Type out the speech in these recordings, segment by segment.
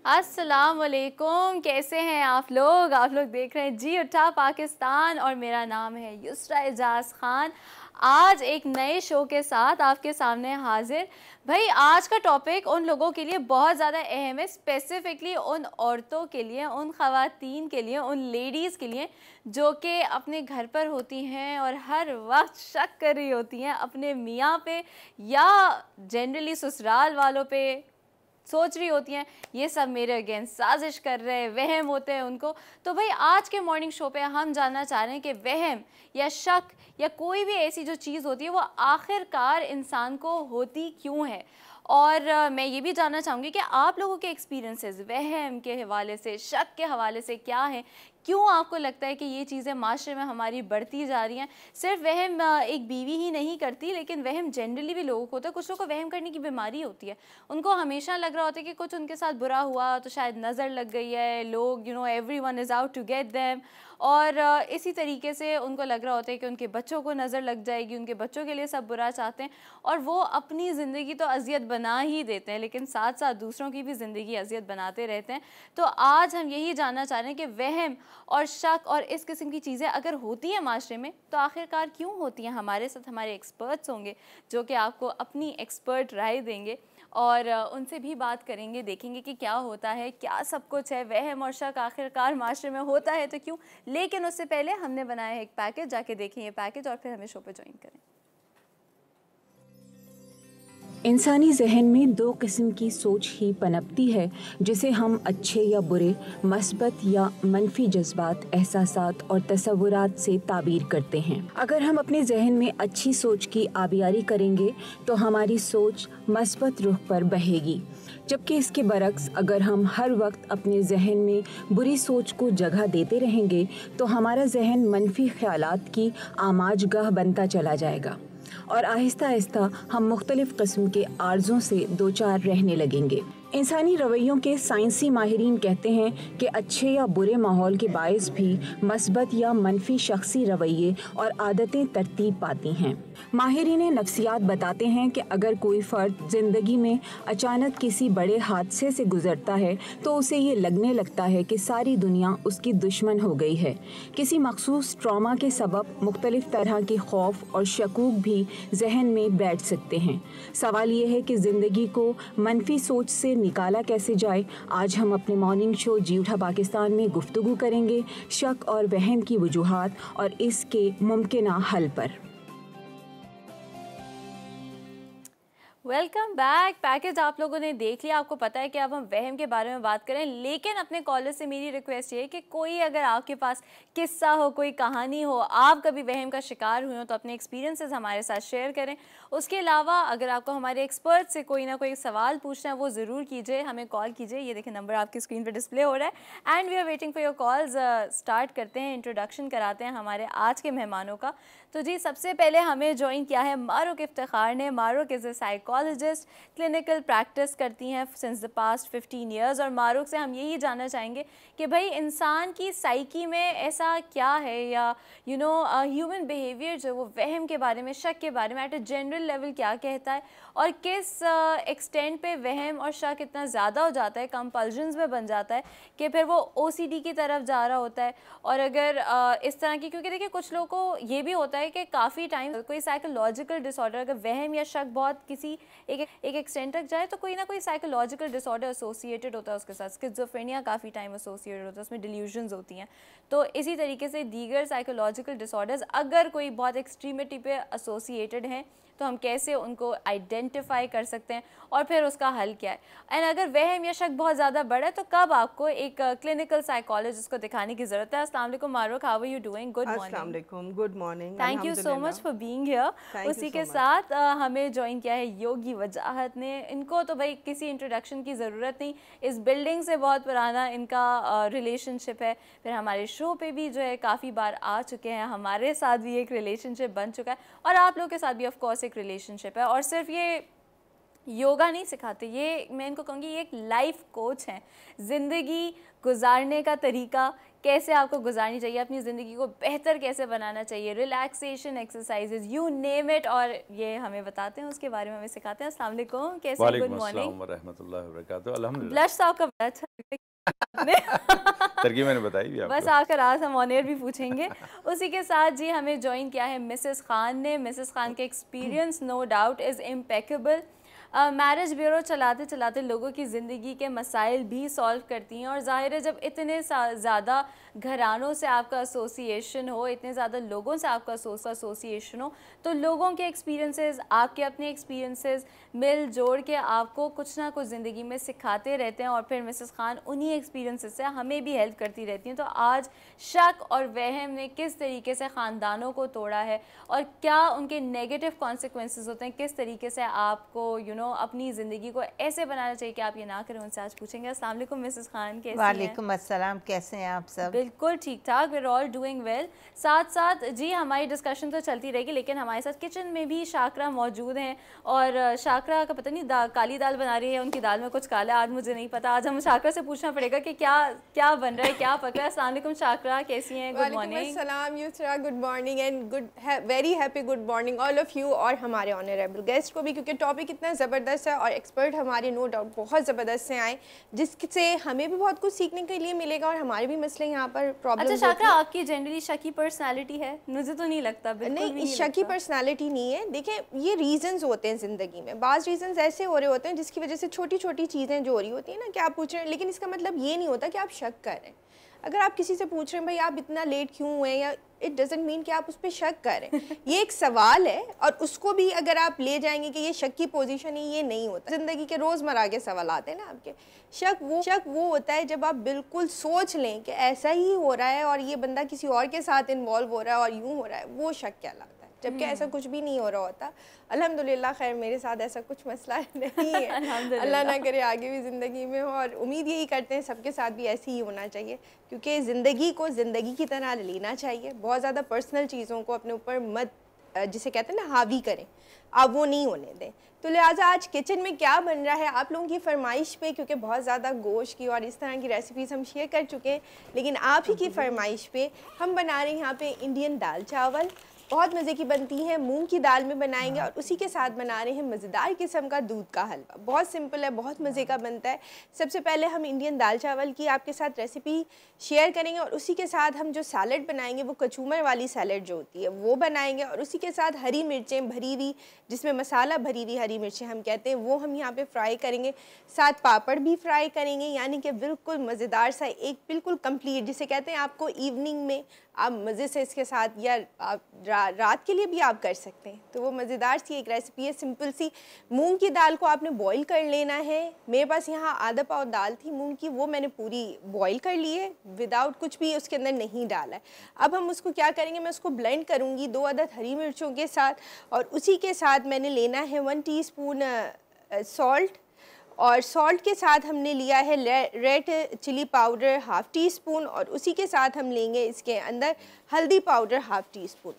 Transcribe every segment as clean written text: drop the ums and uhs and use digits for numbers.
अस्सलाम वालेकुम, कैसे हैं आप लोग देख रहे हैं जी उठा पाकिस्तान और मेरा नाम है युसरा एजाज खान। आज एक नए शो के साथ आपके सामने हाजिर। भाई आज का टॉपिक उन लोगों के लिए बहुत ज़्यादा अहम है, स्पेसिफ़िकली उन औरतों के लिए, उन ख़वातीन के लिए, उन लेडीज़ के लिए जो कि अपने घर पर होती हैं और हर वक्त शक कर रही होती हैं अपने मियाँ पे या जनरली ससुराल वालों पे, सोच रही होती हैं ये सब मेरे अगेंस्ट साजिश कर रहे हैं, वहम होते हैं उनको। तो भाई आज के मॉर्निंग शो पे हम जानना चाह रहे हैं कि वहम या शक या कोई भी ऐसी जो चीज़ होती है वो आखिरकार इंसान को होती क्यों है। और मैं ये भी जानना चाहूँगी कि आप लोगों के एक्सपीरियंसेस वहम के हवाले से, शक के हवाले से क्या हैं, क्यों आपको लगता है कि ये चीज़ें माशरे में हमारी बढ़ती जा रही हैं। सिर्फ वहम एक बीवी ही नहीं करती, लेकिन वहम जनरली भी लोगों को होता है। कुछ लोगों को वहम करने की बीमारी होती है, उनको हमेशा लग रहा होता है कि कुछ उनके साथ बुरा हुआ तो शायद नज़र लग गई है, लोग everyone is out to get them. और इसी तरीके से उनको लग रहा होता है कि उनके बच्चों को नज़र लग जाएगी, उनके बच्चों के लिए सब बुरा चाहते हैं और वो अपनी ज़िंदगी तो अज़ियत बना ही देते हैं, लेकिन साथ साथ दूसरों की भी ज़िंदगी अज़ियत बनाते रहते हैं। तो आज हम यही जानना चाह रहे हैं कि वहम और शक और इस किस्म की चीज़ें अगर होती हैं माशरे में तो आखिरकार क्यों होती हैं। हमारे साथ हमारे एक्सपर्ट्स होंगे जो कि आपको अपनी एक्सपर्ट राय देंगे और उनसे भी बात करेंगे, देखेंगे कि क्या होता है, क्या सब कुछ है, वहम और शक आखिरकार माशरे में होता है तो क्यों। लेकिन उससे पहले हमने बनाया है एक पैकेज, जाके देखें ये पैकेज और फिर हमें शो पे ज्वाइन करें। इंसानी जहन में दो किस्म की सोच ही पनपती है, जिसे हम अच्छे या बुरे, मस्बत या मनफी जज्बात, एहसासात और तसव्वुरात से ताबीर करते हैं। अगर हम अपने जहन में अच्छी सोच की आबियारी करेंगे तो हमारी सोच मस्बत रुख पर बहेगी, जबकि इसके बरक्स अगर हम हर वक्त अपने जहन में बुरी सोच को जगह देते रहेंगे तो हमारा जहन मनफी ख्यालात की आमाजगाह बनता चला जाएगा और आहिस्ता आहिस्ता हम मुख्तलिफ किस्म के आर्ज़ों से दो चार रहने लगेंगे। इंसानी रवैयों के साइंसी माहिरीन कहते हैं कि अच्छे या बुरे माहौल के बायस भी मस्बत या मनफी शख्सी रवैये और आदतें तरतीब पाती हैं। माहिरीन नफ्सियात बताते हैं कि अगर कोई फ़र्द ज़िंदगी में अचानक किसी बड़े हादसे से गुज़रता है तो उसे ये लगने लगता है कि सारी दुनिया उसकी दुश्मन हो गई है। किसी मखसूस ट्रॉमा के सबब मुख्तलिफ तरह के खौफ और शकूक भी जहन में बैठ सकते हैं। सवाल ये है कि ज़िंदगी को मनफी सोच से निकाला कैसे जाए। आज हम अपने मॉर्निंग शो जी उठा पाकिस्तान में गुफ्तगू करेंगे शक और वहम की वजूहात और इसके मुमकिना हल पर। Welcome back. पैकेज आप लोगों ने देख लिया, आपको पता है कि अब हम वहम के बारे में बात करें, लेकिन अपने कॉलर से मेरी रिक्वेस्ट ये है कि कोई अगर आपके पास किस्सा हो, कोई कहानी हो, आप कभी वहम का शिकार हुए हो तो अपने एक्सपीरियंसेस हमारे साथ शेयर करें। उसके अलावा अगर आपको हमारे एक्सपर्ट से कोई ना कोई सवाल पूछना है वो ज़रूर कीजिए, हमें कॉल कीजिए। ये देखिए नंबर आपकी स्क्रीन पर डिस्प्ले हो रहा है and we are waiting for your calls. Start करते हैं, इंट्रोडक्शन कराते हैं हमारे आज के मेहमानों का। तो जी सबसे पहले हमें ज्वाइन किया है मारूक इफ्तिखार ने। Marook is a psychologist, clinical practice करती हैं सिंस द पास्ट 15 ईयर्स। और मारूक से हम यही जानना चाहेंगे कि भाई इंसान की साइकी में ऐसा क्या है या ह्यूमन बिहेवियर जो वो वहम के बारे में, शक के बारे में एट अ जनरल लेवल क्या कहता है और किस एक्सटेंट पे वहम और शक इतना ज़्यादा हो जाता है, कंपल्जन्स में बन जाता है कि फिर वो OCD की तरफ जा रहा होता है। और अगर इस तरह की, क्योंकि देखिए कुछ लोगों को ये भी होता है कि काफ़ी टाइम कोई साइकोलॉजिकल डिसऑर्डर, अगर वहम या शक बहुत किसी एक एक्सटेंट तक जाए तो कोई ना कोई साइकोलॉजिकल डिसऑर्डर एसोसिएटेड होता है उसके साथ। स्किज़ोफ्रेनिया काफ़ी टाइम एसोसिएटेड होता है, उसमें डिल्यूजन्स होती हैं। तो इसी तरीके से दीगर साइकोलॉजिकल डिसऑर्डर्स अगर कोई बहुत एक्सट्रीमिटी पे एसोसिएटेड हैं तो हम कैसे उनको आइडेंटिफाई कर सकते हैं और फिर उसका हल क्या है। एंड अगर वहम या शक बहुत ज़्यादा बड़ा है तो कब आपको एक क्लिनिकल साइकोलॉजिस्ट को दिखाने की ज़रूरत है। अस्सलाम वालेकुम Marook, how are you doing? Good morning. अस्सलाम वालेकुम, good morning. Thank you so much for being here. उसी के साथ हमें ज्वाइन किया है योगी वजाहत ने। इनको तो भाई किसी इंट्रोडक्शन की ज़रूरत नहीं, इस बिल्डिंग से बहुत पुराना इनका रिलेशनशिप है। फिर हमारे शो पे भी जो है काफ़ी बार आ चुके हैं, हमारे साथ भी एक रिलेशनशिप बन चुका है और आप लोगों के साथ भी ऑफ कोर्स एक रिलेशनशिप है। और सिर्फ ये योगा नहीं सिखाते, ये मैं इनको कहूँगी ये एक लाइफ कोच हैं। ज़िंदगी गुजारने का तरीका, कैसे आपको गुजारनी चाहिए, अपनी ज़िंदगी को बेहतर कैसे बनाना चाहिए, relaxation exercises, you name it, और ये हमें बताते हैं, उसके बारे में हमें सिखाते हैं। अस्सलाम वालेकुम, कैसे हैं? Good morning. रहमतुल्लाहि व बरकातहू। अल्हम्दुलिल्लाह। ब्लश तो आपका बड़ा अच्छा तरकीब मैंने बताई भी आपको। बस आपका राज हम ऑन एयर भी पूछेंगे। उसी के साथ जी हमें ज्वाइन किया है मिसेस खान ने। मिसेस खान के experience no doubt is impeccable. Marriage bureau चलाते चलाते लोगों की ज़िंदगी के मसाइल भी सॉल्व करती हैं, और ज़ाहिर है जब इतने ज़्यादा घरानों से आपका एसोसिएशन हो, इतने ज़्यादा लोगों से आपका एसोसिएशन हो, तो लोगों के एक्सपीरियंसेस, आपके अपने एक्सपीरियंसेस मिल जोड़ के आपको कुछ ना कुछ ज़िंदगी में सिखाते रहते हैं, और फिर मिसेस खान उन्हीं एक्सपीरियंसेस से हमें भी हेल्प करती रहती हैं। तो आज शक और वहम ने किस तरीके से ख़ानदानों को तोड़ा है और क्या उनके नेगेटिव कॉन्सिक्वेंसेस होते हैं, किस तरीके से आपको अपनी ज़िंदगी को ऐसे बनाना चाहिए कि आप ये ना करें, उनसे आज पूछेंगे। अस्सलाम वालेकुम मिसेस खान, कैसे हैं? वालेकुम अस्सलाम, कैसे हैं आप सब? बिल्कुल ठीक ठाक, we are all doing well. साथ साथ जी हमारी डिस्कशन तो चलती रहेगी, लेकिन हमारे साथ किचन में भी शाकरा मौजूद हैं, और शाकरा का पता नहीं काली दाल बना रही है, उनकी दाल में कुछ काला है, आज मुझे नहीं पता। आज हम शाकरा से पूछना पड़ेगा कि क्या क्या बन रहा है, क्या पक रहा है। अस्सलाम वालेकुम शाकरा, कैसी हैं? Good morning. अस्सलाम Yusra, good morning and very happy good morning all of you, और हमारे ऑनरेबल गेस्ट को भी, क्योंकि टॉपिक इतना ज़बरदस्त है और एक्सपर्ट हमारे नो डाउट बहुत ज़बरदस्त से आए, जिससे हमें भी बहुत कुछ सीखने के लिए मिलेगा और हमारे भी मसले यहाँ पर प्रॉब्लम। अच्छा शाकरा, आपकी जनरली शकी पर्सनालिटी है? मुझे तो नहीं लगता, बिल्कुल नहीं शकी पर्सनालिटी नहीं है। देखें, ये रीजंस होते हैं ज़िंदगी में, बाज़ रीजंस ऐसे हो रहे होते हैं जिसकी वजह से छोटी छोटी चीज़ें जो हो रही होती हैं ना कि आप पूछ रहे हैं, लेकिन इसका मतलब ये नहीं होता कि आप शक कर रहे हैं। अगर आप किसी से पूछ रहे हैं भाई आप इतना लेट क्यों हुए, या इट डजंट मीन कि आप उस पर शक कर रहे हैं। ये एक सवाल है, और उसको भी अगर आप ले जाएंगे कि ये शक की पोजीशन है, ये नहीं होता। ज़िंदगी के रोज़मर्रा के सवाल आते हैं ना आपके, शक वो होता है जब आप बिल्कुल सोच लें कि ऐसा ही हो रहा है और ये बंदा किसी और के साथ इन्वॉल्व हो रहा है और यूँ हो रहा है, वो शक कहलाता है। जबकि ऐसा कुछ भी नहीं हो रहा होता। अल्हम्दुलिल्लाह, खैर मेरे साथ ऐसा कुछ मसला नहीं है। अल्लाह ना करे आगे भी ज़िंदगी में हो, और उम्मीद यही करते हैं सबके साथ भी ऐसे ही होना चाहिए, क्योंकि ज़िंदगी को ज़िंदगी की तरह लेना चाहिए। बहुत ज़्यादा पर्सनल चीज़ों को अपने ऊपर मत, जिसे कहते हैं ना, हावी करें, आप वो नहीं होने दें। तो लिहाजा आज किचन में क्या बन रहा है आप लोगों की फरमाइश पे, क्योंकि बहुत ज़्यादा गोश्त की और इस तरह की रेसिपीज़ हम शेयर कर चुके हैं, लेकिन आप ही की फरमाइश पे हम बना रहे हैं यहाँ पे इंडियन दाल चावल। बहुत मज़े की बनती हैं, मूंग की दाल में बनाएंगे, और उसी के साथ बना रहे हैं मज़ेदार किस्म का दूध का हलवा। बहुत सिंपल है, बहुत मज़े का बनता है। सबसे पहले हम इंडियन दाल चावल की आपके साथ रेसिपी शेयर करेंगे, और उसी के साथ हम जो सैलड बनाएंगे वो कचूमर वाली सैलड जो होती है वो बनाएंगे, और उसी के साथ हरी मिर्चें भरी हुई, जिसमें मसाला भरी हुई हरी मिर्चें हम कहते हैं, वो हम यहाँ पे फ्राई करेंगे। साथ पापड़ भी फ्राई करेंगे, यानी कि बिल्कुल मज़ेदार सा एक बिल्कुल कंप्लीट, जिसे कहते हैं आपको इवनिंग में आप मज़े से इसके साथ, या आप रात के लिए भी आप कर सकते हैं। तो वो मज़ेदार सी एक रेसिपी है, सिंपल सी। मूंग की दाल को आपने बॉईल कर लेना है। मेरे पास यहाँ आधा पाव दाल थी मूंग की, वो मैंने पूरी बॉईल कर ली है, विदाउट कुछ भी उसके अंदर नहीं डाला है। अब हम उसको क्या करेंगे, मैं उसको ब्लेंड करूँगी 2 अदद हरी मिर्चों के साथ, और उसी के साथ मैंने लेना है 1 टीस्पून सॉल्ट, और सॉल्ट के साथ हमने लिया है रेड चिली पाउडर ½ टीस्पून, और उसी के साथ हम लेंगे इसके अंदर हल्दी पाउडर ½ टीस्पून,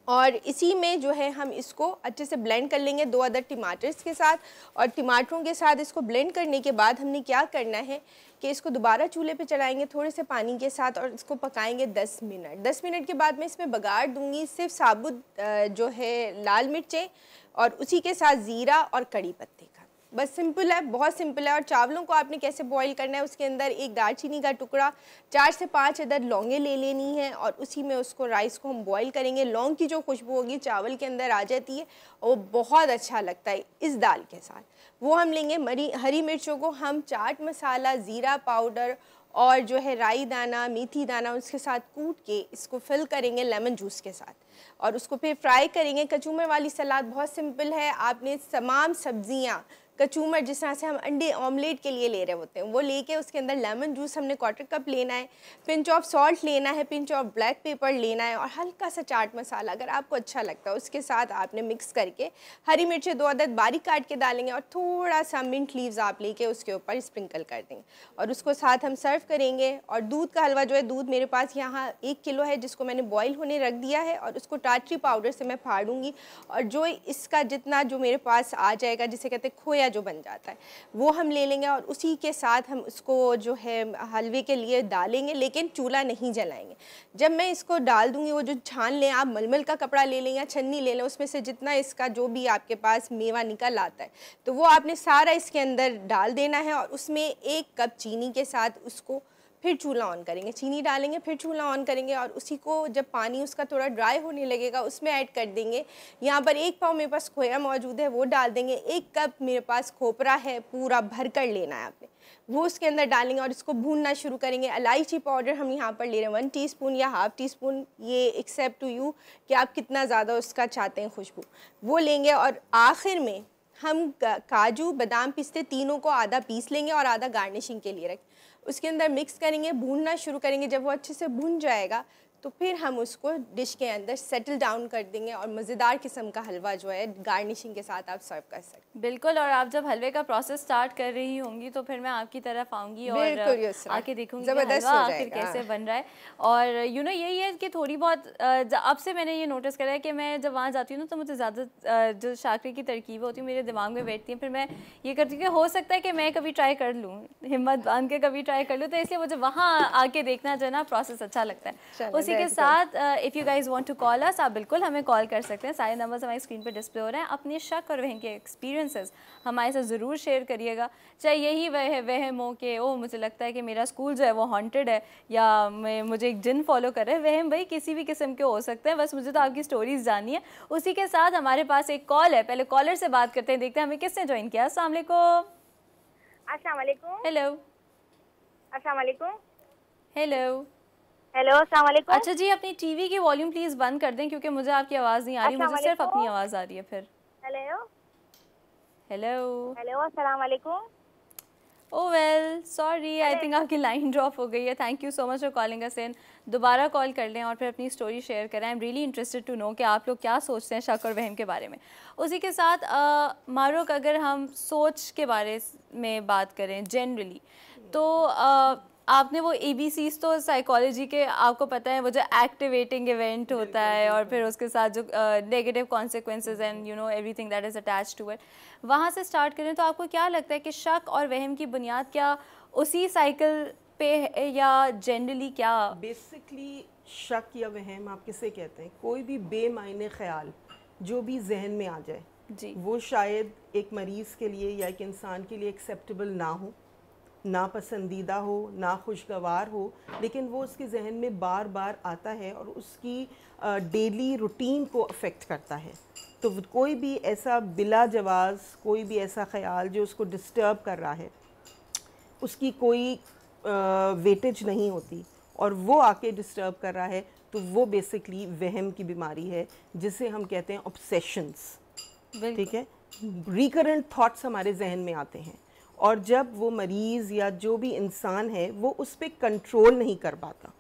और इसी में जो है हम इसको अच्छे से ब्लेंड कर लेंगे 2 अदद टमाटर्स के साथ। और टमाटरों के साथ इसको ब्लेंड करने के बाद हमने क्या करना है कि इसको दोबारा चूल्हे पे चलाएंगे थोड़े से पानी के साथ, और इसको पकाएंगे 10 मिनट। 10 मिनट के बाद मैं इसमें बघार दूंगी सिर्फ साबुत जो है लाल मिर्चें, और उसी के साथ ज़ीरा और कड़ी पत्ते का। बस सिंपल है, बहुत सिंपल है। और चावलों को आपने कैसे बॉईल करना है, उसके अंदर एक दालचीनी का टुकड़ा, 4 से 5 अदद लौंगे ले लेनी है, और उसी में उसको राइस को हम बॉईल करेंगे। लौंग की जो खुशबू होगी चावल के अंदर आ जाती है, और वो बहुत अच्छा लगता है इस दाल के साथ। वो हम लेंगे। हरी मिर्चों को हम चाट मसाला, ज़ीरा पाउडर और जो है राई दाना, मेथी दाना, उसके साथ कूट के इसको फिल करेंगे लेमन जूस के साथ, और उसको फिर फ्राई करेंगे। कचूमर वाली सलाद बहुत सिंपल है, आपने तमाम सब्जियां कचूमर जिस तरह से हम अंडे ऑमलेट के लिए ले रहे होते हैं वो लेके उसके अंदर लेमन जूस हमने 1/4 कप लेना है, पिंच ऑफ सॉल्ट लेना है, पिंच ऑफ ब्लैक पेपर लेना है और हल्का सा चाट मसाला अगर आपको अच्छा लगता है उसके साथ आपने मिक्स करके हरी मिर्चें 2 अदद बारीक काट के डालेंगे और थोड़ा सा मिंट लीव्स आप लेके उसके ऊपर स्प्रिंकल कर देंगे और उसको साथ हम सर्व करेंगे। और दूध का हलवा जो है, दूध मेरे पास यहाँ 1 किलो है जिसको मैंने बॉईल होने रख दिया है और उसको टाटरी पाउडर से मैं फाड़ूंगी और जो इसका जितना जो मेरे पास आ जाएगा जिसे कहते हैं खोया जो बन जाता है वो हम ले लेंगे और उसी के साथ हम उसको जो है हलवे के लिए डालेंगे, लेकिन चूल्हा नहीं जलाएंगे। जब मैं इसको डाल दूंगी वो जो छान लें आप, मलमल का कपड़ा ले लें या छन्नी ले लें, उसमें से जितना इसका जो भी आपके पास मेवा निकल आता है तो वो आपने सारा इसके अंदर डाल देना है और उसमें 1 कप चीनी के साथ उसको फिर चूल्हा ऑन करेंगे, चीनी डालेंगे, फिर चूल्हा ऑन करेंगे और उसी को जब पानी उसका थोड़ा ड्राई होने लगेगा उसमें ऐड कर देंगे। यहाँ पर 1 पाव मेरे पास खोया मौजूद है वो डाल देंगे, 1 कप मेरे पास खोपरा है पूरा भर कर लेना है आपने, वो उसके अंदर डालेंगे और इसको भूनना शुरू करेंगे। इलायची पाउडर हम यहाँ पर ले रहे हैं 1 टीस्पून या हाफ़ टीस्पून, ये एक्सेप्ट टू यू कि आप कितना ज़्यादा उसका चाहते हैं खुशबू, वो लेंगे। और आखिर में हम काजू बादाम पिस्ते तीनों को आधा पीस लेंगे और आधा गार्निशिंग के लिए रखें, उसके अंदर मिक्स करेंगे, भूनना शुरू करेंगे। जब वो अच्छे से भून जाएगा तो फिर हम उसको डिश के अंदर सेटल डाउन कर देंगे और मज़ेदार किस्म का हलवा जो है गार्निशिंग के साथ आप सर्व कर सकते हैं। बिल्कुल, और आप जब हलवे का प्रोसेस स्टार्ट कर रही होंगी तो फिर मैं आपकी तरफ आऊँगी और आके देखूंगी हलवा आखिर कैसे बन रहा है। और यही है कि थोड़ी बहुत अब से मैंने ये नोटिस करा है कि मैं जब वहाँ जाती हूँ ना तो मुझे ज़्यादा जो शाकरी की तरकीबें होती हैं मेरे दिमाग में बैठती हैं, फिर मैं ये करती हूँ कि हो सकता है कि मैं कभी ट्राई कर लूँ, हिम्मत बांध के कभी ट्राई कर लूँ, तो इसलिए मुझे वहाँ आके देखना जो है ना प्रोसेस अच्छा लगता है। उसी के साथ if you guys want to call us, आप बिल्कुल हमें कॉल कर सकते हैं, सारे नंबर्स हमारी स्क्रीन पे डिस्प्ले हो रहे हैं। अपने शक और वहम के एक्सपीरियंसेस हमारे साथ ज़रूर शेयर करिएगा, चाहे यही वहम हो कि ओह मुझे लगता है कि मेरा स्कूल जो है वो हॉन्टेड है या मुझे एक जिन फॉलो कर रहा है। वहम भाई किसी भी किस्म के हो सकते हैं, बस मुझे तो आपकी स्टोरीज जाननी है। उसी के साथ हमारे पास एक कॉल है, पहले कॉलर से बात करते हैं, देखते हैं हमें किसने ज्वाइन किया। अस्सलाम वालेकुम। हेलो। अस्सलाम वालेकुम। हेलो। हेलो, अस्सलाम वालेकुम। अच्छा जी, अपनी टीवी की वॉल्यूम प्लीज़ बंद कर दें क्योंकि मुझे आपकी आवाज़ नहीं आ रही, मुझे सिर्फ अपनी आवाज़ आ रही है। फिर हेलो हेलो हेलो, अस्सलाम वालेकुम। Oh well sorry, I think आपकी लाइन ड्रॉप हो गई है। Thank you so much for calling us in. दोबारा कॉल कर लें और फिर अपनी स्टोरी शेयर करें। I am really interested to know कि आप लोग क्या सोचते हैं शक और वहम के बारे में। उसी के साथ मारूक, अगर हम सोच के बारे में बात करें जनरली तो आपने वो ABCs तो साइकोलॉजी के आपको पता है, वो जो एक्टिवेटिंग इवेंट होता है और फिर उसके साथ जो negative consequences and everything that is attached to it, वहाँ से स्टार्ट करें तो आपको क्या लगता है कि शक और वहम की बुनियाद क्या उसी साइकिल पे है या जनरली क्या? बेसिकली शक या वहम आप किसे कहते हैं? कोई भी बेमायने ख्याल जो भी जहन में आ जाए जी, वो शायद एक मरीज़ के लिए या एक इंसान के लिए एक्सेप्टेबल ना हो, ना पसंदीदा हो, ना खुशगवार हो, लेकिन वो उसके जहन में बार बार आता है और उसकी डेली रूटीन को अफेक्ट करता है। तो कोई भी ऐसा बिला जवाज़ कोई भी ऐसा ख्याल जो उसको डिस्टर्ब कर रहा है, उसकी कोई वेटेज नहीं होती और वो आके डिस्टर्ब कर रहा है, तो वो बेसिकली वहम की बीमारी है जिसे हम कहते हैं ऑब्सेशंस। ठीक है, रिकरेंट थॉट्स हमारे जहन में आते हैं और जब वो मरीज़ या जो भी इंसान है वो उस पर कंट्रोल नहीं कर पाता,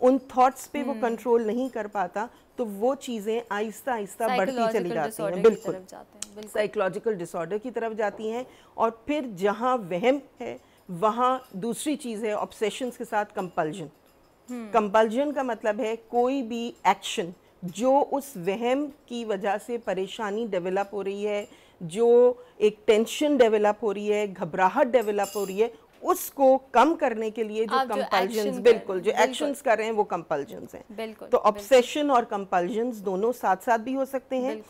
उन थॉट्स पे वो कंट्रोल नहीं कर पाता, तो वो चीज़ें आहिस्ता आहिस्ता बढ़ती चली जाती हैं। बिल्कुल साइकोलॉजिकल डिसऑर्डर की तरफ जाती हैं। और फिर जहाँ वहम है वहाँ दूसरी चीज़ है ऑब्सेशंस के साथ कंपल्जन। कंपल्जन का मतलब है कोई भी एक्शन जो उस वहम की वजह से परेशानी डेवलप हो रही है, जो एक टेंशन डेवलप हो रही है, घबराहट डेवलप हो रही है, उसको कम करने के लिए जो कंपल्जन्स, बिल्कुल जो एक्शंस कर रहे हैं वो कंपल्जन्स हैं। तो ऑब्सेशन और कंपल्जन्स दोनों साथ साथ भी हो सकते हैं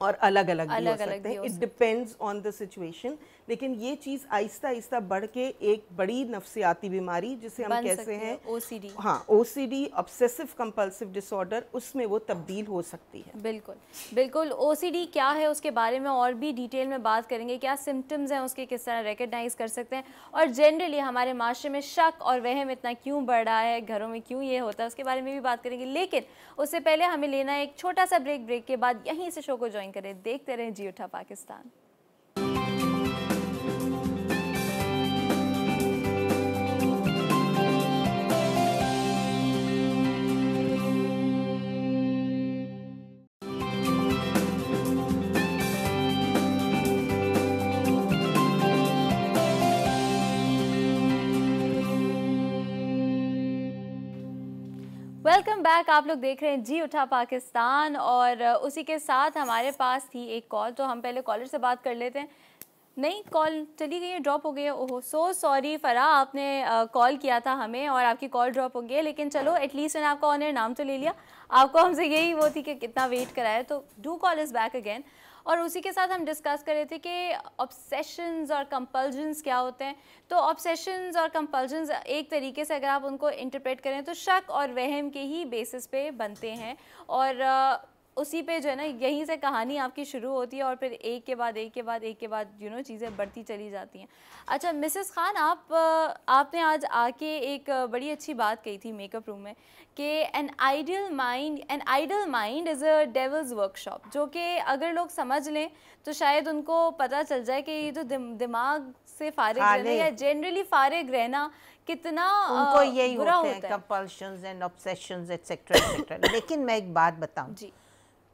और अलग अलग भी हो सकते हैं। It depends on the situation. लेकिन ये चीज़ आहिस्ता आहिस्ता बढ़ के एक बड़ी नफ्सियाती बीमारी जिसे हम कहते हैं OCD, हाँ OCD, ऑब्सेसिव कंपल्सिव डिसऑर्डर, उसमें वो तब्दील हो सकती है। बिल्कुल बिल्कुल। OCD क्या है उसके बारे में और भी डिटेल में बात करेंगे, क्या सिम्टम्स हैं उसके, किस तरह रिकग्नाइज कर सकते हैं और जनरली हमारे माशरे में शक और वहम इतना क्यों बढ़ रहा है, घरों में क्यों ये होता है, उसके बारे में भी बात करेंगे। लेकिन उससे पहले हमें लेना है एक छोटा सा ब्रेक के बाद यहीं से शो को ज्वाइन करें। देखते रहें जी उठा पाकिस्तान। Welcome back. आप लोग देख रहे हैं जी उठा पाकिस्तान और उसी के साथ हमारे पास थी एक कॉल, तो हम पहले कॉलर से बात कर लेते हैं। नहीं, कॉल चली गई है, ड्रॉप हो गई है। ओहो, सो सॉरी फरा, आपने कॉल किया था हमें और आपकी कॉल ड्रॉप हो गई है, लेकिन चलो एटलीस्ट मैंने आपका ऑनर नाम तो ले लिया। आपको हमसे यही वो थी कि कितना वेट कराया, तो do call is back again. और उसी के साथ हम डिस्कस कर रहे थे कि ऑब्सेशंस और कंपल्जन्स क्या होते हैं। तो ऑब्सेशंस और कंपल्जन्स एक तरीके से अगर आप उनको इंटरप्रेट करें तो शक और वहम के ही बेसिस पे बनते हैं, और उसी पे जो है ना यहीं से कहानी आपकी शुरू होती है और फिर एक के बाद एक के बाद एक के बाद चीज़ें बढ़ती चली जाती हैं। अच्छा मिसेस खान, आपने आज आके एक बड़ी अच्छी बात कही थी मेकअप रूम में कि an ideal mind is a devils workshop, जो कि अगर लोग समझ लें तो शायद उनको पता चल जाए कि ये जो दिमाग से फारिग रहना या जनरली फारिग रहना कितना उनको यही बुरा होते होता हैं, है। Compulsions and obsessions etcetera etcetera. लेकिन मैं एक बात बताऊं जी,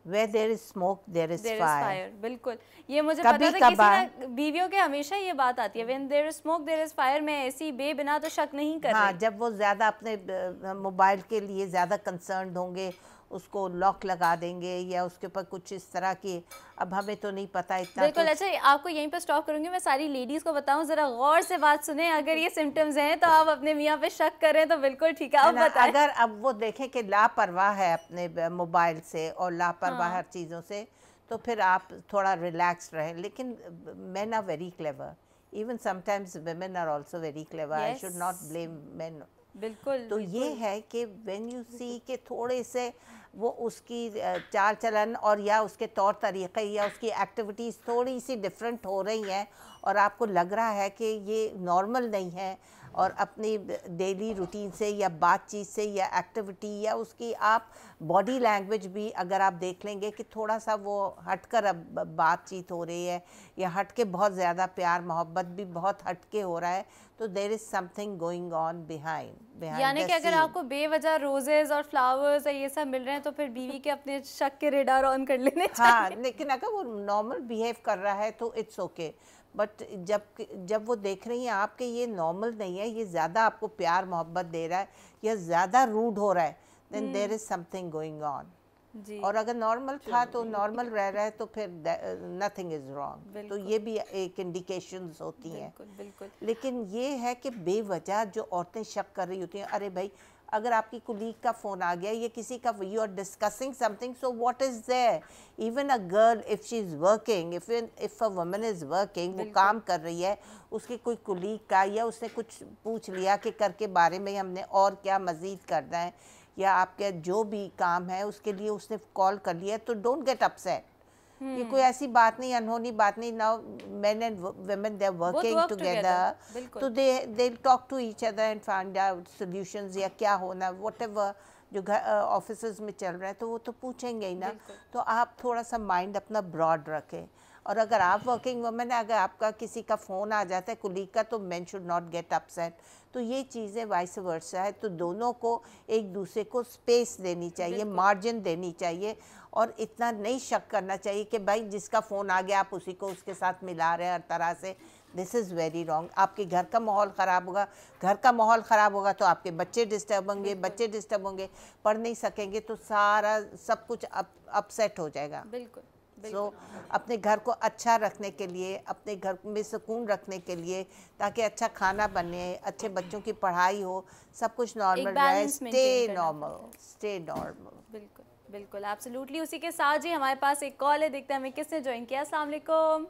Where there is smoke, there is fire. बिल्कुल, ये मुझे कभी पता था। कभार किसी ना बीवियों के हमेशा ये बात आती है, when there is smoke there is fire। मैं ऐसी बेबिना तो शक नहीं कर हाँ, रही। जब वो ज़्यादा अपने मोबाइल के लिए ज़्यादा कंसर्न होंगे, उसको लॉक लगा देंगे या उसके ऊपर कुछ इस तरह की, अब हमें तो नहीं पता इतना। बिल्कुल। तो अच्छा, आपको यहीं पर स्टॉप करूंगी। मैं सारी लेडीज़ को बताऊं, ज़रा गौर से बात सुने। अगर ये सिम्टम्स हैं तो आप अपने मियाँ पे शक करें तो बिल्कुल ठीक है, आप बताएं। अगर अब वो देखें कि लापरवाह है अपने मोबाइल से और लापरवाह हर चीज़ों से, तो फिर आप थोड़ा रिलैक्स रहें। लेकिन men are very clever, even sometimes women are also very clever. I should not blame men. बिल्कुल। तो ये है कि when you see कि थोड़े से वो उसकी चाल चलन और या उसके तौर तरीक़े या उसकी एक्टिविटीज़ थोड़ी सी डिफरेंट हो रही हैं और आपको लग रहा है कि ये नॉर्मल नहीं है, और अपनी डेली रूटीन से या बातचीत से या एक्टिविटी या उसकी आप बॉडी लैंग्वेज भी अगर आप देख लेंगे कि थोड़ा सा वो हटकर अब बातचीत हो रही है या हट के बहुत ज़्यादा प्यार मोहब्बत भी बहुत हट के हो रहा है, तो there is something going on behind. यानी कि अगर आपको बेवजह रोजेस और फ्लावर्स और ये सब मिल रहे हैं तो फिर बीवी के अपने शक के रेडार ऑन कर लेने चाहिए। हाँ, लेकिन अगर वो नॉर्मल बिहेव कर रहा है तो इट्स ओके, बट जब वो देख रही हैं आपके ये नॉर्मल नहीं है, ये ज़्यादा आपको प्यार मोहब्बत दे रहा है या ज़्यादा रूड हो रहा है, then there is something going on. जी। और अगर नॉर्मल था तो नॉर्मल रह रहा है तो फिर नथिंग इज़ रॉन्ग। तो ये भी एक इंडिकेशंस होती हैं। बिल्कुल। लेकिन ये है कि बेवजह जो औरतें शक कर रही होती हैं, अरे भाई अगर आपकी कुलीग का फ़ोन आ गया या किसी का, you are discussing something, so what is there. Even a girl if she is working, if a woman is working, वो काम कर रही है, उसके कोई कुलीग का या उसने कुछ पूछ लिया कि कर के बारे में हमने और क्या मज़ीद करना है या आपके जो भी काम है उसके लिए उसने कॉल कर लिया, तो डोंट गेट अपसेट। ये कोई ऐसी बात नहीं, अनहोनी बात नहीं। Now men and women they are working together, तो they talk to each other and find out solutions या क्या होना, व्हाटएवर जो ऑफिसेज में चल रहा है, तो वो तो पूछेंगे ही ना। तो आप थोड़ा सा माइंड अपना ब्रॉड रखें। और अगर आप वर्किंग वुमेन है, अगर आपका किसी का फ़ोन आ जाता है कुलीग का, तो main should not get upset. तो ये चीज़ें वाइस वर्सा है, तो दोनों को एक दूसरे को स्पेस देनी चाहिए, मार्जिन देनी चाहिए, और इतना नहीं शक करना चाहिए कि भाई जिसका फ़ोन आ गया आप उसी को उसके साथ मिला रहे हैं हर तरह से। This is very wrong. आपके घर का माहौल ख़राब होगा, घर का माहौल ख़राब होगा तो आपके बच्चे डिस्टर्ब होंगे, बच्चे डिस्टर्ब होंगे, पढ़ नहीं सकेंगे, तो सारा सब कुछ अपसेट हो जाएगा। बिल्कुल। सो अपने घर को अच्छा रखने के लिए, अपने घर में सुकून रखने के लिए, ताकि अच्छा खाना बने, अच्छे बच्चों की पढ़ाई हो, सब कुछ नॉर्मल रहे, स्टे नॉर्मल। बिल्कुल बिल्कुल, एब्सोल्युटली। उसी के साथ जी हमारे पास एक कॉल है, देखते हैं हमें किसने ज्वाइन किया। अस्सलाम वालेकुम।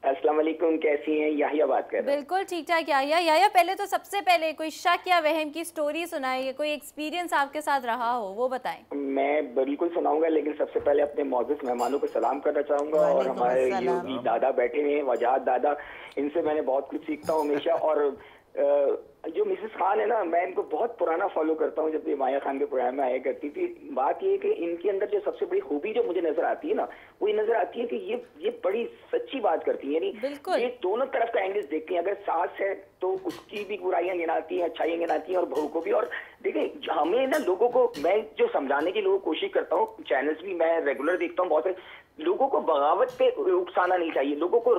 अस्सलाम वालेकुम, कैसी हैं? याहिया बात कर रहा हूं। बिल्कुल ठीक ठाक। याहिया, पहले तो सबसे पहले कोई शक या वहम की स्टोरी सुनाइए, कोई एक्सपीरियंस आपके साथ रहा हो वो बताएं। मैं बिल्कुल सुनाऊंगा, लेकिन सबसे पहले अपने मौजूद मेहमानों को सलाम करना चाहूँगा, और हमारे योगी दादा बैठे हुए हैं, वजाद दादा, इनसे मैंने बहुत कुछ सीखता हूँ हमेशा। और जो मिसेस खान है ना, मैं इनको बहुत पुराना फॉलो करता हूँ, जब ये माया खान के प्रोग्राम में आया करती थी। बात ये है कि इनके अंदर जो सबसे बड़ी खूबी जो मुझे नजर आती है ना, वो ये नजर आती है कि ये बड़ी सच्ची बात करती है, यानी ये दोनों तरफ का एंगल देखती हैं। अगर सास है तो उसकी भी बुराइयां गिनाती हैं, अच्छाइयां गिनाती हैं, और बहू को भी। और देखें, हमें ना लोगों को, मैं जो समझाने की लोगों को कोशिश करता हूँ, चैनल्स भी मैं रेगुलर देखता हूँ बहुत से, लोगों को बगावत पे उकसाना नहीं चाहिए, लोगों को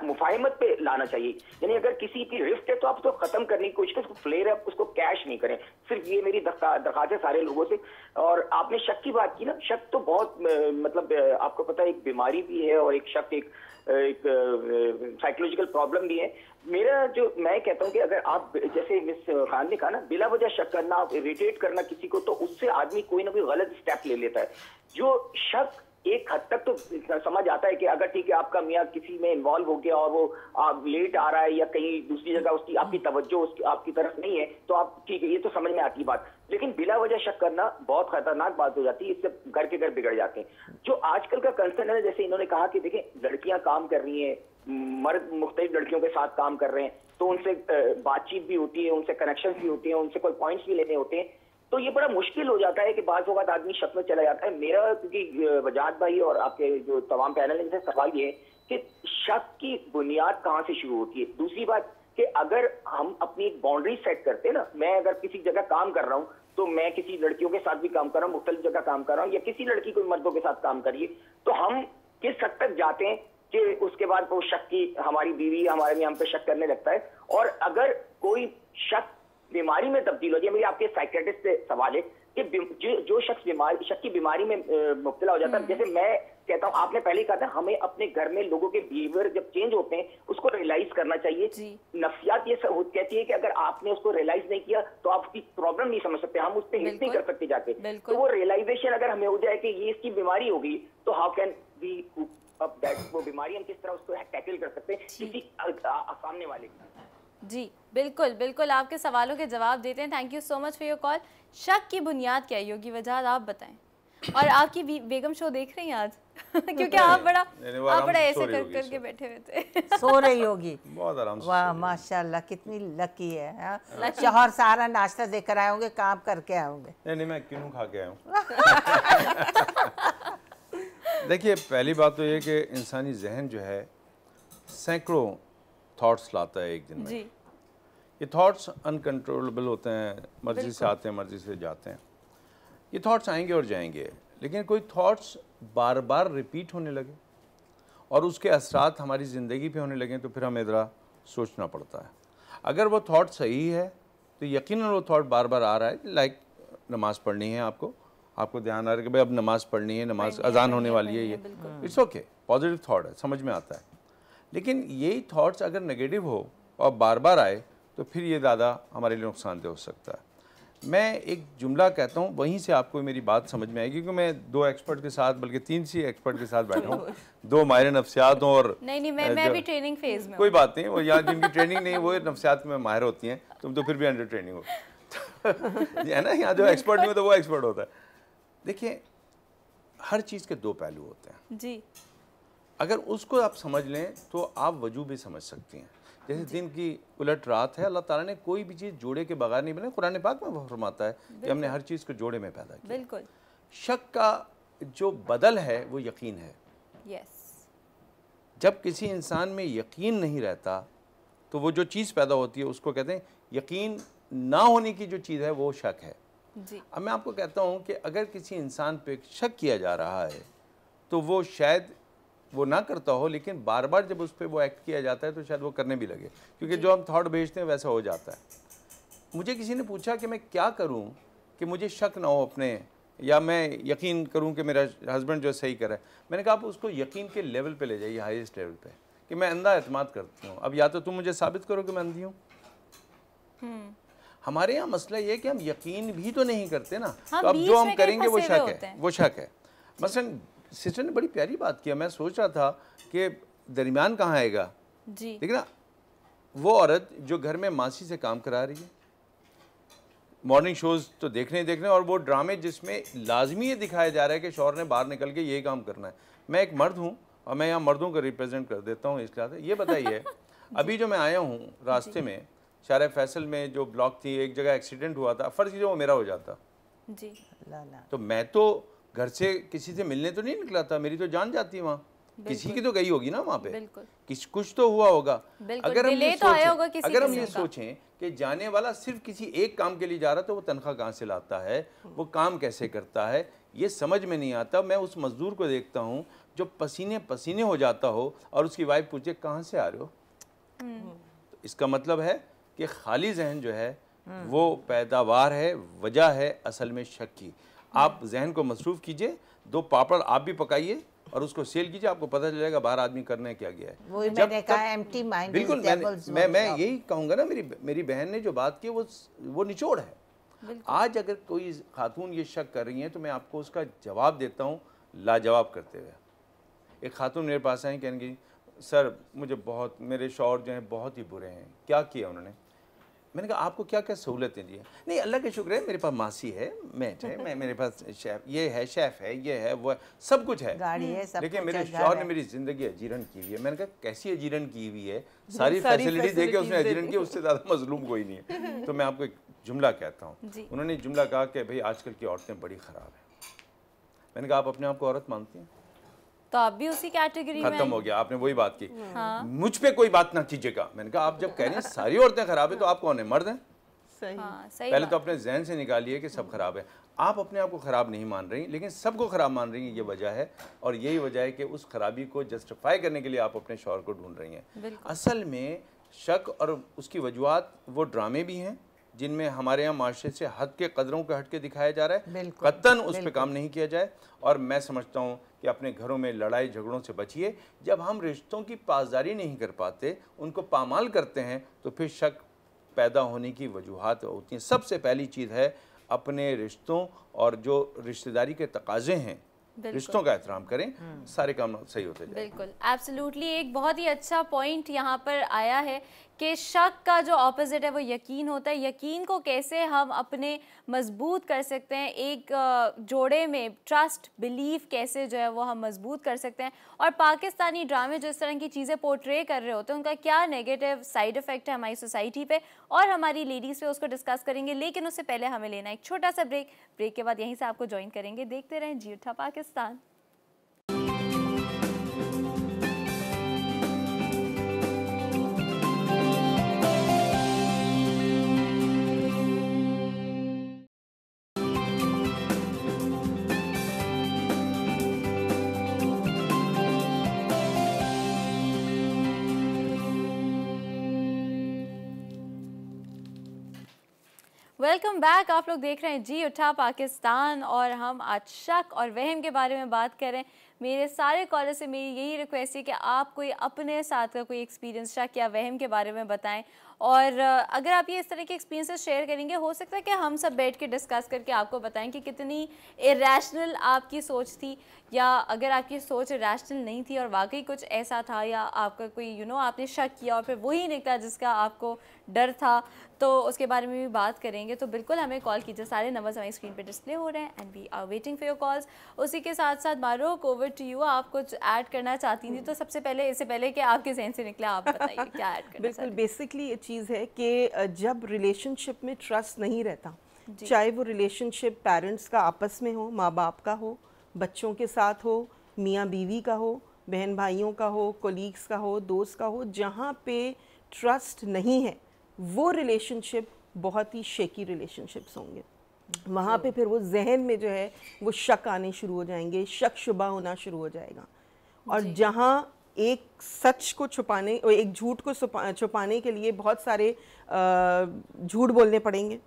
मुफाहिमत पे लाना चाहिए। यानी अगर किसी की रिफ्ट है तो आप उसको खत्म करने की कोशिश करें, फ्लेयर है उसको कैश नहीं करें। सिर्फ ये मेरी दरखास्त है सारे लोगों से। और आपने शक की बात की ना, शक तो बहुत मतलब आपको पता है एक बीमारी भी है और एक शक एक साइकोलॉजिकल प्रॉब्लम भी है। मेरा जो मैं कहता हूँ कि अगर आप जैसे मिस खान ने कहा ना, बिला वजह शक करना, इरिटेट करना किसी को, तो उससे आदमी कोई ना कोई गलत स्टेप ले लेता है। जो शक एक हद तक तो समझ आता है कि अगर ठीक है आपका मियाँ किसी में इन्वॉल्व हो गया और वो आप लेट आ रहा है या कहीं दूसरी जगह उसकी आपकी तवज्जो उसकी आपकी तरफ नहीं है, तो आप ठीक है, ये तो समझ में आती बात। लेकिन बिला वजह शक करना बहुत खतरनाक बात हो जाती है, इससे घर के घर बिगड़ जाते हैं। जो आजकल का कंसर्न है, जैसे इन्होंने कहा कि देखें लड़कियां काम कर रही हैं, मर्द मुख्तलिफ लड़कियों के साथ काम कर रहे हैं, तो उनसे बातचीत भी होती है, उनसे कनेक्शन भी होती है, उनसे कोई पॉइंट्स भी लेने होते हैं, तो ये बड़ा मुश्किल हो जाता है कि बाज़ वक़्त आदमी शक में चला जाता है। मेरा क्योंकि वजाहत भाई और आपके जो तमाम पैनल इनसे सवाल ये है कि शक की बुनियाद कहाँ से शुरू होती है। दूसरी बात कि अगर हम अपनी एक बाउंड्री सेट करते हैं ना, मैं अगर किसी जगह काम कर रहा हूँ तो मैं किसी लड़कियों के साथ भी काम कर रहा हूँ, मुख्तलिफ जगह काम कर रहा हूँ, या किसी लड़की को मर्दों के साथ काम करिए, तो हम किस हद तक जाते हैं कि उसके बाद वो शक की हमारी बीवी हमारे में हम पे शक करने लगता है। और अगर कोई शक बीमारी में तब्दील हो जाए, मेरी आपके साइकियाट्रिस्ट से सवाल है कि जो शख्स शक की बीमारी में मुब्तला हो जाता है, जैसे मैं कहता हूँ, आपने पहले कहा था हमें अपने घर में लोगों के बिहेवियर जब चेंज होते हैं उसको रियलाइज करना चाहिए। नफ्सियात ये कहती है कि अगर आपने उसको रियलाइज नहीं किया तो आप उसकी प्रॉब्लम नहीं समझ सकते, हम उस पर हिट नहीं कर सकते जाके। तो वो रियलाइजेशन अगर हमें हो जाए कि ये इसकी बीमारी होगी, तो हाउ कैन वी अब दैट, वो बीमारी हम किस तरह उसको टैकल कर सकते हैं किसी सामने वाले की। जी बिल्कुल बिल्कुल, आपके सवालों के जवाब देते हैं। Thank you so much for your call. शक की बुनियाद क्या है योगी वजाहत, आप बताएं। और आपकी बेगम शो देख रही हैं आज क्योंकि आप बड़ा ऐसे करके बैठे हुए थे। सो रही होगी बहुत आराम से। वाह माशाल्लाह, कितनी लकी है। शौहर सारा नाश्ता देकर आए होंगे, काम करके आए होंगे। नहीं मैं क्यों खा के आया हूँ। देखिए पहली बात तो ये कि इंसानी जहन जो है सैकड़ों थॉट्स लाता है एक दिन में। ये थॉट्स अनकंट्रोलेबल होते हैं, मर्जी से आते हैं मर्जी से जाते हैं। ये थॉट्स आएंगे और जाएंगे, लेकिन कोई थॉट्स बार बार रिपीट होने लगे और उसके असरात हमारी ज़िंदगी पे होने लगे तो फिर हमें ज़रा सोचना पड़ता है। अगर वो थॉट सही है तो यकीनन वो थॉट बार बार आ रहा है, लाइक नमाज़ पढ़नी है, आपको ध्यान आ रहा है कि भाई अब नमाज़ पढ़नी है, नमाज अजान होने वाली है, ये इट्स ओके, पॉजिटिव थॉट है, समझ में आता है। लेकिन यही थॉट्स अगर नेगेटिव हो और बार बार आए तो फिर ये ज़्यादा हमारे लिए नुकसानदेह हो सकता है। मैं एक जुमला कहता हूँ, वहीं से आपको मेरी बात समझ में आएगी, क्योंकि मैं 2 एक्सपर्ट के साथ, बल्कि 3 से एक्सपर्ट के साथ बैठा हूँ, 2 माहिर नफ्सियात हूँ और नहीं मैं भी ट्रेनिंग फेज में। कोई बात नहीं, वो यहाँ जिनकी ट्रेनिंग नहीं वो नफ्सियात में माहिर होती हैं, तुम तो फिर भी अंडर ट्रेनिंग हो है ना। यहाँ जो एक्सपर्ट नहीं होता वो एक्सपर्ट होता है। देखिए हर चीज़ के 2 पहलू होते हैं जी। अगर उसको आप समझ लें तो आप वजू भी समझ सकती हैं। जैसे दिन की उलट रात है, अल्लाह ताला ने कोई भी चीज़ जोड़े के बगैर नहीं बनाई। कुरान पाक में वो फरमाता है कि हमने हर चीज़ को जोड़े में पैदा किया। बिल्कुल। शक का जो बदल है वो यकीन है। यस। जब किसी इंसान में यकीन नहीं रहता तो वो जो चीज़ पैदा होती है उसको कहते हैं यकीन ना होने की जो चीज़ है वो शक है जी। अब मैं आपको कहता हूँ कि अगर किसी इंसान पे शक किया जा रहा है तो वो शायद वो ना करता हो, लेकिन बार बार जब उस पर वो एक्ट किया जाता है तो शायद वो करने भी लगे, क्योंकि जो हम थॉट भेजते हैं वैसा हो जाता है। मुझे किसी ने पूछा कि मैं क्या करूं कि मुझे शक ना हो अपने, या मैं यकीन करूं कि मेरा हस्बैंड जो सही करे। मैंने कहा आप उसको यकीन के लेवल पे ले जाइए, हाईएस्ट लेवल पे, कि मैं अंधा एतमाद करती हूँ। अब या तो तुम मुझे साबित करो कि मैं अंधी हूँ। हमारे यहाँ मसला ये है कि हम यकीन भी तो नहीं करते ना, तो अब जो हम करेंगे वो शक है, वो शक है। मसलन सिस्टर ने बड़ी प्यारी बात किया, मैं सोच रहा था कि दरमियान कहाँ आएगा जी। देखिए ना, वो औरत जो घर में मासी से काम करा रही है, मॉर्निंग शोज़ तो देखने और वो ड्रामे जिसमें लाजमी ये दिखाया जा रहा है कि शौहर ने बाहर निकल के ये काम करना है। मैं एक मर्द हूँ और मैं यहाँ मर्दों को रिप्रेजेंट कर देता हूँ। इसलिए ये बताइए अभी जो मैं आया हूँ रास्ते में शारे फैसल में जो ब्लॉक थी, एक जगह एक्सीडेंट हुआ था, फ़र्ज़ कीजिए वो मेरा हो जाता जी, तो मैं तो घर से किसी से मिलने तो नहीं निकला था, मेरी तो जान जाती है वहाँ, किसी की तो गई होगी ना वहाँ पे, कुछ तो हुआ होगा। अगर हम ये सोचें कि जाने वाला सिर्फ किसी एक काम के लिए जा रहा तो वो तनख्वाह कहाँ से लाता है, वो काम कैसे करता है, ये समझ में नहीं आता। मैं उस मजदूर को देखता हूँ जो पसीने पसीने हो जाता हो और उसकी वाइफ पूछे कहाँ से आ रहे हो, तो इसका मतलब है कि खाली जहन जो है वो पैदावार है, वजह है असल में शक की। आप जहन को मसरूफ़ कीजिए, 2 पापड़ आप भी पकाइए और उसको सेल कीजिए, आपको पता चलेगा बाहर आदमी करने क्या गया है। वही मैंने कहा एम्प्टी माइंड बिल्कुल, मैं यही कहूँगा ना, मेरी बहन ने जो बात की वो निचोड़ है। आज अगर कोई खातून ये शक कर रही है तो मैं आपको उसका जवाब देता हूँ लाजवाब करते हुए। एक खातून मेरे पास आई, कहेंगी सर मुझे बहुत, मेरे शौहर जो हैं बहुत ही बुरे हैं। क्या किया उन्होंने? मैंने कहा आपको क्या क्या सहूलतें दी हैं? नहीं अल्लाह का शुक्र है, मेरे पास मासी है, मेट है, मेरे पास शेफ ये है, शेफ है, ये है, वो है, सब कुछ है, गाड़ी है, सब लेकिन कुछ मेरे है, घर शौहर ने है। मेरी ज़िंदगी अजीरन की हुई है। मैंने कहा कैसी अजीरन की हुई है? सारी फैसिलिटी दे के उसने अजीरन की, उससे ज़्यादा मजलूम कोई नहीं है। तो मैं आपको एक जुमला कहता हूँ। उन्होंने जुमला कहा कि भाई आजकल की औरतें बड़ी ख़राब हैं। मैंने कहा आप अपने आप को औरत मानती हैं? तो आप भी उसी कैटेगरी में? खत्म हो गया, आपने वही बात की। मुझ पे कोई बात ना कीजिएगा। मैंने कहा आप जब कह रहे हैं सारी औरतें खराब है तो आप कौन है, मर्द हैं? सही। सही पहले तो अपने जहन से निकालिए कि सब खराब है। आप अपने आप को ख़राब नहीं मान रही, लेकिन सबको ख़राब मान रही हैं, ये वजह है। और यही वजह है कि उस खराबी को जस्टिफाई करने के लिए आप अपने शौहर को ढूंढ रही हैं। असल में शक और उसकी वजूहत वो ड्रामे भी हैं जिनमें हमारे यहाँ माशरे से हद के कदरों को हट के दिखाया जा रहा है। कतन उस पर काम नहीं किया जाए। और मैं समझता हूँ कि अपने घरों में लड़ाई झगड़ों से बचिए। जब हम रिश्तों की पासदारी नहीं कर पाते, उनको पामाल करते हैं, तो फिर शक पैदा होने की वजूहात होती हैं। सबसे पहली चीज़ है अपने रिश्तों और जो रिश्तेदारी के तकाजे हैं, रिश्तों का एहतराम करें, सारे काम सही होते जाएं। बिल्कुल, एब्सोल्युटली। एक बहुत ही अच्छा पॉइंट यहाँ पर आया है कि शक का जो ऑपोजिट है वो यकीन होता है। यकीन को कैसे हम अपने मजबूत कर सकते हैं, एक जोड़े में ट्रस्ट बिलीफ कैसे जो है वो हम मजबूत कर सकते हैं। और पाकिस्तानी ड्रामे जो इस तरह की चीज़ें पोर्ट्रे कर रहे होते हैं, उनका क्या नेगेटिव साइड इफ़ेक्ट है हमारी सोसाइटी पे और हमारी लेडीज़ पे, उसको डिस्कस करेंगे। लेकिन उससे पहले हमें लेना एक छोटा सा ब्रेक के बाद यहीं से आपको ज्वाइन करेंगे। देखते रहें जी उठा पाकिस्तान। Welcome back. आप लोग देख रहे हैं जी उठा पाकिस्तान और हम आज शक और वहम के बारे में बात कर रहे हैं। मेरे सारे कॉलर से मेरी यही रिक्वेस्ट है कि आप कोई अपने साथ का कोई एक्सपीरियंस शक या वहम के बारे में बताएं। और अगर आप ये इस तरह के एक्सपीरियंसेस शेयर करेंगे, हो सकता है कि हम सब बैठ के डिस्कस करके आपको बताएं कि कितनी इरेशनल आपकी सोच थी, या अगर आपकी सोच इरेशनल नहीं थी और वाकई कुछ ऐसा था, या आपका कोई आपने शक किया और फिर वही निकला जिसका आपको डर था, तो उसके बारे में भी बात करेंगे। तो बिल्कुल हमें कॉल कीजिए। सारे नंबर्स हमारी स्क्रीन पे डिस्प्ले हो रहे हैं and we are waiting for your calls. उसी के साथ साथ मारूक, ओवर टू यू। आप कुछ ऐड करना चाहती थी, तो सबसे पहले, इससे पहले कि आपके जहन से निकला, आप बताइए क्या ऐड करना। बिल्कुल, बेसिकली ये चीज़ है कि जब रिलेशनशिप में ट्रस्ट नहीं रहता, चाहे वो रिलेशनशिप पेरेंट्स का आपस में हो, माँ बाप का हो, बच्चों के साथ हो, मियाँ बीवी का हो, बहन भाइयों का हो, कोलीग्स का हो, दोस्त का हो, जहाँ पे ट्रस्ट नहीं है वो रिलेशनशिप बहुत ही शेकी रिलेशनशिप्स होंगे। वहाँ पे फिर वो जहन में जो है वो शक आने शुरू हो जाएंगे, शक शुबा होना शुरू हो जाएगा। और जहाँ एक सच को छुपाने और एक झूठ को छुपाने के लिए बहुत सारे झूठ बोलने पड़ेंगे,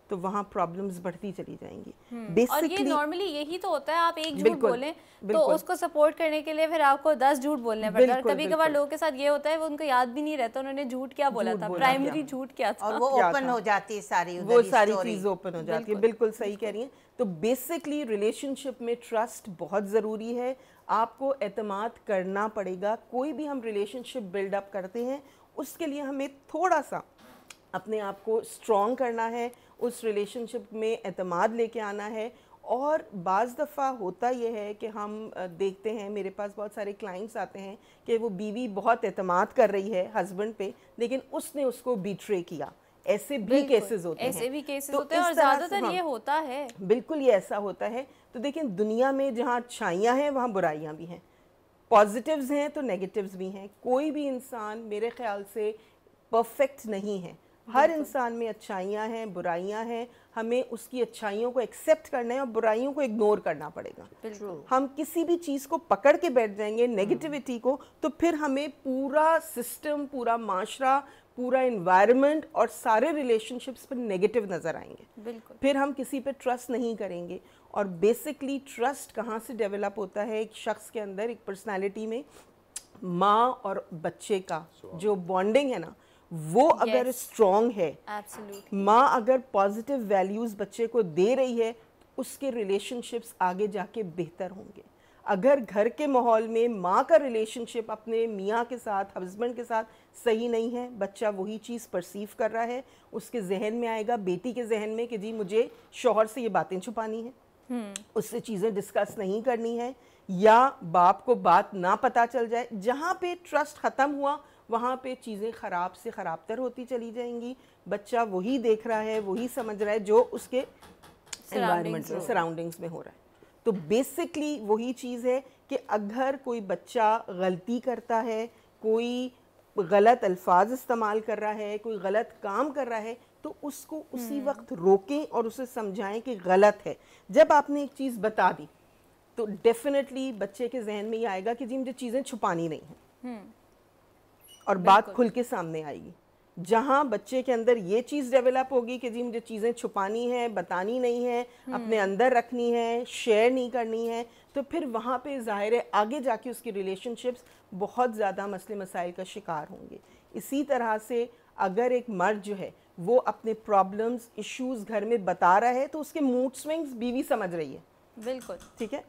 तो वहाँ प्रॉब्लम्स बढ़ती चली जाएंगी। और ये नॉर्मली यही तो होता है, आप एक झूठ बोलें तो उसको सपोर्ट करने के लिए फिर आपको 10 झूठ बोलने पड़ते हैं। और कभी कभार लोगों के साथ ये होता है वो उनको याद भी नहीं रहता उन्होंने झूठ क्या बोला था, प्राइमरी झूठ क्या था, और वो ओपन हो जाती है सारी, वो सारी चीज़ ओपन हो जाती है। बिल्कुल सही कह रही हैं। तो बेसिकली रिलेशनशिप में ट्रस्ट बहुत ज़रूरी है। आपको एतमाद करना पड़ेगा। कोई भी हम रिलेशनशिप बिल्डअप करते हैं उसके लिए हमें थोड़ा सा अपने आप को स्ट्रॉन्ग करना है, उस रिलेशनशिप में एतमाद लेके आना है। और बाज़ दफ़ा होता यह है कि हम देखते हैं, मेरे पास बहुत सारे क्लाइंट्स आते हैं कि वो बीवी बहुत एतमाद कर रही है हस्बैंड पे, लेकिन उसने उसको बिट्रे किया। ऐसे भी केसेस होते हैं, ऐसे भी केसेस होते हैं और ज़्यादातर ये होता है। बिल्कुल ये ऐसा होता है। तो देखिए, दुनिया में जहाँ अच्छाइयाँ हैं वहाँ बुराइयाँ भी हैं, पॉजिटिव्स हैं तो नेगेटिव्स भी हैं। कोई भी इंसान मेरे ख्याल से परफेक्ट नहीं है। हर इंसान में अच्छाइयाँ हैं, बुराइयाँ हैं। हमें उसकी अच्छाइयों को एक्सेप्ट करना है और बुराइयों को इग्नोर करना पड़ेगा। हम किसी भी चीज़ को पकड़ के बैठ जाएंगे, नेगेटिविटी को, तो फिर हमें पूरा सिस्टम, पूरा माशरा, पूरा इन्वायरमेंट और सारे रिलेशनशिप्स पर नेगेटिव नज़र आएंगे। फिर हम किसी पे ट्रस्ट नहीं करेंगे। और बेसिकली ट्रस्ट कहाँ से डेवलप होता है एक शख्स के अंदर, एक पर्सनालिटी में? माँ और बच्चे का जो बॉन्डिंग है ना, वो अगर स्ट्रॉन्ग है, माँ अगर पॉजिटिव वैल्यूज़ बच्चे को दे रही है, उसके रिलेशनशिप्स आगे जाके बेहतर होंगे। अगर घर के माहौल में माँ का रिलेशनशिप अपने मियाँ के साथ, हस्बैंड के साथ सही नहीं है, बच्चा वही चीज़ परसीव कर रहा है, उसके जहन में आएगा, बेटी के जहन में, कि जी मुझे शौहर से ये बातें छुपानी है, उससे चीज़ें डिस्कस नहीं करनी है, या बाप को बात ना पता चल जाए। जहाँ पे ट्रस्ट ख़त्म हुआ वहाँ पे चीज़ें ख़राब से ख़राब तर होती चली जाएंगी। बच्चा वही देख रहा है, वही समझ रहा है जो उसके एनवायरनमेंट में, सराउंडिंग्स में हो रहा है। तो बेसिकली वही चीज़ है कि अगर कोई बच्चा गलती करता है, कोई गलत अल्फाज इस्तेमाल कर रहा है, कोई गलत काम कर रहा है, तो उसको उसी वक्त रोकें और उसे समझाएं कि गलत है। जब आपने एक चीज़ बता दी तो डेफिनेटली बच्चे के जहन में ये आएगा कि जी मुझे चीज़ें छुपानी नहीं है, और बात खुल के सामने आएगी। जहाँ बच्चे के अंदर ये चीज़ डेवलप होगी कि जी मुझे चीज़ें छुपानी है, बतानी नहीं है, अपने अंदर रखनी है, शेयर नहीं करनी है, तो फिर वहाँ पे ज़ाहिर है आगे जाके उसकी रिलेशनशिप्स बहुत ज़्यादा मसले मसाइल का शिकार होंगे। इसी तरह से अगर एक मर्द जो है वो अपने प्रॉब्लम्स, इश्यूज़ घर में बता रहा है, तो उसके मूड स्विंग्स बीवी समझ रही है। बिल्कुल ठीक है,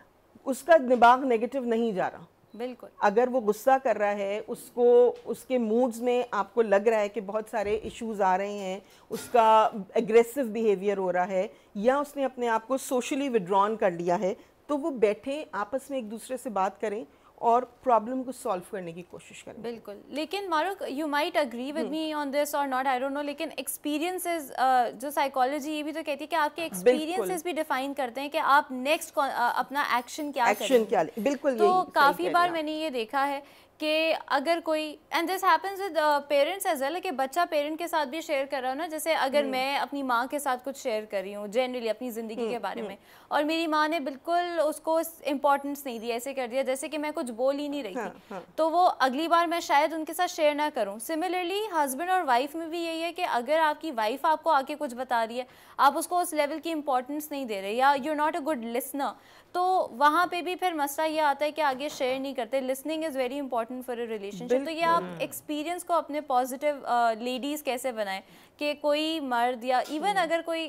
उसका दिमाग नेगेटिव नहीं जा रहा। बिल्कुल। अगर वो गुस्सा कर रहा है, उसको उसके मूड्स में आपको लग रहा है कि बहुत सारे इश्यूज आ रहे हैं, उसका एग्रेसिव बिहेवियर हो रहा है, या उसने अपने आप को सोशली विड्रॉन कर लिया है, तो वो बैठे आपस में एक दूसरे से बात करें और प्रॉब्लम को सॉल्व करने की कोशिश करें। बिल्कुल। लेकिन Marook, you might agree with me on this और नॉट, आई डोंट नो, लेकिन एक्सपीरियंसेस, जो साइकोलॉजी ये भी तो कहती है कि आपके एक्सपीरियंसेस भी डिफाइन करते हैं कि आप नेक्स्ट अपना एक्शन क्या करेंगे। बिल्कुल। तो काफ़ी बार मैंने ये देखा है कि अगर कोई, and this happens with parents as well, कि बच्चा पेरेंट के साथ भी शेयर कर रहा हो ना, जैसे अगर मैं अपनी माँ के साथ कुछ शेयर कर रही हूँ जनरली अपनी ज़िंदगी के बारे में, और मेरी माँ ने बिल्कुल उसको इम्पोर्टेंस नहीं दी, ऐसे कर दिया जैसे कि मैं कुछ बोल ही नहीं रही थी, तो वो अगली बार मैं शायद उनके साथ शेयर ना करूँ। सिमिलरली हस्बैंड और वाइफ में भी यही है कि अगर आपकी वाइफ आपको आके कुछ बता रही है, आप उसको उस लेवल की इंपॉर्टेंस नहीं दे रहे, या you are not a good listener, तो वहाँ पे भी फिर मसला ये आता है कि आगे शेयर नहीं करते। Listening is very important for a relationship. तो ये आप एक्सपीरियंस को अपने पॉजिटिव लेडीज़ कैसे बनाएं कि कोई मर्द या इवन अगर कोई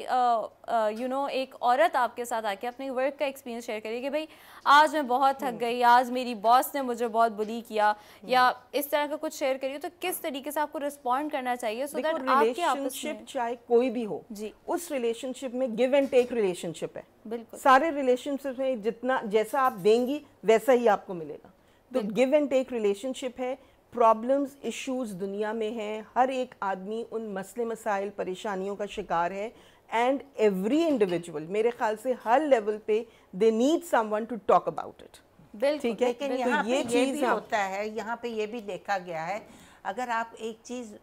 यू नो एक औरत आपके साथ आके अपने वर्क का एक्सपीरियंस शेयर करिए कि भाई आज मैं बहुत थक गई, आज मेरी बॉस ने मुझे बहुत बुली किया, या इस तरह का कुछ शेयर करिए, तो किस तरीके से आपको रिस्पॉन्ड करना चाहिए सो दैट आपके आपस में, चाहे कोई भी हो जी, उस रिलेशनशिप में गिव एंड टेक रिलेशनशिप है। बिल्कुल। सारे रिलेशनशिप में जितना जैसा आप देंगी वैसा ही आपको मिलेगा। तो गिव एंड टेक रिलेशनशिप है। प्रॉब्लम्स, इश्यूज दुनिया में हैं, हर एक आदमी उन मसले मसाइल, परेशानियों का शिकार है, एंड एवरी इंडिविजुअल मेरे ख्याल से हर लेवल पे they need someone to talk about it. ठीक है, लेकिन यहाँ पे ये भी होता है, यहाँ पे ये भी देखा गया है, अगर आप एक चीज़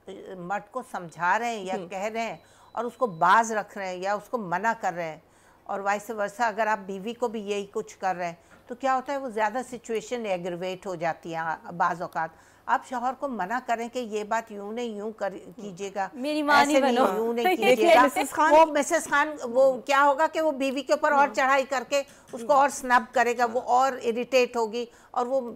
मर्द को समझा रहे हैं या कह रहे हैं और उसको बाज रख रहे हैं या उसको मना कर रहे हैं, और वाइस वर्सा अगर आप बीवी को भी यही कुछ कर रहे हैं, तो क्या होता है वो ज़्यादा सिचुएशन एग्रवेट हो जाती है। बाज़ औक़ात आप शौहर को मना करें कि ये बात यूँ नहीं यूँ कर कीजिएगा, मेरी माँ नहीं बनो, यूँ नहीं कीजिएगा, वो मिसेस खान वो क्या होगा कि वो बीवी के ऊपर और चढ़ाई करके उसको और स्नब करेगा, वो और इरिटेट होगी, और वो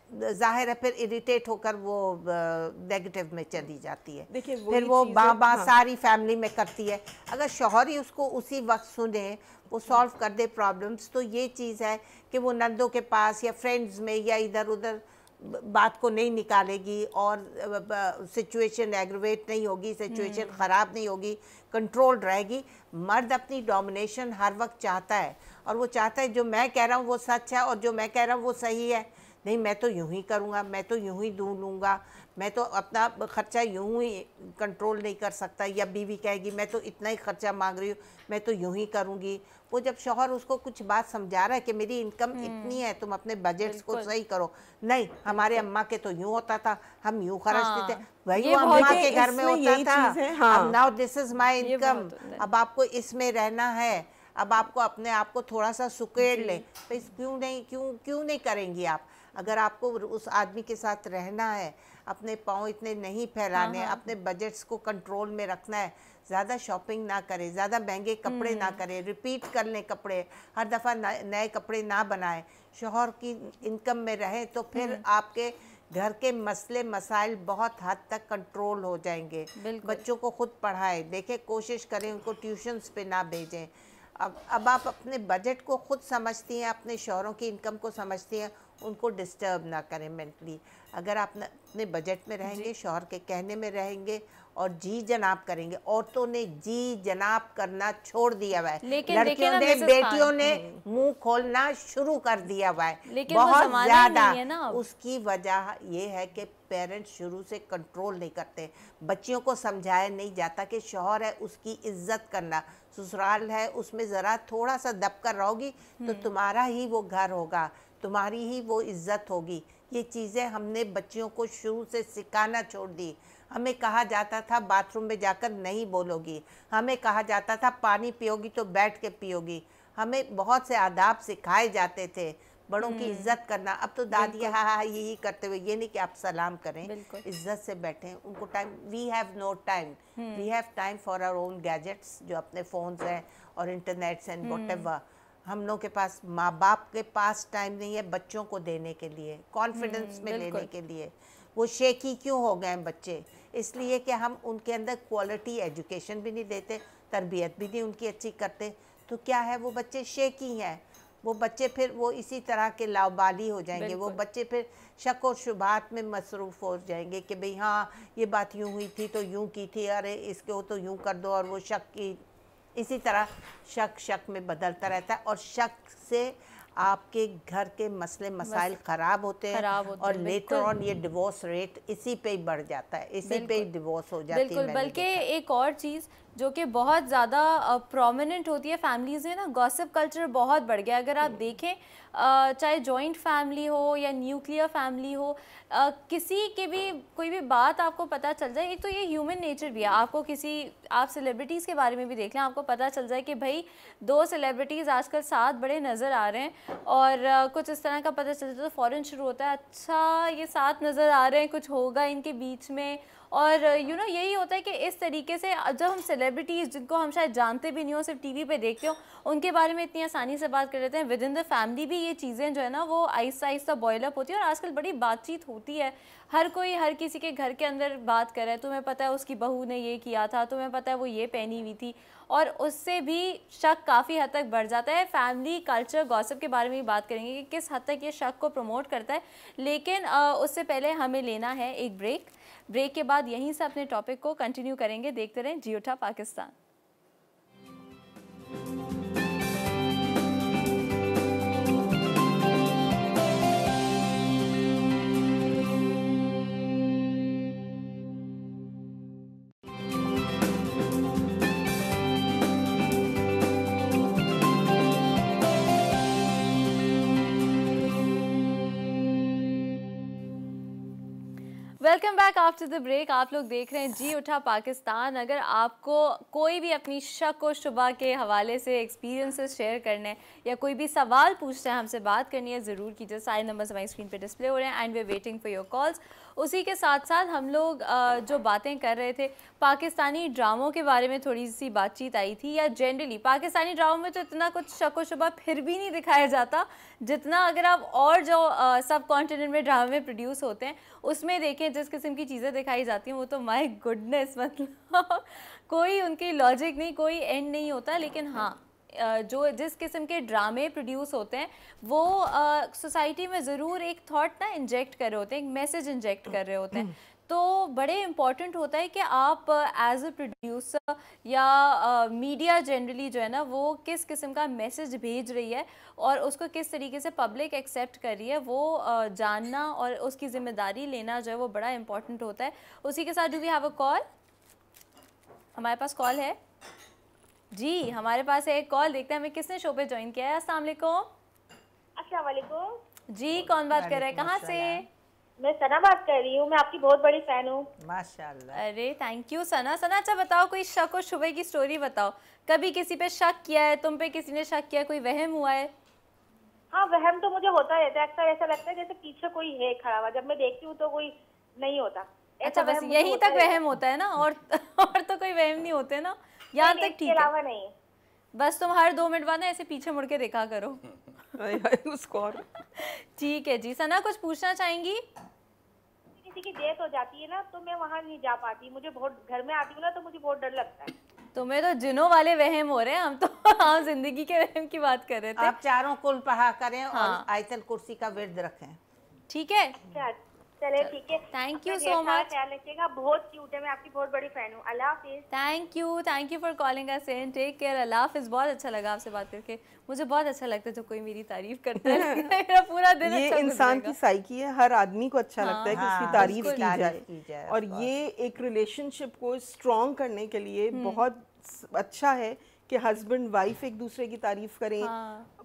जाहिर है फिर इरिटेट होकर वो नेगेटिव में चली जाती है। देखिए फिर वो बाँ सारी फैमिली में करती है। अगर शौहर ही उसको उसी वक्त सुने, वो सॉल्व कर दे प्रॉब्लम्स, तो ये चीज़ है कि वो नंदों के पास या फ्रेंड्स में या इधर उधर बात को नहीं निकालेगी, और सिचुएशन एग्रवेट नहीं होगी, सिचुएशन ख़राब नहीं होगी, कंट्रोल्ड रहेगी। मर्द अपनी डोमिनेशन हर वक्त चाहता है, और वो चाहता है जो मैं कह रहा हूँ वो सच है और जो मैं कह रहा हूँ वो सही है, नहीं मैं तो यूं ही करूँगा, मैं तो यूं ही लूँगा, मैं तो अपना खर्चा यूं ही कंट्रोल नहीं कर सकता, या बीवी कहेगी मैं तो इतना ही खर्चा मांग रही हूँ, मैं तो यूं ही करूँगी। वो जब शौहर उसको कुछ बात समझा रहा है कि मेरी इनकम इतनी है, तुम अपने बजट्स को सही करो, नहीं हमारे अम्मा के तो यूं होता था, हम यूं खर्चते थे, वही अम्मा के घर में होता था। अब now this is my income, अब आपको इसमें रहना है, अब आपको अपने आप को थोड़ा सा सुकेड़ ले, तो क्यों नहीं करेंगी आप? अगर आपको उस आदमी के साथ रहना है, अपने पाँव इतने नहीं फैलाने, अपने बजट्स को कंट्रोल में रखना है, ज़्यादा शॉपिंग ना करें, ज़्यादा महंगे कपड़े ना करें, रिपीट कर लें कपड़े, हर दफ़ा नए कपड़े ना बनाएं, शौहर की इनकम में रहें, तो फिर आपके घर के मसले मसाइल बहुत हद तक कंट्रोल हो जाएंगे। बच्चों को खुद पढ़ाएं, देखें कोशिश करें उनको ट्यूशन्स पे ना भेजें। अब आप अपने बजट को खुद समझती हैं, अपने शौहरों की इनकम को समझती हैं, उनको डिस्टर्ब ना करें मेंटली। अगर आप अपने बजट में रहेंगे, शौहर के कहने में रहेंगे और जी जनाब करेंगे। औरतों ने जी जनाब करना छोड़ दिया हुआ है, लड़कियों ने बेटियों ने मुंह खोलना शुरू कर दिया हुआ है बहुत ज़्यादा। उसकी वजह ये है कि पेरेंट्स शुरू से कंट्रोल नहीं करते, बच्चियों को समझाया नहीं जाता कि शौहर है उसकी इज्जत करना, ससुराल है उसमें ज़रा थोड़ा सा दब कर रहोगी तो तुम्हारा ही वो घर होगा, तुम्हारी ही वो इज्जत होगी। ये चीज़ें हमने बच्चियों को शुरू से सिखाना छोड़ दी। हमें कहा जाता था बाथरूम में जाकर नहीं बोलोगी, हमें कहा जाता था पानी पियोगी तो बैठ के पियोगी, हमें बहुत से आदाब सिखाए जाते थे, बड़ों की इज्जत करना। अब तो दादियाँ हाँ यही करते हुए, ये नहीं कि आप सलाम करें, इज्जत से बैठें, उनको time, we have no time, we have time for our own gadgets जो अपने फ़ोन्स हैं और इंटरनेट्स एंड व्हाटएवर। हम लोग के पास, माँ बाप के पास टाइम नहीं है बच्चों को देने के लिए, कॉन्फिडेंस में लेने के लिए। वो शेकी क्यों हो गए हैं बच्चे? इसलिए कि हम उनके अंदर क्वालिटी एजुकेशन भी नहीं देते, तरबियत भी नहीं उनकी अच्छी करते, तो क्या है वो बच्चे शेकी हैं। वो बच्चे फिर वो इसी तरह के लावाबाली हो जाएंगे, वो बच्चे फिर शक और शुबात में मसरूफ़ हो जाएंगे कि भाई हाँ ये बात यूँ हुई थी तो यूँ की थी, अरे इसके वो तो यूँ कर दो, और वो शक की, इसी तरह शक में बदलता रहता है और शक से आपके घर के मसले मसाइल ख़राब होते हैं और लेटर ऑन ये डिवोर्स रेट इसी पे ही बढ़ जाता है, इसी पे ही डिवोर्स हो जाती है। बल्कि एक और चीज़ जो कि बहुत ज़्यादा प्रोमिनेंट होती है फैमिलीज़ में ना, गॉसिप कल्चर बहुत बढ़ गया। अगर आप देखें चाहे जॉइंट फैमिली हो या न्यूक्लियर फैमिली हो, किसी के भी कोई भी बात आपको पता चल जाए, एक तो ये ह्यूमन नेचर भी है, आपको आप सेलिब्रिटीज़ के बारे में भी देख लें, आपको पता चल जाए कि भाई 2 सेलिब्रिटीज़ आजकल साथ बड़े नज़र आ रहे हैं और कुछ इस तरह का पता चलता है तो फ़ौरन शुरू होता है अच्छा ये साथ नज़र आ रहे हैं, कुछ होगा इनके बीच में। और यही होता है कि इस तरीके से जब हम सेलिब्रिटीज़ जिनको हम शायद जानते भी नहीं हो, सिर्फ टीवी पे देखते हो, उनके बारे में इतनी आसानी से बात कर लेते हैं। विद इन द फैमिली भी ये चीज़ें जो है ना वो आहिस्ता आहिस्ता बॉयल अप होती है और आजकल बड़ी बातचीत होती है, हर कोई हर किसी के घर के अंदर बात कर रहा है, तुम्हें पता है उसकी बहू ने ये किया था, तुम्हें पता है वो ये पहनी हुई थी, और उससे भी शक काफ़ी हद तक बढ़ जाता है। फैमिली कल्चर गॉसिप के बारे में भी बात करेंगे कि किस हद तक ये शक को प्रमोट करता है, लेकिन उससे पहले हमें लेना है एक ब्रेक के बाद यहीं से अपने टॉपिक को कंटिन्यू करेंगे। देखते रहें जियो उठा Pakistan. Welcome back after the break. आप लोग देख रहे हैं जी उठा पाकिस्तान। अगर आपको कोई भी अपनी शक और शुबा के हवाले से एक्सपीरियंसेस शेयर करने हैं या कोई भी सवाल पूछना है, हमसे बात करनी है, ज़रूर कीजिए। सारे नंबर्स हमारी स्क्रीन पे डिस्प्ले हो रहे हैं and we waiting for your calls. उसी के साथ साथ हम लोग जो बातें कर रहे थे, पाकिस्तानी ड्रामों के बारे में थोड़ी सी बातचीत आई थी, या जनरली पाकिस्तानी ड्रामों में तो इतना कुछ शक व शुबा फिर भी नहीं दिखाया जाता जितना अगर आप और जो सब कॉन्टिनेंट में ड्रामे प्रोड्यूस होते हैं उसमें देखें जिस किस्म की चीज़ें दिखाई जाती हैं, वो तो माय गुडनेस, मतलब कोई उनकी लॉजिक नहीं, कोई एंड नहीं होता। लेकिन हाँ, जो जिस किस्म के ड्रामे प्रोड्यूस होते हैं वो सोसाइटी में ज़रूर एक थॉट ना इंजेक्ट कर रहे होते हैं, एक मैसेज इंजेक्ट कर रहे होते हैं। तो बड़े इम्पॉर्टेंट होता है कि आप एज अ प्रोड्यूसर या मीडिया जनरली जो है ना वो किस किस्म का मैसेज भेज रही है और उसको किस तरीके से पब्लिक एक्सेप्ट कर रही है वो जानना और उसकी ज़िम्मेदारी लेना जो है वो बड़ा इम्पॉर्टेंट होता है। उसी के साथ do we have a call? हमारे पास कॉल है जी, हमारे पास है एक कॉल। देखते हैं हमें किसने शो पे ज्वाइन किया है। अस्सलाम वालेकुम। अस्सलाम वालेकुम जी, कौन बात कर रहा है, कहाँ से? मैं सना बात कर रही हूँ, मैं आपकी बहुत बड़ी फैन हूँ। माशाल्लाह। अरे थैंक यू सना। सना अच्छा बताओ, कोई शक और शुबे की स्टोरी बताओ। कभी किसी पे शक किया है, तुम पे किसी ने शक किया, कोई वहम हुआ है? हाँ, वहम तो मुझे होता रहता है, अक्सर ऐसा लगता है जैसे पीछे कोई है खड़ा हुआ, जब मैं देखती हूँ तो कोई नहीं होता। अच्छा, बस यहीं तक वहम होता है ना, और तो कोई वहम नहीं होते ना, यहाँ तक ठीक है। नहीं, बस तुम हर 2 मिनट बाद ना ऐसे पीछे मुड़ के देखा करो। उसको और ठीक है जी। सना कुछ पूछना चाहेंगी? किसी की डेथ हो जाती है ना तो मैं वहाँ नहीं जा पाती, मुझे बहुत, घर में आती हूँ ना तो मुझे बहुत डर लगता है। तुम्हें तो जिनों वाले वहम हो रहे हैं, हम तो हम जिंदगी के वहम की बात कर रहे थे। आप चारों कुल पढ़ा करें हाँ। और आयतल कुर्सी का विर्द रखें। ठीक है, चले ठीक है, थैंक यू सो मच। ख्याल रखिएगा, बहुत क्यूट है, मैं आपकी बहुत बड़ी फैन हूँ। अल्लाह हाफिज। Thank you for calling us in, take care, अल्लाह हाफिज। बहुत अच्छा लगा आपसे बात करके, मुझे बहुत अच्छा लगता है जब कोई मेरी तारीफ करता है। मेरा पूरा दिन ये अच्छा इंसान की साइकी है, हर आदमी को अच्छा लगता है कि उसकी तारीफ की जाए और ये एक रिलेशनशिप को स्ट्रॉन्ग करने के लिए बहुत अच्छा है कि हस्बैंड वाइफ एक दूसरे की तारीफ करें।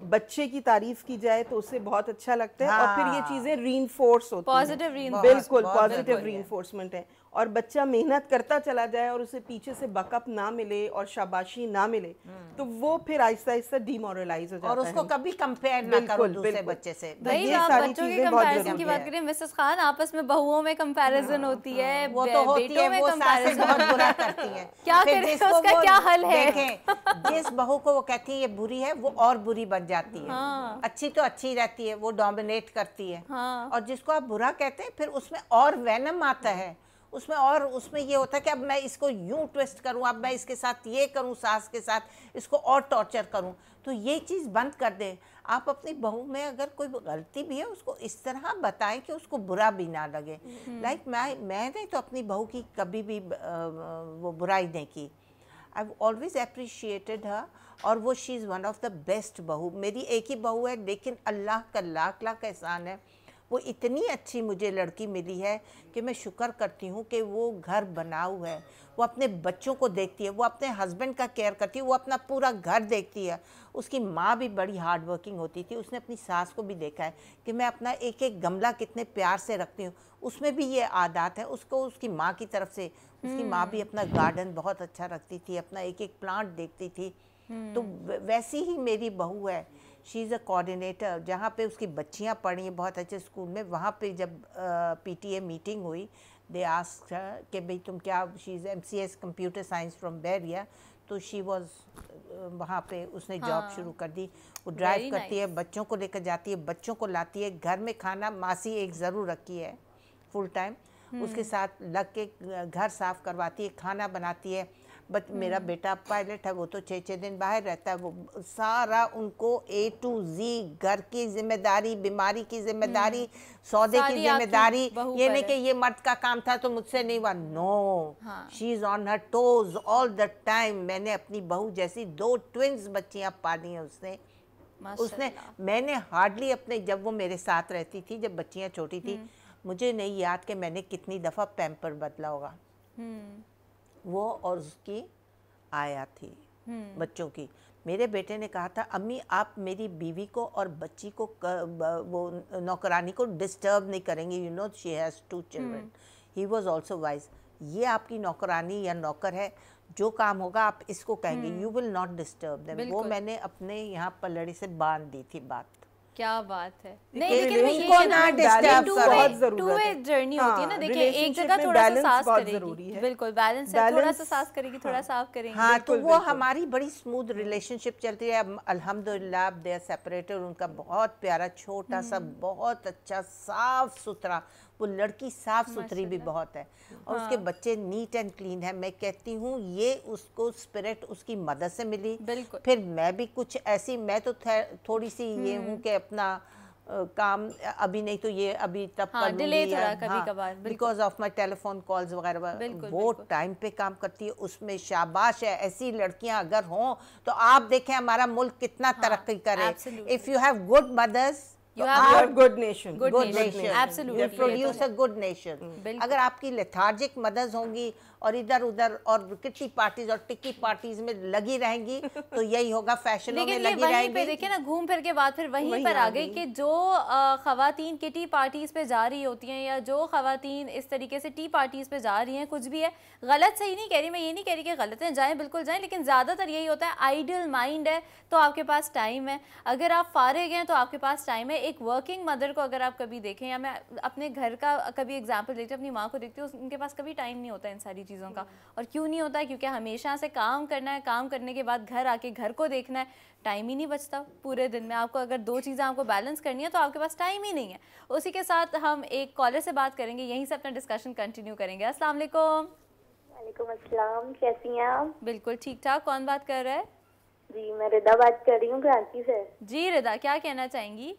बच्चे की तारीफ की जाए तो उससे बहुत अच्छा लगता है और फिर ये चीजें रीइंफोर्स होती हैं। पॉजिटिव बिल्कुल पॉजिटिव रीइंफोर्समेंट है। और बच्चा मेहनत करता चला जाए और उसे पीछे से बकअप ना मिले और शाबाशी ना मिले तो वो फिर आहिस्ता आहिस्ता डिमोरलाइज हो जाता है और उसको कभी कंपेयर ना करो दूसरे बच्चे से। भाई आप बच्चों के कंपैरिजन की बात करें मिसेस खान, आपस में बहुओं में कंपैरिजन होती है, वो तो होती है, वो सासें बहुत बुरा करती हैं। क्या करें, उसका क्या हल है? देखें, जिस बहू को वो कहती है ये बुरी है वो और बुरी बन जाती है। अच्छी तो अच्छी रहती है, वो डोमिनेट करती है। और जिसको आप बुरा कहते हैं फिर उसमें और वेनम आता है, उसमें ये होता है कि अब मैं इसको यूं ट्विस्ट करूं, अब मैं इसके साथ ये करूं, सास के साथ इसको और टॉर्चर करूं। तो ये चीज़ बंद कर दें। आप अपनी बहू में अगर कोई गलती भी है उसको इस तरह बताएं कि उसको बुरा भी ना लगे। लाइक मैंने तो अपनी बहू की कभी भी वो बुराई नहीं की। आई ऑलवेज अप्रिशिएटेड हर और वो she is one of the best बहू। मेरी एक ही बहू है लेकिन अल्लाह का लाख लाख एहसान है, वो इतनी अच्छी मुझे लड़की मिली है कि मैं शुक्र करती हूँ कि वो घर बनाऊ है, वो अपने बच्चों को देखती है, वो अपने हस्बैंड का केयर करती है, वो अपना पूरा घर देखती है। उसकी माँ भी बड़ी हार्ड वर्किंग होती थी, उसने अपनी सास को भी देखा है कि मैं अपना एक एक गमला कितने प्यार से रखती हूँ, उसमें भी ये आदत है उसको उसकी माँ की तरफ से। उसकी माँ भी अपना गार्डन बहुत अच्छा रखती थी, अपना एक एक प्लांट देखती थी। तो वैसी ही मेरी बहू है। She is a coordinator. जहाँ पे उसकी बच्चियाँ पढ़ी हैं बहुत अच्छे स्कूल में, वहाँ पे जब PTA मीटिंग हुई दे आस्क्ड हर कि भाई तुम क्या, she is MCS computer science from बैरिया, तो शी वाज वहाँ पे उसने जॉब शुरू कर दी। वो ड्राइव करती है, बच्चों को लेकर जाती है, बच्चों को लाती है, घर में खाना मासी एक ज़रूर रखी है फुल टाइम, उसके साथ लग के घर साफ़ करवाती है, खाना बनाती है। बट मेरा बेटा पायलट है, वो तो 6-6 दिन बाहर रहता है, वो सारा उनको A to Z घर की जिम्मेदारी, बीमारी की जिम्मेदारी, सौदे की जिम्मेदारी। ये नहीं कि ये मर्द का काम था तो मुझसे नहीं हुआ, no, she is on her toes all the time. मैंने अपनी बहू जैसी 2 ट्विंस बच्चियाँ पाली हैं उसने। मैंने हार्डली अपने, जब वो मेरे साथ रहती थी, जब बच्चियाँ छोटी थी, मुझे नहीं याद कि मैंने कितनी दफ़ा पैम्पर बदला होगा। वो और उसकी आया थी बच्चों की। मेरे बेटे ने कहा था अम्मी आप मेरी बीवी को और बच्ची को वो नौकरानी को डिस्टर्ब नहीं करेंगे, you know she has 2 children. He was also wise, ये आपकी नौकरानी या नौकर है, जो काम होगा आप इसको कहेंगे, you will not disturb them. वो मैंने अपने यहाँ पलड़ी से बांध दी थी बात। क्या बात है। नहीं लेकिन इनको ना डिस्टर्ब बहुत जरूरत है। जर्नी होती है ना, देखिए एक जगह थोड़ा सा सांस करेगी, बिल्कुल बैलेंस है, थोड़ा सा सांस करेगी, थोड़ा साफ करेंगे। हाँ, तो वो हमारी बड़ी स्मूथ रिलेशनशिप चलती है। अल्हम्दुलिल्लाह दे आर सेपरेटेड। उनका बहुत प्यारा छोटा सा बहुत अच्छा साफ सुथरा, वो लड़की साफ सुथरी भी बहुत है और उसके बच्चे नीट एंड क्लीन है। मैं कहती हूँ ये उसको स्पिरिट उसकी मदद से मिली। फिर मैं भी कुछ ऐसी, मैं तो थोड़ी सी ये हूँ कि अपना काम अभी नहीं तो ये अभी तब कर लूंगी, because of my telephone calls वगैरह। वो टाइम पे काम करती है, उसमें शाबाश है। ऐसी लड़कियां अगर हों तो आप देखें हमारा मुल्क कितना तरक्की करे। If you have good mothers you have good nation, good nation, absolutely, you produce a good nation. अगर आपकी लेथार्जिक मदर्स होंगी और इधर उधर और किट्टी पार्टीज और टिक्की पार्टीज में लगी रहेंगी तो यही होगा, फैशनों में लगी रहेंगी। पे देखिए ना, घूम फिर के बाद फिर वहीं पर आ गई कि जो खवातीन किटी पार्टीज पे जा रही होती हैं या जो खवातीन इस तरीके से टी पार्टीज पे जा रही हैं, कुछ भी है गलत सही नहीं कह रही, मैं ये नहीं कह रही कि गलत है, जाएं बिल्कुल जाएं, लेकिन ज़्यादातर यही होता है आइडियल माइंड है तो आपके पास टाइम है, अगर आप फारिग हैं तो आपके पास टाइम है। एक वर्किंग मदर को अगर आप कभी देखें, या मैं अपने घर का कभी एग्जांपल देखती हूँ, अपनी माँ को देखती हूँ, उनके पास कभी टाइम नहीं होता इन सारी चीज़ों का। और क्यों नहीं होता है? क्योंकि हमेशा से काम करना है, काम करने के बाद घर आके घर को देखना है, टाइम ही नहीं बचता पूरे दिन में। आपको अगर दो चीज़ें आपको बैलेंस करनी है तो आपके पास टाइम ही नहीं है। उसी के साथ हम एक कॉलर से बात करेंगे, यहीं से अपना डिस्कशन कंटिन्यू करेंगे। अस्सलाम वालेकुम। वालेकुम अस्सलाम, कैसी हैं आप? बिल्कुल ठीक ठाक। कौन बात कर रहा है? जी मैं रिदा बात कर रही हूँ कराची से। जी रिदा, क्या कहना चाहेंगी?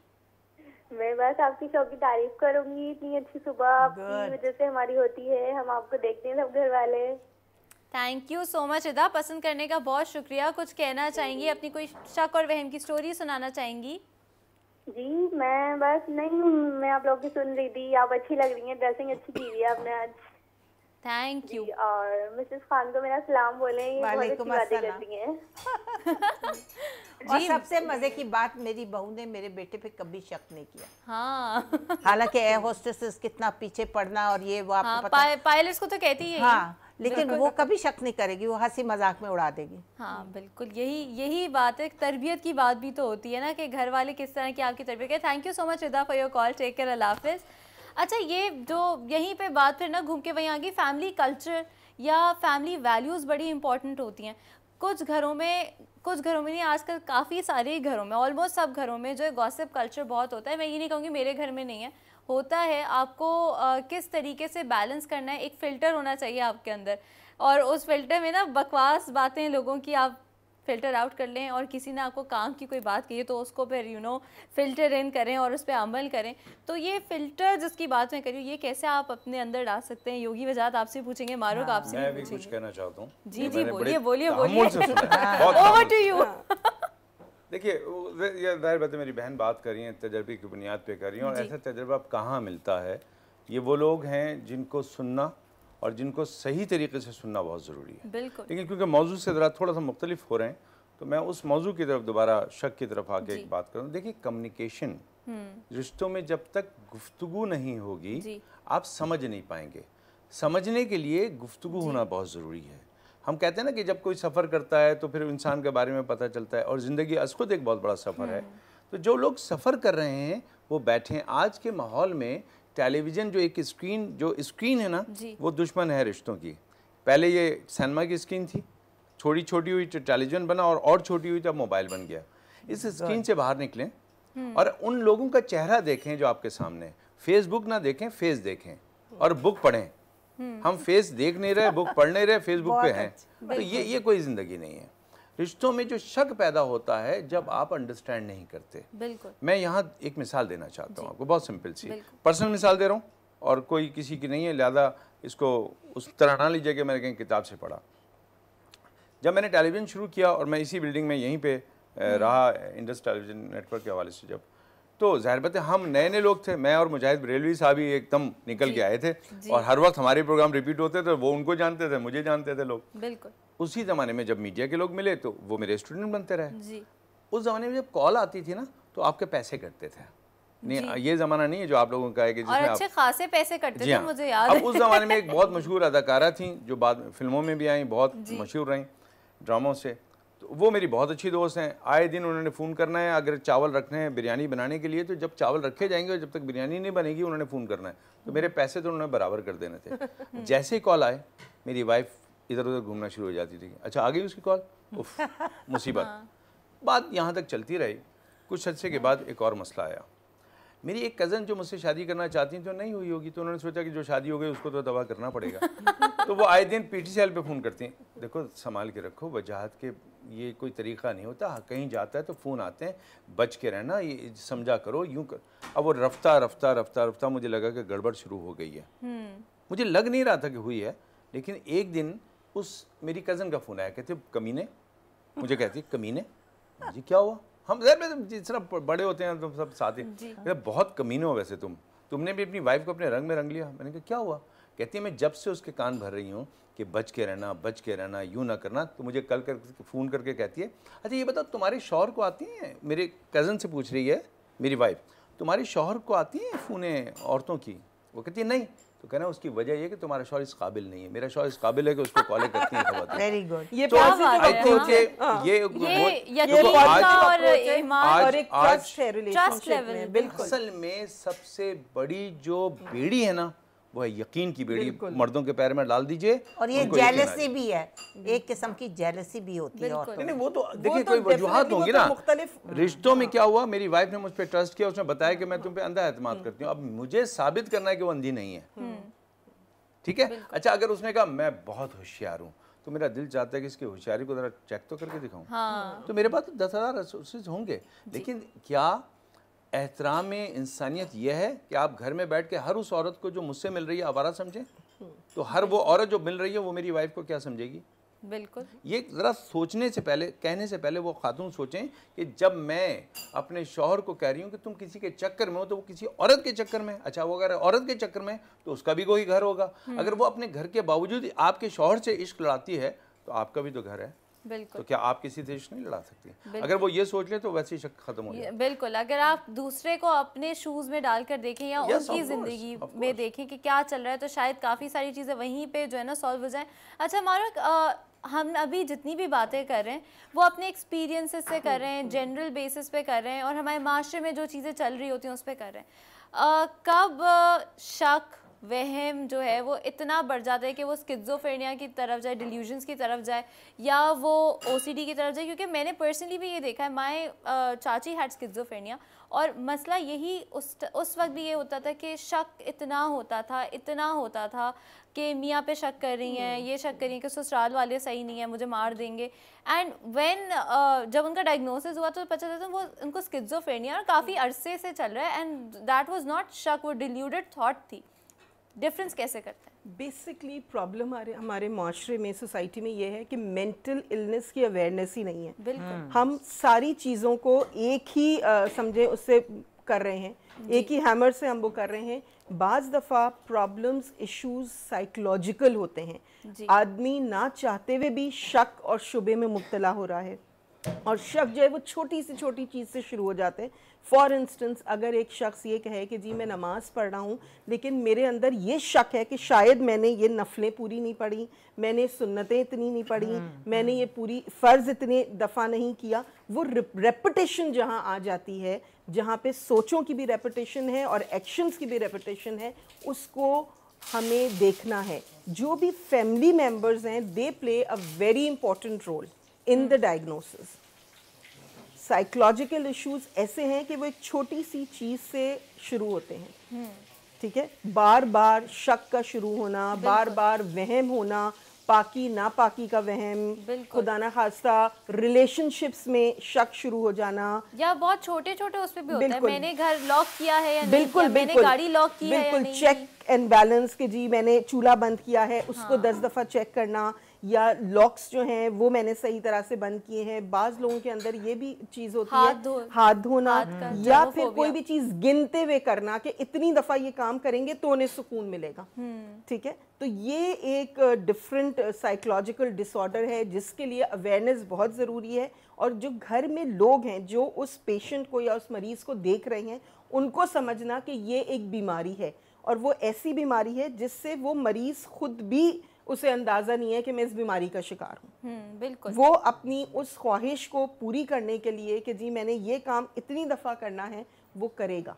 मैं बस आपकी शो की तारीफ करूंगी, इतनी अच्छी सुबह आपकी वजह से हमारी होती है, हम आपको देखते हैं सब घर वाले। थैंक यू सो मच रिदा, पसंद करने का बहुत शुक्रिया। कुछ कहना चाहेंगी, अपनी कोई शक और वहम की स्टोरी सुनाना चाहेंगी? जी मैं बस नहीं, मैं आप लोग की सुन रही थी, आप अच्छी लग रही हैं, ड्रेसिंग अच्छी की हुई है आपने आज। Thank you. और मिसेस खान को मेरा सलाम बोले, ये बहुत अच्छी बातें करती हैं। और सबसे मजे की बात, मेरी बहू ने मेरे बेटे पे कभी शक नहीं किया। हाँ हालांकि एयर होस्टेसेस कितना पीछे पड़ना और ये वो आपको पता, पायलट्स को तो कहती है। हाँ लेकिन वो कभी शक नहीं करेगी, वो हंसी मजाक में उड़ा देगी। हाँ बिल्कुल, यही बात है, तरबियत की बात भी तो होती है ना कि घर वाले किस तरह की आपकी तरबियत है। Thank you so much Rida for your call, take care, अल्लाह हाफिज़। अच्छा, ये जो यहीं पे बात फिर ना घूम के वहीं आ गई, फैमिली कल्चर या फैमिली वैल्यूज़ बड़ी इंपॉर्टेंट होती हैं। कुछ घरों में नहीं, आजकल काफ़ी सारे घरों में, ऑलमोस्ट सब घरों में जो है गॉसिप कल्चर बहुत होता है। मैं ये नहीं कहूँगी मेरे घर में नहीं है, होता है। आपको किस तरीके से बैलेंस करना है, एक फ़िल्टर होना चाहिए आपके अंदर, और उस फिल्टर में ना बकवास बातें लोगों की आप फ़िल्टर आउट कर लें, और किसी ने आपको काम की कोई बात कही तो उसको फिर फ़िल्टर इन करें और उस पर अमल करें। तो ये फ़िल्टर जिसकी बात मैं कर रही हूँ, ये कैसे आप अपने अंदर डाल सकते हैं? योगी वजाहत आपसे पूछेंगे, मारूक आपसे मैं भी कुछ कहना चाहता हूँ। जी जी बोलिए बोलिए ओवर टू यू। देखिए, ये जाहिर बात है, मेरी बहन बात कर रही है, तजर्बे की बुनियाद पे कर रही है, और ऐसा तजर्बा अब कहाँ मिलता है? ये वो लोग हैं जिनको सुनना और जिनको सही तरीके से सुनना बहुत ज़रूरी है। बिल्कुल। लेकिन क्योंकि मौजू से ज़रा थोड़ा सा मुख्तलिफ हो रहे हैं, तो मैं उस मौजू की तरफ दोबारा शक की तरफ आके एक बात करूँ। देखिए, कम्युनिकेशन, रिश्तों में जब तक गुफ्तगू नहीं होगी आप समझ नहीं पाएंगे। समझने के लिए गुफ्तगू होना बहुत ज़रूरी है। हम कहते हैं ना कि जब कोई सफ़र करता है तो फिर इंसान के बारे में पता चलता है, और ज़िंदगी खुद एक बहुत बड़ा सफ़र है। तो जो लोग सफ़र कर रहे हैं वो बैठे, आज के माहौल में टेलीविज़न जो एक स्क्रीन है ना, वो दुश्मन है रिश्तों की। पहले ये सिनेमा की स्क्रीन थी, छोटी हुई तो टेलीविज़न बना, और छोटी हुई तो मोबाइल बन गया। इस स्क्रीन से बाहर निकलें और उन लोगों का चेहरा देखें जो आपके सामने। फेसबुक ना देखें, फेस देखें, और बुक पढ़ें। हम फेस देख नहीं रहे, बुक पढ़ नहीं रहे, फेसबुक पे हैं, तो ये कोई ज़िंदगी नहीं है। रिश्तों में जो शक पैदा होता है जब आप अंडरस्टैंड नहीं करते। बिल्कुल। मैं यहाँ एक मिसाल देना चाहता हूँ आपको, बहुत सिंपल सी पर्सनल मिसाल दे रहा हूँ, और कोई किसी की नहीं है, लिहाजा इसको उस तरह ना लीजिए कि मैंने कहीं किताब से पढ़ा। जब मैंने टेलीविज़न शुरू किया, और मैं इसी बिल्डिंग में यहीं पे रहा इंडस टेलीविज़न नेटवर्क के हवाले से, जब तो ज़ाहिर बात है हम नए लोग थे। मैं और मुजाहिद बरेलवी साहब ही एकदम निकल के आए थे, और हर वक्त हमारे प्रोग्राम रिपीट होते थे, वो उनको जानते थे, मुझे जानते थे लोग। बिल्कुल। उसी ज़माने में जब मीडिया के लोग मिले तो वो मेरे स्टूडेंट बनते रहे। उस ज़माने में जब कॉल आती थी ना तो आपके पैसे कटते थे। नहीं, ये ज़माना नहीं है जो आप लोगों का है कि जिसमें अच्छे खासे पैसे कटते थे, मुझे याद है। अब उस ज़माने में एक बहुत मशहूर अदाकारा थी जो बाद में फिल्मों में भी आई, बहुत मशहूर रहीं ड्रामों से। तो वो मेरी बहुत अच्छी दोस्त हैं। आए दिन उन्होंने फ़ोन करना है, अगर चावल रखने हैं बिरयानी बनाने के लिए, तो जब चावल रखे जाएंगे और जब तक बिरयानी नहीं बनेगी उन्होंने फ़ोन करना है। तो मेरे पैसे तो उन्होंने बराबर कर देने थे। जैसे ही कॉल आए, मेरी वाइफ इधर उधर घूमना शुरू हो जाती थी। अच्छा, आ गई उसकी कॉल, उफ, मुसीबत। बात यहाँ तक चलती रही। कुछ अर्से के बाद एक और मसला आया। मेरी एक कज़न जो मुझसे शादी करना चाहती थी तो नहीं हुई होगी, तो उन्होंने सोचा कि जो शादी हो गई उसको तो दवा करना पड़ेगा। तो वो आए दिन PTCL पे फ़ोन करती हैं, देखो संभाल के रखो, वजाहत के ये कोई तरीक़ा नहीं होता, कहीं जाता है तो फ़ोन आते हैं, बच के रहना, ये समझा करो, यूँ कर। अब वो रफ्ता मुझे लगा कि गड़बड़ शुरू हो गई है। मुझे लग नहीं रहा था कि हुई है, लेकिन एक दिन उस मेरी कज़न का फ़ोन आया, कहते कमीने, मुझे कहती कमीने, जी क्या हुआ? हम जिस तरह बड़े होते हैं तो सब साथ ही, बहुत कमीने हो वैसे तुमने भी अपनी वाइफ को अपने रंग में रंग लिया। मैंने कहा क्या हुआ? कहती है मैं जब से उसके कान भर रही हूँ कि बच के रहना, यूँ ना करना, तो मुझे कल फ़ोन करके कहती है, अच्छा ये बताओ तुम्हारे शौहर को आती हैं, मेरे कज़न से पूछ रही है मेरी वाइफ, तुम्हारे शौहर को आती हैं फ़ोनें औरतों की? वो कहती है नहीं। तो कहना उसकी वजह ये कि तुम्हारा शौहर इस काबिल नहीं है, मेरा शौहर इस काबिल है कि उसको कॉलें करती हैं खवातीन। वेरी गुड, ये तो आई थिंक कि ये बिल्कुल असल में सबसे बड़ी जो बेड़ी है ना वो है यकीन की बेड़ी, मर्दों के पैर में डाल दीजिए। और ये जेलसी भी है, एक किस्म की जेलसी भी होती है। नहीं वो तो देखिए कोई वजूहात होंगी ना, रिश्तों में क्या हुआ, मेरी वाइफ ने मुझ पर ट्रस्ट किया, उसने बताया कि मैं तुम पे अंधा एतमाद करती हूँ, अब मुझे साबित करना है कि वो अंधी नहीं है, ठीक है। अच्छा अगर उसने कहा मैं बहुत होशियार हूँ, तो मेरा दिल चाहता है कि इसकी होशियारी को जरा चेक तो करके दिखाऊं। तो मेरे पास तो 10,000 रिसोर्सेज होंगे, लेकिन क्या एहतराम इंसानियत यह है कि आप घर में बैठ के हर उस औरत को जो मुझसे मिल रही है आवारा समझें? तो हर वो औरत जो मिल रही है वो मेरी वाइफ को क्या समझेगी? बिल्कुल। ये ज़रा सोचने से पहले, कहने से पहले वो खातून सोचें कि जब मैं अपने शौहर को कह रही हूँ कि तुम किसी के चक्कर में हो, तो वो किसी औरत के चक्कर में। अच्छा वो अगर औरत के चक्कर में तो उसका भी कोई घर होगा। अगर वो अपने घर के बावजूद आपके शौहर से इश्क लड़ाती है तो आपका भी तो घर है। बिल्कुल। तो क्या आप किसी से इश्क नहीं लड़ा सकती? अगर वो ये सोच ले तो वैसे ही शक खत्म हो जाए। बिल्कुल। अगर आप दूसरे को अपने शूज़ में डालकर देखें या उनकी ज़िंदगी में देखें कि क्या चल रहा है, तो शायद काफ़ी सारी चीज़ें वहीं पे जो है ना सॉल्व हो जाएं। अच्छा मारूक, हम अभी जितनी भी बातें कर रहे हैं वो अपने एक्सपीरियंसेस से कर रहे हैं, जनरल बेसिस पे कर रहे हैं, और हमारे माशरे में जो चीज़ें चल रही होती हैं उस पर कर रहे हैं। कब शक वहम जो है वो इतना बढ़ जाता है कि वो स्किज़ोफ्रेनिया की तरफ जाए, डिल्यूजन्स की तरफ जाए, या वो OCD की तरफ जाए? क्योंकि मैंने पर्सनली भी ये देखा है, माय चाची हैड स्किज़ोफ्रेनिया, और मसला यही उस वक्त भी ये होता था कि शक इतना होता था कि मियाँ पे शक कर रही हैं, ये शक कर रही हैं कि ससुराल वाले सही नहीं है, मुझे मार देंगे। एंड व्हेन जब उनका डायग्नोसिस हुआ तो पता चला वो उनको स्किज़ोफ्रेनिया और काफ़ी अरसे से चल रहा है, एंड दैट वाज नॉट शक, वो डिल्यूडेड थॉट थी। डिफरेंस कैसे करते हैं? बेसिकली प्रॉब्लम हमारे माशरे में, सोसाइटी में ये है कि मेंटल इलनेस की अवेयरनेस ही नहीं है। बिल्कुल। हम सारी चीज़ों को एक ही समझे उससे कर रहे हैं, एक ही हैमर से हम वो कर रहे हैं। बाज़ दफ़ा प्रॉब्लम्स, इश्यूज साइकोलॉजिकल होते हैं। आदमी ना चाहते हुए भी शक और शुबे में मुब्तला हो रहा है, और शक जो है वो छोटी से छोटी चीज़ से शुरू हो जाते हैं। फॉर इंस्टेंस अगर एक शख्स ये कहे कि जी मैं नमाज़ पढ़ रहा हूँ, लेकिन मेरे अंदर ये शक है कि शायद मैंने ये नफलें पूरी नहीं पढ़ी, मैंने सुन्नतें इतनी नहीं पढ़ी, मैंने ये पूरी फ़र्ज़ इतने दफ़ा नहीं किया। वो रेपिटेशन जहाँ आ जाती है, जहाँ पे सोचों की भी रेपिटेशन है और एक्शंस की भी रेपिटेशन है, उसको हमें देखना है। जो भी फैमिली मेम्बर्स हैं, they play a very important role in the diagnosis. Psychological issues ऐसे हैं कि वो एक छोटी सी चीज़ से शुरू होते हैं, ठीक है। बार बार शक का शुरू होना, बार बार वहम होना, पाकी नापाकी का वहम, खुदा ना खास्ता रिलेशनशिप्स में शक शुरू हो जाना, या बहुत छोटे छोटे उस पे भी होता है, मैंने घर लॉक किया है या नहीं बिल्कुल, किया, मैंने गाड़ी लॉक की है या नहीं, चेक एंड बैलेंस के जी मैंने चूल्हा बंद किया है, उसको 10 दफ़ा चेक करना, या लॉक्स जो हैं वो मैंने सही तरह से बंद किए हैं। बाज़ लोगों के अंदर ये भी चीज़ होती है, हाथ धोना, या फिर कोई भी चीज़ गिनते हुए करना कि इतनी दफ़ा ये काम करेंगे तो उन्हें सुकून मिलेगा, ठीक है। तो ये एक डिफरेंट साइकोलॉजिकल डिसऑर्डर है जिसके लिए अवेयरनेस बहुत ज़रूरी है। और जो घर में लोग हैं जो उस पेशेंट को या उस मरीज़ को देख रहे हैं, उनको समझना कि ये एक बीमारी है, और वो ऐसी बीमारी है जिससे वो मरीज़ खुद भी उसे अंदाज़ा नहीं है कि मैं इस बीमारी का शिकार हूँ। बिल्कुल। वो अपनी उस ख्वाहिश को पूरी करने के लिए कि जी मैंने ये काम इतनी दफ़ा करना है, वो करेगा।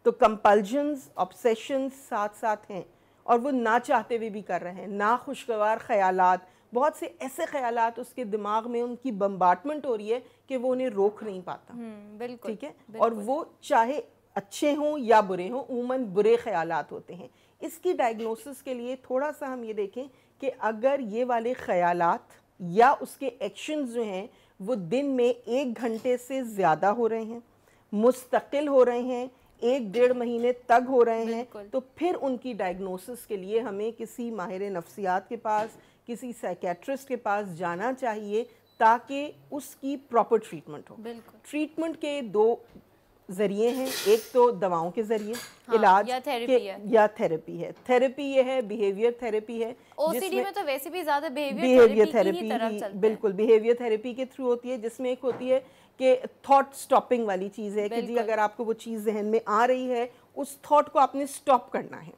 तो कंपल्जन्स, ऑब्सेशंस साथ साथ हैं, और वो ना चाहते हुए भी कर रहे हैं। ना खुशगवार ख्यालात, बहुत से ऐसे ख्यालात उसके दिमाग में उनकी बम्बार्टमेंट हो रही है कि वो उन्हें रोक नहीं पाता, बिल्कुल, ठीक है। और वो चाहे अच्छे हों या बुरे हों, उमूमन बुरे ख़यालात होते हैं। इसकी डायग्नोसिस के लिए थोड़ा सा हम ये देखें कि अगर ये वाले ख़यालात या उसके एक्शंस जो हैं वो दिन में 1 घंटे से ज़्यादा हो रहे हैं, मुस्तकिल हो रहे हैं, 1-1.5 महीने तक हो रहे हैं, तो फिर उनकी डायग्नोसिस के लिए हमें किसी माहिर नफ्सियात के पास, किसी साइकेट्रिस्ट के पास जाना चाहिए ताकि उसकी प्रॉपर ट्रीटमेंट हो। ट्रीटमेंट के 2 ज़रिए हैं, एक तो दवाओं के ज़रिए इलाज या थेरेपी है। थेरेपी ये है, बिहेवियर थेरेपी है। ओसीडी में तो वैसे भी ज़्यादा बिहेवियर थेरेपी की तरफ चलते हैं। बिल्कुल, बिहेवियर थेरेपी के थ्रू होती है, जिसमें एक होती है कि थॉट स्टॉपिंग वाली चीज़ है कि जी अगर आपको वो चीज़ जहन में आ रही है, उस थॉट को आपने स्टॉप करना है।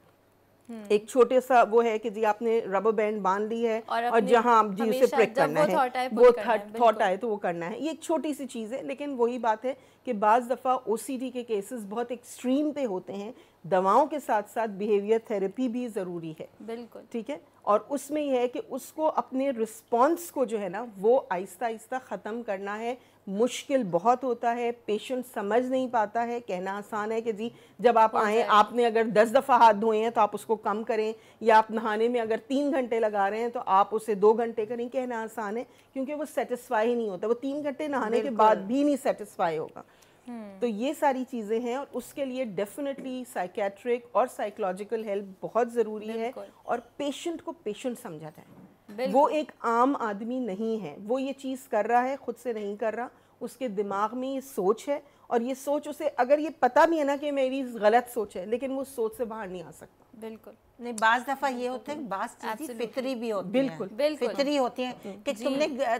एक छोटे सा वो है कि जी आपने रबर बैंड बांध ली है और जहां आप जी उसे प्रिक करना है, वो थॉट आए तो वो करना है। ये एक छोटी सी चीज़ है, लेकिन वही बात है कि बाज़ दफ़ा ओसीडी के केसेस बहुत एक्सट्रीम पे होते हैं। दवाओं के साथ साथ बिहेवियर थेरेपी भी ज़रूरी है। बिल्कुल ठीक है, और उसमें यह है कि उसको अपने रिस्पॉन्स को जो है ना वो आहिस्ता आहिस्ता ख़त्म करना है। मुश्किल बहुत होता है, पेशेंट समझ नहीं पाता है। कहना आसान है कि जी जब आप आएँ, आपने अगर 10 दफ़ा हाथ धोए हैं तो आप उसको कम करें, या आप नहाने में अगर 3 घंटे लगा रहे हैं तो आप उसे 2 घंटे करें। कहना आसान है क्योंकि वो सेटिस्फाई ही नहीं होता, वो 3 घंटे नहाने के बाद भी नहीं सेटिस्फाई होगा। तो ये सारी चीज़ें हैं और उसके लिए डेफिनेटली साइकेट्रिक और साइकोलॉजिकल हेल्प बहुत ज़रूरी है। और पेशेंट को पेशेंट समझा जाए, वो एक आम आदमी नहीं है, वो ये चीज़ कर रहा है खुद से नहीं कर रहा, उसके दिमाग में ये सोच है और ये सोच उसे अगर ये पता भी है ना कि मेरी गलत सोच है, लेकिन वो सोच से बाहर नहीं आ सकता। बिल्कुल नहीं, बाज़ दफ़ा ये होता है, बाज़ चीज़ें फितरी भी होती हैं। बिल्कुल फितरी होती हैं कि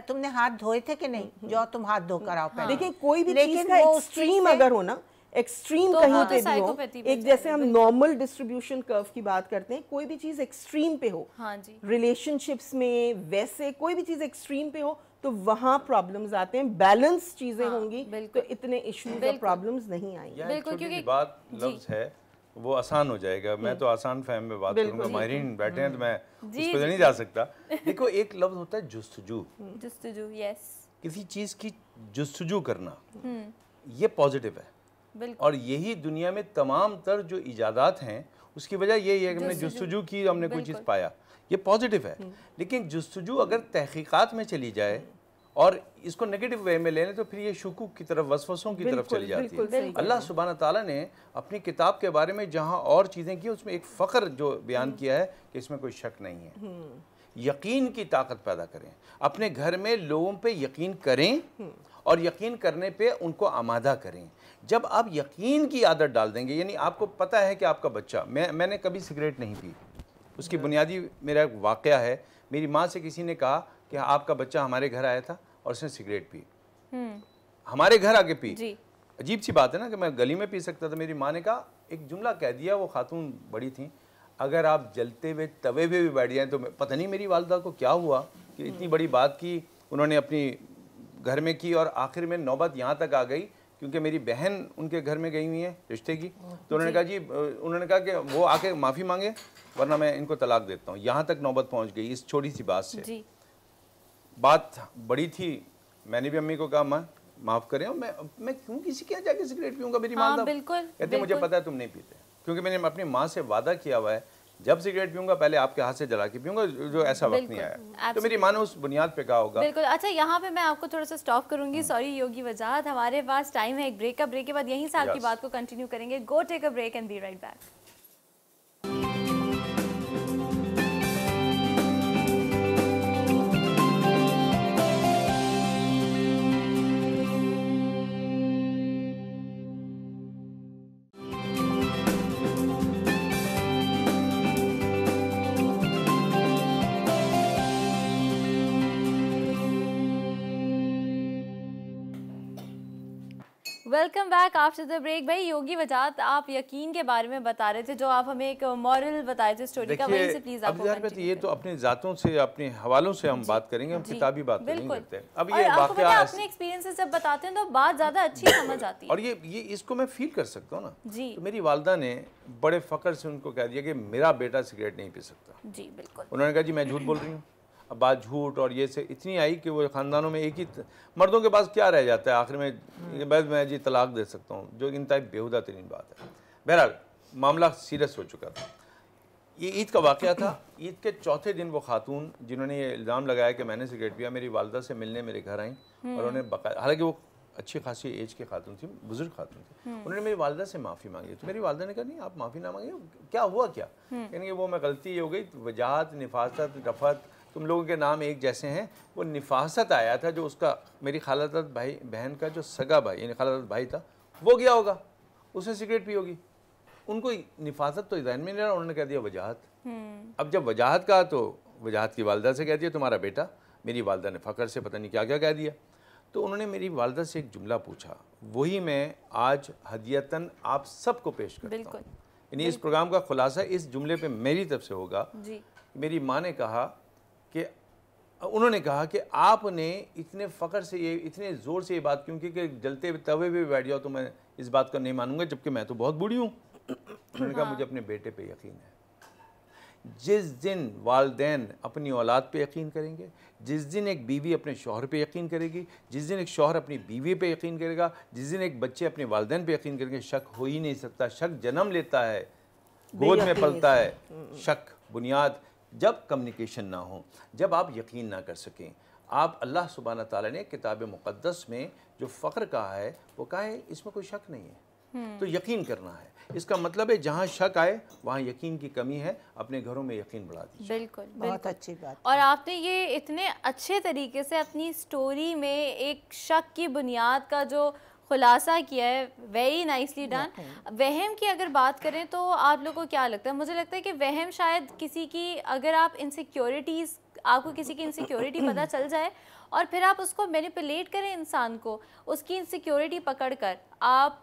तुमने हाथ धोए थे कि नहीं, जो तुम हाथ धोकर आओ पहले। देखिए कोई भी चीज़ का एक्सट्रीम अगर हो ना, एक्सट्रीम कहीं पे भी हो, एक जैसे हम नॉर्मल डिस्ट्रीब्यूशन कर्व की बात करते हैं, कोई भी चीज़ एक्सट्रीम पे हो, रिलेशनशिप्स में वैसे कोई भी चीज़ एक्सट्रीम पे हो तो वहाँ प्रॉब्लम्स आते हैं। बैलेंस चीज़ें होंगी तो इतने इश्यूज और प्रॉब्लम्स नहीं आएंगे। बिल्कुल, क्योंकि बात लफ्ज़ है वो आसान हो जाएगा। मैं तो आसान फहम में बात करूंगा, माहिरीन बैठे हैं तो मैं उस पर नहीं जा सकता। देखो एक लफ्ज़ होता है जुस्तजू। यस, किसी चीज़ की जुस्तजू करना, ये पॉजिटिव है। और यही दुनिया में तमाम तर जो इजादात हैं उसकी वजह यही है कि हमने जुस्तजू की, हमने कोई चीज़ पाया, ये पॉजिटिव है। लेकिन जुस्तजू अगर तहकीकात में चली जाए और इसको नेगेटिव वे में लेने तो फिर ये शुकूक की तरफ, वसवसों की तरफ चली जाती है। अल्लाह सुब्हाना ताला ने अपनी किताब के बारे में जहाँ और चीज़ें की, उसमें एक फ़ख्र जो बयान किया है कि इसमें कोई शक नहीं है। यकीन की ताकत पैदा करें, अपने घर में लोगों पे यकीन करें और यकीन करने पे उनको आमादा करें। जब आप यकीन की आदत डाल देंगे, यानी आपको पता है कि आपका बच्चा, मैंने कभी सिगरेट नहीं पी, उसकी बुनियादी मेरा एक वाक़या है। मेरी माँ से किसी ने कहा कि आपका बच्चा हमारे घर आया था और उसने सिगरेट पी, हमारे घर आके पी। अजीब सी बात है ना कि मैं गली में पी सकता था। मेरी माँ ने कहा, एक जुमला कह दिया, वो खातून बड़ी थी, अगर आप जलते हुए तवे पे भी बैठ जाएँ तो पता नहीं मेरी वालदा को क्या हुआ कि इतनी बड़ी बात की उन्होंने अपनी घर में की। और आखिर में नौबत यहाँ तक आ गई क्योंकि मेरी बहन उनके घर में गई हुई है रिश्ते की, तो उन्होंने कहा जी, उन्होंने कहा कि वो आके माफ़ी मांगे वरना मैं इनको तलाक देता हूँ। यहाँ तक नौबत पहुँच गई इस छोटी सी बात से। बात बड़ी थी, मैंने भी अम्मी को कहा माँ माफ़ करें, और मैं क्यों किसी के यहाँ जाके सिगरेट पीऊँगा। मेरी माँ कहते मुझे पता है तुम नहीं पीते, क्योंकि मैंने अपनी माँ से वादा किया हुआ है जब सिगरेट पीऊंगा पहले आपके हाथ से जला के पीऊंगा, जो ऐसा वक्त नहीं आया। तो मेरी माँ ने उस बुनियाद पे कहा होगा। बिल्कुल। अच्छा, यहाँ पे मैं आपको थोड़ा सा स्टॉप करूंगी, सॉरी योगी वजाहत, हमारे पास टाइम है एक ब्रेक का। ब्रेक के बाद यहीं से आपकी बात को कंटिन्यू करेंगे। Go take a break and be right back. Welcome back after the break. भाई योगी वजाहत, आप यकीन के बारे में बता रहे थे, जो आप हमें एक मॉरल बताए थे स्टोरी का, वहीं से प्लीज आप ये तो अपनी जातों से, अपने हवालों से हम बात करेंगे, हम किताबी बात नहीं करते। अब ये वाकया अपने एक्सपीरियंसेस जब बताते हैं तो बात ज्यादा अच्छी समझ आती है। और ये इसको मैं फील कर सकता हूँ ना जी। तो मेरी वालदा ने बड़े फख्र से उनको कह दिया कि मेरा बेटा सिगरेट नहीं पी सकता। जी बिल्कुल। उन्होंने कहा जी मैं झूठ बोल रही हूँ, अब बात झूठ और ये से इतनी आई कि वो ख़ानदानों में एक ही मर्दों के पास क्या रह जाता है आखिर में, बस मैं जी तलाक दे सकता हूँ, जो इंतहाई बेहुदा तरीन बात है। बहरहाल मामला सीरियस हो चुका था। ये ईद का वाक़या था। ईद के चौथे दिन वो खातून जिन्होंने ये इल्ज़ाम लगाया कि मैंने सिगरेट पिया, मेरी वालदा से मिलने मेरे घर आई और उन्हें बकाया, हालांकि वो अच्छी खासी एज के खातून थी, बुजुर्ग खातून थी, उन्होंने मेरी वालदा से माफ़ी मांगी। तो मेरी वालदा ने कहा नहीं आप माफ़ी ना मांगिए, क्या हुआ क्या? यानी वो मैं गलती हो गई, वजाहत, निफासत, रफ़त तुम लोगों के नाम एक जैसे हैं। वो निफासत आया था जो उसका मेरी खालातत भाई बहन का जो सगा भाई यानी खालातत भाई था वो गया होगा, उसने सिगरेट पी होगी, उनको निफासत तो जहन में नहीं रहा, उन्होंने कह दिया वजाहत। अब जब वजाहत कहा तो वजाहत की वालदा से कह दिया तुम्हारा बेटा, मेरी वालदा ने फ़ख्र से पता नहीं क्या क्या कह दिया। तो उन्होंने मेरी वालदा से एक जुमला पूछा, वही मैं आज हदियतन आप सबको पेश करता हूँ। यानी इस प्रोग्राम का खुलासा इस जुमले पे मेरी तरफ से होगा जी। मेरी माँ ने कहा कि उन्होंने कहा कि आपने इतने फ़ख्र से ये इतने ज़ोर से ये बात क्यों की कि जलते तवे पे बैठ जाओ तो मैं इस बात को नहीं मानूंगा, जबकि मैं तो बहुत बूढ़ी हूँ। उन्होंने कहा मुझे अपने बेटे पे यकीन है। जिस दिन वालदैन अपनी औलाद पे यकीन करेंगे, जिस दिन एक बीवी अपने शौहर पे यकीन करेगी, जिस दिन एक शौहर अपनी बीवी पे यकीन करेगा, जिस दिन एक बच्चे अपने वालदैन पे यकीन करेंगे, शक हो ही नहीं सकता। शक जन्म लेता है, गोद में पलता है। शक बुनियाद जब कम्युनिकेशन ना हो, जब आप यकीन ना कर सकें। आप अल्लाह सुब्हाना ताला ने किताब मुक़द्दस में जो फ़ख्र कहा है वो कहा है इसमें कोई शक नहीं है, तो यकीन करना है। इसका मतलब है जहाँ शक आए वहाँ यकीन की कमी है, अपने घरों में यकीन बढ़ा दीजिए। बिल्कुल, बहुत अच्छी बात। और आपने ये इतने अच्छे तरीके से अपनी स्टोरी में एक शक की बुनियाद का जो खुलासा किया है, वेरी नाइसली डन। वहम की अगर बात करें तो आप लोगों को क्या लगता है? मुझे लगता है कि वहम शायद किसी की, अगर आप इनसिक्योरिटीज़, आपको किसी की इनसिक्योरिटी पता चल जाए और फिर आप उसको मैनिपुलेट करें, इंसान को उसकी इनसिक्योरिटी पकड़ कर आप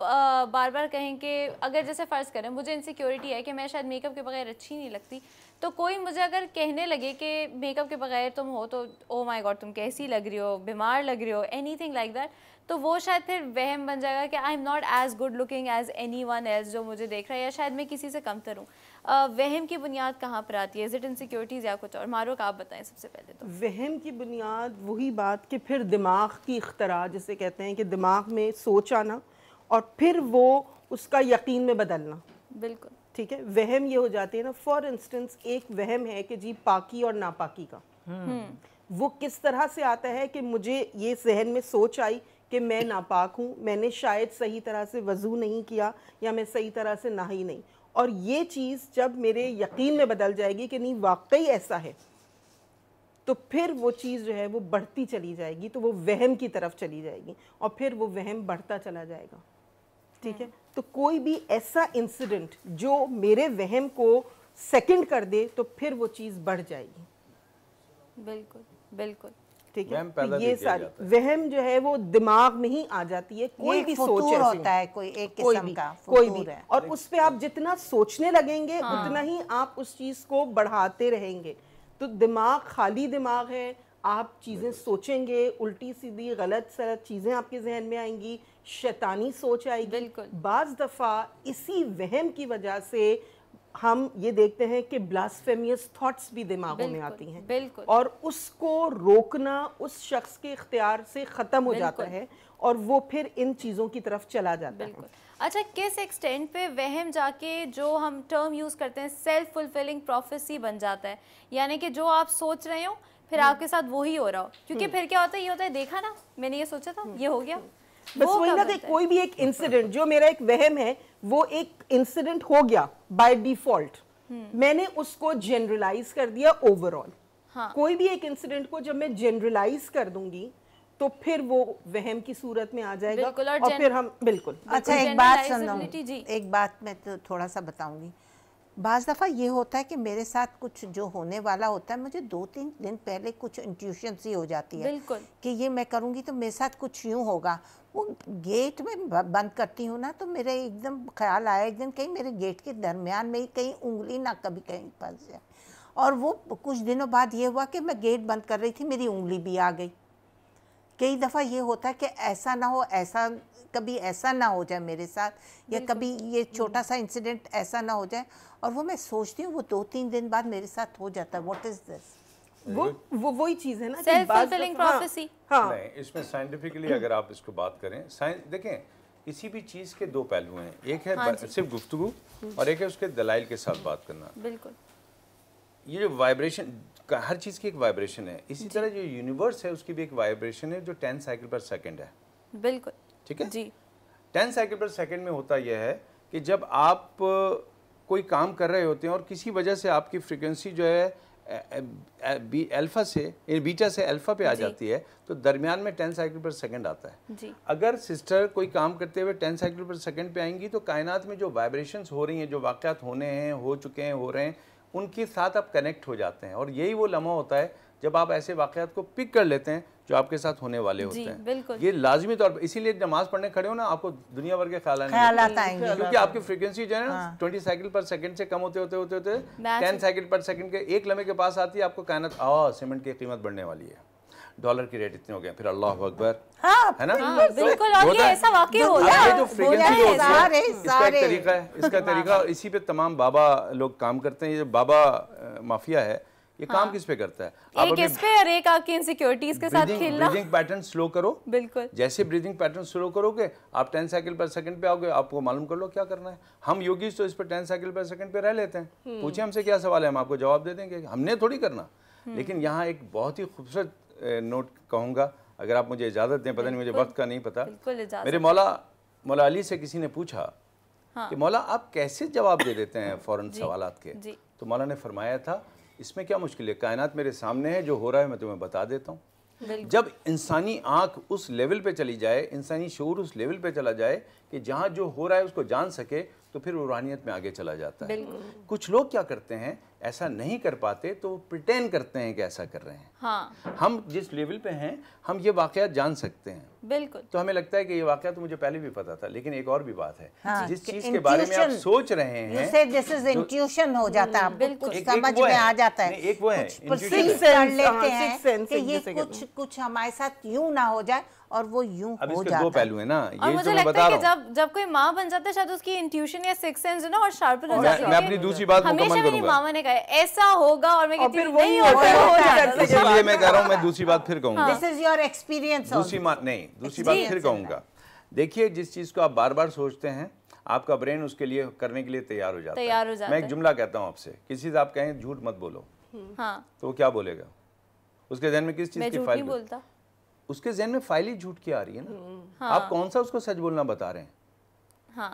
बार बार कहें कि अगर जैसे फ़र्ज़ करें मुझे इनसिक्योरिटी है कि मैं शायद मेकअप के बगैर अच्छी नहीं लगती, तो कोई मुझे अगर कहने लगे कि मेकअप के बगैर तुम हो तो ओ माय गॉड तुम कैसी लग रही हो, बीमार लग रही हो, एनीथिंग लाइक दैट, तो वो शायद फिर वहम बन जाएगा कि I am not as good looking as anyone else जो मुझे देख रहा है, या शायद मैं किसी से कमतर हूँ। वहम की बुनियाद कहाँ पर आती है? इज़ इट इनसिक्योरिटीज़ या कुछ और? मारूक आप बताएं सबसे पहले। तो वहम की बुनियाद वही बात कि फिर दिमाग की इख्तरा, जिसे कहते हैं कि दिमाग में सोच आना और फिर वो उसका यकीन में बदलना। बिल्कुल ठीक है, वहम ये हो जाती है ना। फॉर इंस्टेंस एक वहम है कि जी पाकी और नापाकी का, वो किस तरह से आता है कि मुझे ये जहन में सोच आई कि मैं नापाक हूँ, मैंने शायद सही तरह से वज़ू नहीं किया या मैं सही तरह से नहाई नहीं, और ये चीज़ जब मेरे यकीन में बदल जाएगी कि नहीं वाकई ऐसा है, तो फिर वो चीज़ जो है वो बढ़ती चली जाएगी, तो वो वहम की तरफ चली जाएगी और फिर वो वहम बढ़ता चला जाएगा। ठीक है, तो कोई भी ऐसा इंसिडेंट जो मेरे वहम को सेकंड कर दे तो फिर वो चीज़ बढ़ जाएगी। बिल्कुल बिल्कुल ठीक है, तो ये सारी वहम जो है वो दिमाग में ही आ जाती है। कोई भी सोच होता है, कोई एक किस्म का कोई भी, और उस पे आप जितना सोचने लगेंगे उतना ही आप उस चीज को बढ़ाते रहेंगे। तो दिमाग खाली दिमाग है, आप चीजें सोचेंगे, उल्टी सीधी गलत सलत चीजें आपके जहन में आएंगी, शैतानी सोच आएगी। बाज दफा इसी वहम की वजह से हम ये देखते हैं कि ब्लास्फेमियस थॉट्स भी दिमागों में आती हैं, और उसको रोकना उस शख्स के इख्तियार से ख़त्म हो जाता है और वो फिर इन चीज़ों की तरफ चला जाता है। अच्छा, किस एक्सटेंट पे वहम जाके जो हम टर्म यूज़ करते हैं सेल्फ फुलफिलिंग प्रोफेसी बन जाता है, यानी कि जो आप सोच रहे हो फिर आपके साथ वही हो रहा हो, क्योंकि फिर क्या होता है, ये होता है देखा ना मैंने ये सोचा था ये हो गया। बस वही ना कि कोई भी एक इंसिडेंट जो मेरा एक वहम है वो एक इंसिडेंट हो गया बाय डिफॉल्ट, मैंने उसको जनरलाइज कर दिया ओवरऑल। कोई भी एक इंसिडेंट को जब मैं जनरलाइज कर दूंगी तो फिर वो वहम की सूरत में आ जाएगा और फिर हम बिल्कुल। अच्छा, एक बात सुनो, एक बात मैं तो थोड़ा सा बताऊंगी। बाज़ दफ़ा ये होता है कि मेरे साथ कुछ जो होने वाला होता है, मुझे 2-3 दिन पहले कुछ इंट्यूशन सी हो जाती है कि ये मैं करूँगी तो मेरे साथ कुछ यूँ होगा। वो गेट में बंद करती हूँ ना, तो मेरे एकदम ख्याल आया एक दिन कहीं मेरे गेट के दरमियान में ही कहीं उंगली ना कभी कहीं फंस जाए, और वो कुछ दिनों बाद ये हुआ कि मैं गेट बंद कर रही थी, मेरी उंगली भी आ गई। कई दफ़ा ये होता है कि ऐसा ना हो, ऐसा कभी ऐसा ना हो जाए मेरे साथ, या कभी ये छोटा सा इंसिडेंट ऐसा ना हो जाए, और वो मैं सोचती हूँ वो 2-3 दिन बाद मेरे साथ हो जाता है। What is this? वो वही चीज़ है ना, सेल्फ फुलफिलिंग प्रोफेसी। हाँ, नहीं, इसमें साइंटिफिकली अगर आप इसको बात करें, साइंस देखें, किसी भी चीज़ के दो पहलू हैं, एक है सिर्फ गुफ्तगू और एक है उसके दलाइल के साथ बात करना। बिल्कुल, ये जो वाइब्रेशन, हर चीज़ की एक वाइब्रेशन है, इसी तरह जो यूनिवर्स है उसकी भी एक वाइब्रेशन है जो 10 साइकिल पर सेकंड है। बिल्कुल, ठीक है जी। 10 साइकिल पर सेकंड में होता यह है कि जब आप कोई काम कर रहे होते हैं और किसी वजह से आपकी फ्रीक्वेंसी जो है अल्फा से बीटा से अल्फा पे आ जाती है, तो दरमियान में 10 साइकिल पर सेकंड आता है जी। अगर सिस्टर कोई काम करते हुए 10 साइकिल पर सेकंड पे आएंगी तो कायनात में जो वाइब्रेशंस हो रही हैं, जो वाक़यात होने हैं, हो चुके हैं, हो रहे हैं, उनके साथ आप कनेक्ट हो जाते हैं। और यही वो लम्हा होता है जब आप ऐसे वाक़यात को पिक कर लेते हैं जो आपके साथ होने वाले होते हैं। बिल्कुल। ये लाजमी तौर पर, इसीलिए नमाज पढ़ने खड़े हो ना, आपको दुनिया भर के ख्याल आएंगे, क्योंकि आपकी फ्रीक्वेंसी जो है ना 20 साइकिल पर सेकंड से कम होते होते होते होते 10 साइकिल पर सेकंड के एक लम्हे के पास आती है, आपको कायनात सीमेंट की कीमत बढ़ने वाली है, डॉलर की रेट इतने हो गए, फिर अल्लाह अकबर, है ना? बिल्कुल, और ये ऐसा वाकई होता है। जो फ्रीक्वेंसी होती है इसका एक तरीका है, इसका तरीका, और इसी पे तमाम बाबा लोग काम करते हैं। ये बाबा माफिया है, ये काम किस पे करता है? एक इस पे और एक आपकी इनसिक्योरिटीज के साथ खेलना। ब्रीदिंग पैटर्न स्लो करो, बिल्कुल। जैसे ब्रीदिंग पैटर्न स्लो करोगे आप 10 साइकिल पर सेकंड पे आओगे, आपको मालूम कर लो क्या करना है। हम योगीज तो इस पर 10 साइकिल पर सेकंड पे रह लेते हैं, पूछे हमसे क्या सवाल है, हम आपको जवाब दे देंगे, हमने थोड़ी करना। लेकिन यहाँ एक बहुत ही खूबसूरत नोट कहूँगा, अगर आप मुझे इजाज़त दें, पता नहीं मुझे वक्त का नहीं पता। मेरे मौला अली से किसी ने पूछा कि मौला आप कैसे जवाब दे देते हैं फ़ौरन सवालात के, तो मौला ने फरमाया था इसमें क्या मुश्किल है, कायनात मेरे सामने है, जो हो रहा है मैं तुम्हें बता देता हूँ। जब इंसानी आँख उस लेवल पे चली जाए, इंसानी शऊर उस लेवल पे चला जाए कि जहाँ जो हो रहा है उसको जान सके, तो फिर रूहानियत में आगे चला जाता है। कुछ लोग क्या करते हैं, ऐसा नहीं कर पाते तो प्रिटेंड करते हैं कि ऐसा कर रहे हैं। हाँ। हम जिस लेवल पे हैं हम ये वाक़यात जान सकते हैं, बिल्कुल, तो हमें लगता है कि ये वाक़या तो मुझे पहले भी पता था। लेकिन एक और भी बात है, जिस चीज़ के बारे में आप सोच रहे हैं, दिस इज इंट्यूशन हो जाता है, बिल्कुल, कुछ समझ में आ जाता है, एक वो है लेते हैं कि ये कुछ हमारे साथ यूं ना हो जाए, और वो यूं अब हो इसके जाता दो पहलू है ना, और मुझे लगता है कि जब कोई माँ बन जाता है शायद उसकी इंट्यूशन या सिक्स सेंस है ना और शार्पन हो जाती है। मैं अपनी दूसरी बात हमेशा मेरी मामा ने कहा ऐसा होगा, और मैं कहती हूँ नहीं होता, इसलिए मैं कह रहा हूँ, मैं दूसरी बात फिर कहूँगा, दिस इज योर एक्सपीरियंस। दूसरी बात फिर कहूँगा। देखिए, जिस चीज़ को आप बार बार सोचते हैं, आपका ब्रेन उसके लिए करने के लिए तैयार हो जाता है। मैं एक जुमला कहता हूँ आपसे, किसी से आप कहें झूठ मत बोलो, तो वो क्या बोलेगा? उसके ज़हन में किस चीज़ की फाइल बोलता? उसके ज़हन में फाइल ही झूठ की आ रही है ना। आप कौन सा उसको सच बोलना बता रहे हैं?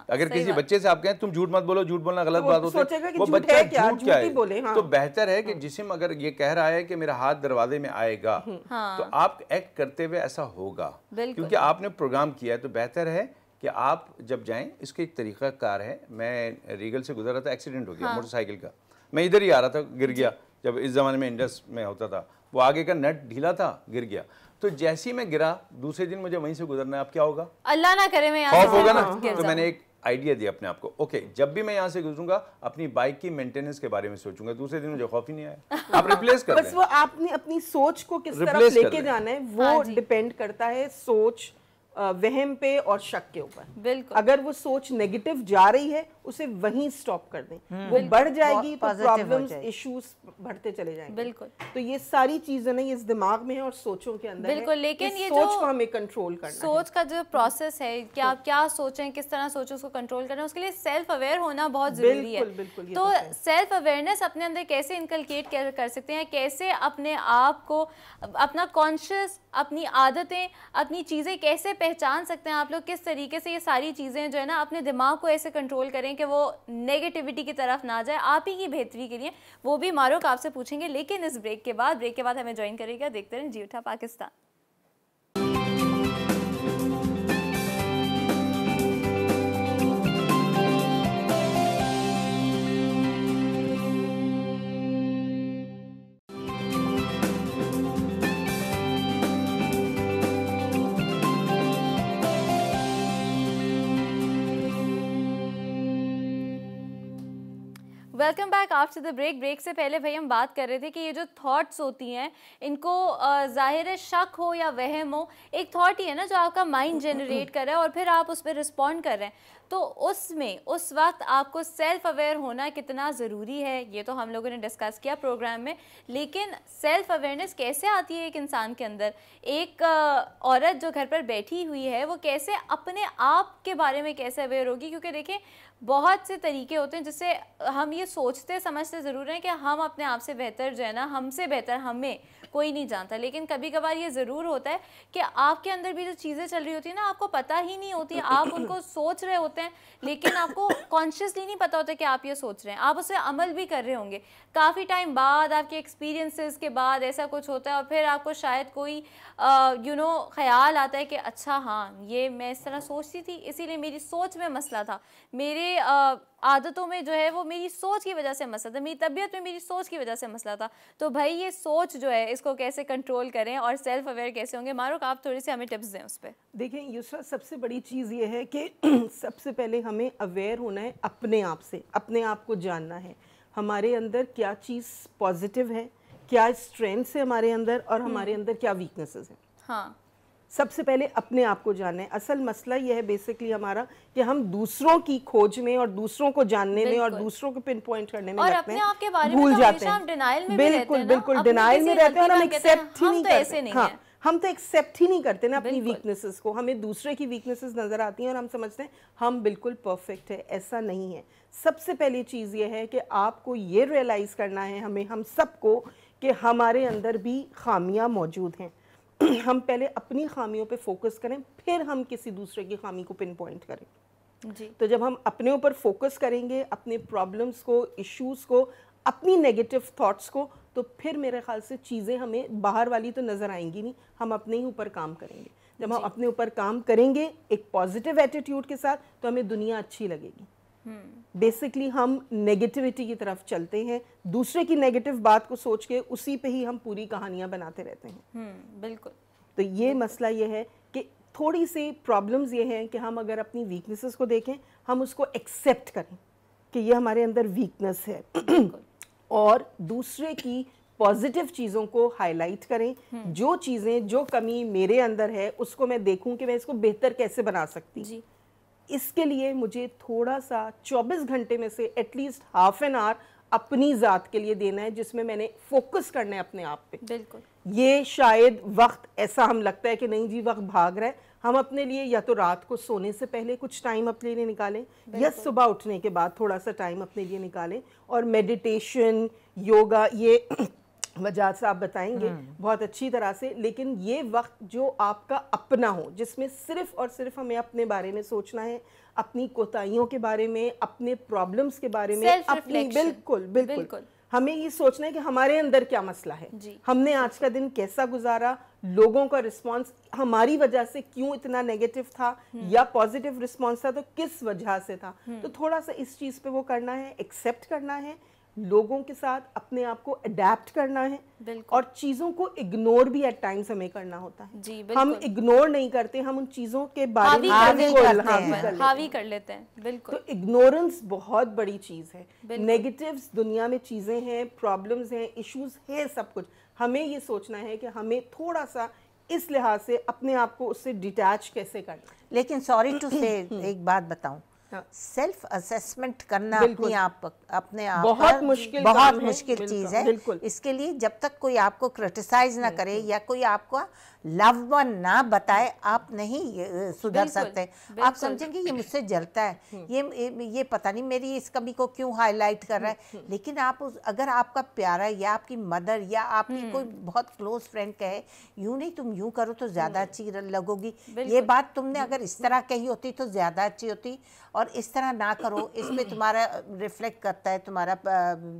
अगर किसी बच्चे से आप कहें तुम झूठ मत बोलो, झूठ बोलना गलत बात होती है, वो बच्चा झूठ क्या है? तो बेहतर है कि जिस्म अगर ये कह रहा है कि मेरा हाथ दरवाजे में आएगा, तो आप एक्ट करते हुए ऐसा होगा, क्योंकि आपने प्रोग्राम किया है। तो बेहतर है कि आप जब जाएं, इसका एक तरीका कार है। मैं रीगल से गुजर रहा था, एक्सीडेंट हो गया मोटरसाइकिल का, मैं इधर ही आ रहा था, गिर गया। जब इस ज़माने में इंडस में होता था, वो आगे का नट ढीला था, गिर गया। तो जैसे ही मैं गिरा, दूसरे दिन मुझे वहीं से गुजरना है, अब क्या होगा? अल्लाह ना करे मैं यहाँ खौफ होगा ना। तो मैंने एक आइडिया दिया अपने आप को, ओके जब भी मैं यहाँ से गुजरूंगा अपनी बाइक की मेंटेनेंस के बारे में सोचूंगा, दूसरे दिन मुझे खौफ ही नहीं आया। आप रिप्लेस कर बस वो आपने अपनी सोच को किस तरफ लेके जाना है, वो डिपेंड करता है सोच, वहम पे और शक के ऊपर। बिल्कुल, अगर वो सोच नेगेटिव जा रही है उसे वहीं स्टॉप कर दें, वो बढ़ जाएगी तो प्रॉब्लम्स, इश्यूज बढ़ते चले जाएंगे। बिल्कुल, तो ये सारी चीजें ना इस दिमाग में है और सोचों के अंदर बिल्कुल। लेकिन ये सोच को हमें कंट्रोल करना है। सोच का जो प्रोसेस है कि आप क्या सोचें, किस तरह सोचें, उसको कंट्रोल करना है, उसके लिए सेल्फ अवेयर होना बहुत जरूरी है। तो सेल्फ अवेयरनेस अपने अंदर कैसे इनकलकेट कर सकते हैं, कैसे अपने आप को, अपना कॉन्शियस, अपनी आदतें, अपनी चीज़ें कैसे पहचान सकते हैं आप लोग, किस तरीके से ये सारी चीज़ें जो है ना अपने दिमाग को ऐसे कंट्रोल करें कि वो नेगेटिविटी की तरफ ना जाए, आप ही की बेहतरी के लिए, वो भी मारूक आपसे पूछेंगे। लेकिन इस ब्रेक के बाद हमें ज्वाइन करेगा, देखते रहें जी उठा Pakistan. Welcome back after the break से पहले भाई हम बात कर रहे थे कि ये जो थॉट्स होती हैं, इनको ज़ाहिर है शक हो या वहम हो, एक थॉट ही है ना जो आपका माइंड जनरेट कर रहा है और फिर आप उस पर रिस्पॉन्ड कर रहे हैं। तो उसमें उस वक्त आपको सेल्फ अवेयर होना कितना ज़रूरी है ये तो हम लोगों ने डिस्कस किया प्रोग्राम में। लेकिन सेल्फ अवेयरनेस कैसे आती है एक इंसान के अंदर? एक औरत जो घर पर बैठी हुई है वो कैसे अपने आप के बारे में कैसे अवेयर होगी? क्योंकि देखें बहुत से तरीके होते हैं जिससे हम ये सोचते समझते ज़रूर हैं कि हम अपने आप से बेहतर जो है ना, हमसे बेहतर हमें कोई नहीं जानता। लेकिन कभी कभार ये ज़रूर होता है कि आपके अंदर भी जो चीज़ें चल रही होती हैं ना, आपको पता ही नहीं होती, आप उनको सोच रहे होते हैं लेकिन आपको कॉन्शियसली नहीं पता होता कि आप ये सोच रहे हैं, आप उस पर अमल भी कर रहे होंगे। काफ़ी टाइम बाद आपके एक्सपीरियंसेस के बाद ऐसा कुछ होता है और फिर आपको शायद कोई ख़याल आता है कि अच्छा हाँ ये मैं इस तरह सोचती थी, इसीलिए मेरी सोच में मसला था, मेरे आदतों में जो है वो मेरी सोच की वजह से मसला था, मेरी तबीयत में मेरी सोच की वजह से मसला था। तो भाई ये सोच जो है इसको कैसे कंट्रोल करें और सेल्फ अवेयर कैसे होंगे? मारूक आप थोड़ी सी हमें टिप्स दें उस पर। देखें युसरा, सबसे बड़ी चीज़ ये है कि सबसे पहले हमें अवेयर होना है अपने आप से, अपने आप को जानना है हमारे अंदर क्या चीज़ पॉजिटिव है, क्या स्ट्रेंथ्स है हमारे अंदर और हमारे अंदर क्या वीकनेसेस हैं। हाँ, सबसे पहले अपने आप को जानना है। असल मसला यह है बेसिकली हमारा कि हम दूसरों की खोज में और दूसरों को जानने में और दूसरों को पिन पॉइंट करने में लगते हैं, भूल जाते हैं। बिल्कुल बिल्कुल डिनाइल में रहते हैं और हम एक्सेप्ट ही नहीं करते। हाँ, हम तो एक्सेप्ट ही नहीं करते ना अपनी वीकनेसेस को। हमें दूसरे की वीकनेसेस नज़र आती हैं और हम समझते हैं हम बिल्कुल परफेक्ट है। ऐसा नहीं है। सबसे पहली चीज़ ये है कि आपको ये रियलाइज़ करना है, हम सबको, कि हमारे अंदर भी खामियां मौजूद हैं। हम पहले अपनी खामियों पे फोकस करें, फिर हम किसी दूसरे की खामी को पिन पॉइंट करें जी। तो जब हम अपने ऊपर फोकस करेंगे, अपने प्रॉब्लम्स को, इश्यूज़ को, अपनी नेगेटिव थॉट्स को, तो फिर मेरे ख्याल से चीज़ें हमें बाहर वाली तो नज़र आएंगी नहीं, हम अपने ही ऊपर काम करेंगे। जब हम अपने ऊपर काम करेंगे एक पॉजिटिव एटीट्यूड के साथ, तो हमें दुनिया अच्छी लगेगी। बेसिकली हम नेगेटिविटी की तरफ चलते हैं, दूसरे की नेगेटिव बात को सोच के उसी पे ही हम पूरी कहानियां बनाते रहते हैं। बिल्कुल। तो ये मसला ये है कि थोड़ी सी प्रॉब्लम्स ये हैं कि हम अगर अपनी वीकनेसेस को देखें, हम उसको एक्सेप्ट करें कि ये हमारे अंदर वीकनेस है और दूसरे की पॉजिटिव चीज़ों को हाईलाइट करें। जो चीज़ें, जो कमी मेरे अंदर है उसको मैं देखूं कि मैं इसको बेहतर कैसे बना सकती हूँ। इसके लिए मुझे थोड़ा सा 24 घंटे में से एटलीस्ट हाफ एन आवर अपनी ज़ात के लिए देना है, जिसमें मैंने फोकस करना है अपने आप पे। बिल्कुल। ये शायद वक्त ऐसा हम लगता है कि नहीं जी वक्त भाग रहा है, हम अपने लिए या तो रात को सोने से पहले कुछ टाइम अपने लिए निकालें या सुबह उठने के बाद थोड़ा सा टाइम अपने लिए निकालें। और मेडिटेशन, योगा, ये वजह से आप बताएंगे बहुत अच्छी तरह से। लेकिन ये वक्त जो आपका अपना हो, जिसमें सिर्फ और सिर्फ हमें अपने बारे में सोचना है, अपनी कोताहियों के बारे में, अपने प्रॉब्लम्स के बारे में, अपनी बिल्कुल हमें ये सोचना है कि हमारे अंदर क्या मसला है, हमने आज का दिन कैसा गुजारा, लोगों का रिस्पांस हमारी वजह से क्यों इतना नेगेटिव था या पॉजिटिव रिस्पांस था तो किस वजह से था। तो थोड़ा सा इस चीज़ पे वो करना है, एक्सेप्ट करना है, लोगों के साथ अपने आप को अडेप्ट करना है और चीज़ों को इग्नोर भी एट टाइम्स हमें करना होता है जी। हम इग्नोर नहीं करते, हम उन चीज़ों के बारे में हावी कर लेते हैं। बिल्कुल। तो इग्नोरेंस बहुत बड़ी चीज़ है। नेगेटिव्स दुनिया में चीज़ें हैं, प्रॉब्लम्स हैं, इश्यूज है, सब कुछ। हमें ये सोचना है कि हमें थोड़ा सा इस लिहाज से अपने आप को उससे डिटैच कैसे करना। लेकिन सॉरी टू से एक बात बताऊं, सेल्फ असेसमेंट करना अपने आप बहुत मुश्किल चीज़ है। इसके लिए जब तक कोई आपको क्रिटिसाइज ना करे या कोई आपको लव वन ना बताए, आप नहीं सुधर सकते। आप समझेंगे ये मुझसे जलता है, ये पता नहीं मेरी इस कमी को क्यों हाईलाइट कर रहा है। लेकिन आप अगर आपका प्यारा या आपकी मदर या आपकी कोई बहुत क्लोज फ्रेंड कहे यूं नहीं तुम यूं करो तो ज़्यादा अच्छी लगोगी, ये बात तुमने अगर इस तरह कही होती तो ज़्यादा अच्छी होती, और इस तरह ना करो, इसमें तुम्हारा रिफ्लेक्ट करता है तुम्हारा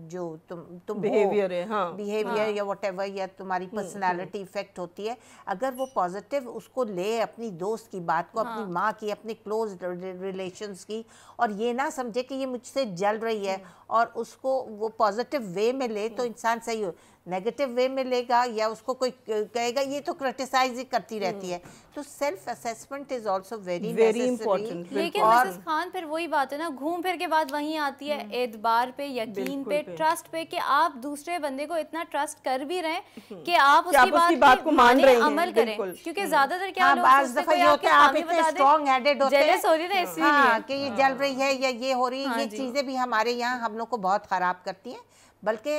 जो तुम बिहेवियर है, बिहेवियर या व्हाटएवर, या तुम्हारी पर्सनालिटी इफेक्ट होती है। अगर वो पॉजिटिव उसको ले, अपनी दोस्त की बात को, अपनी माँ की, अपने क्लोज रिलेशंस की, और ये ना समझे कि ये मुझसे जल रही है और उसको वो पॉजिटिव वे में ले, तो इंसान सही हो। नेगेटिव वे में लेगा या उसको कोई कहेगा ये तो क्रिटिसाइज ही करती रहती है। तो self assessment is also very important. लेकिन मिसेस खान ईमान फिर वही बात है ना, घूम फिर के बाद वहीं आती है एतबार पे, यकीन पे, ट्रस्ट पे, कि आप दूसरे बंदे को इतना ट्रस्ट कर भी रहे हैं कि आप उसकी बात को मान रहे हैं, अमल करें। क्योंकि ज्यादातर क्या लोग सोचते हैं आप इतने स्ट्रॉन्ग हेडेड होते हैं हो रही है इसलिए कि ये जल रही है या ये हो रही है, ये चीजें भी हमारे यहाँ हम लोग को बहुत खराब करती हैं। बल्कि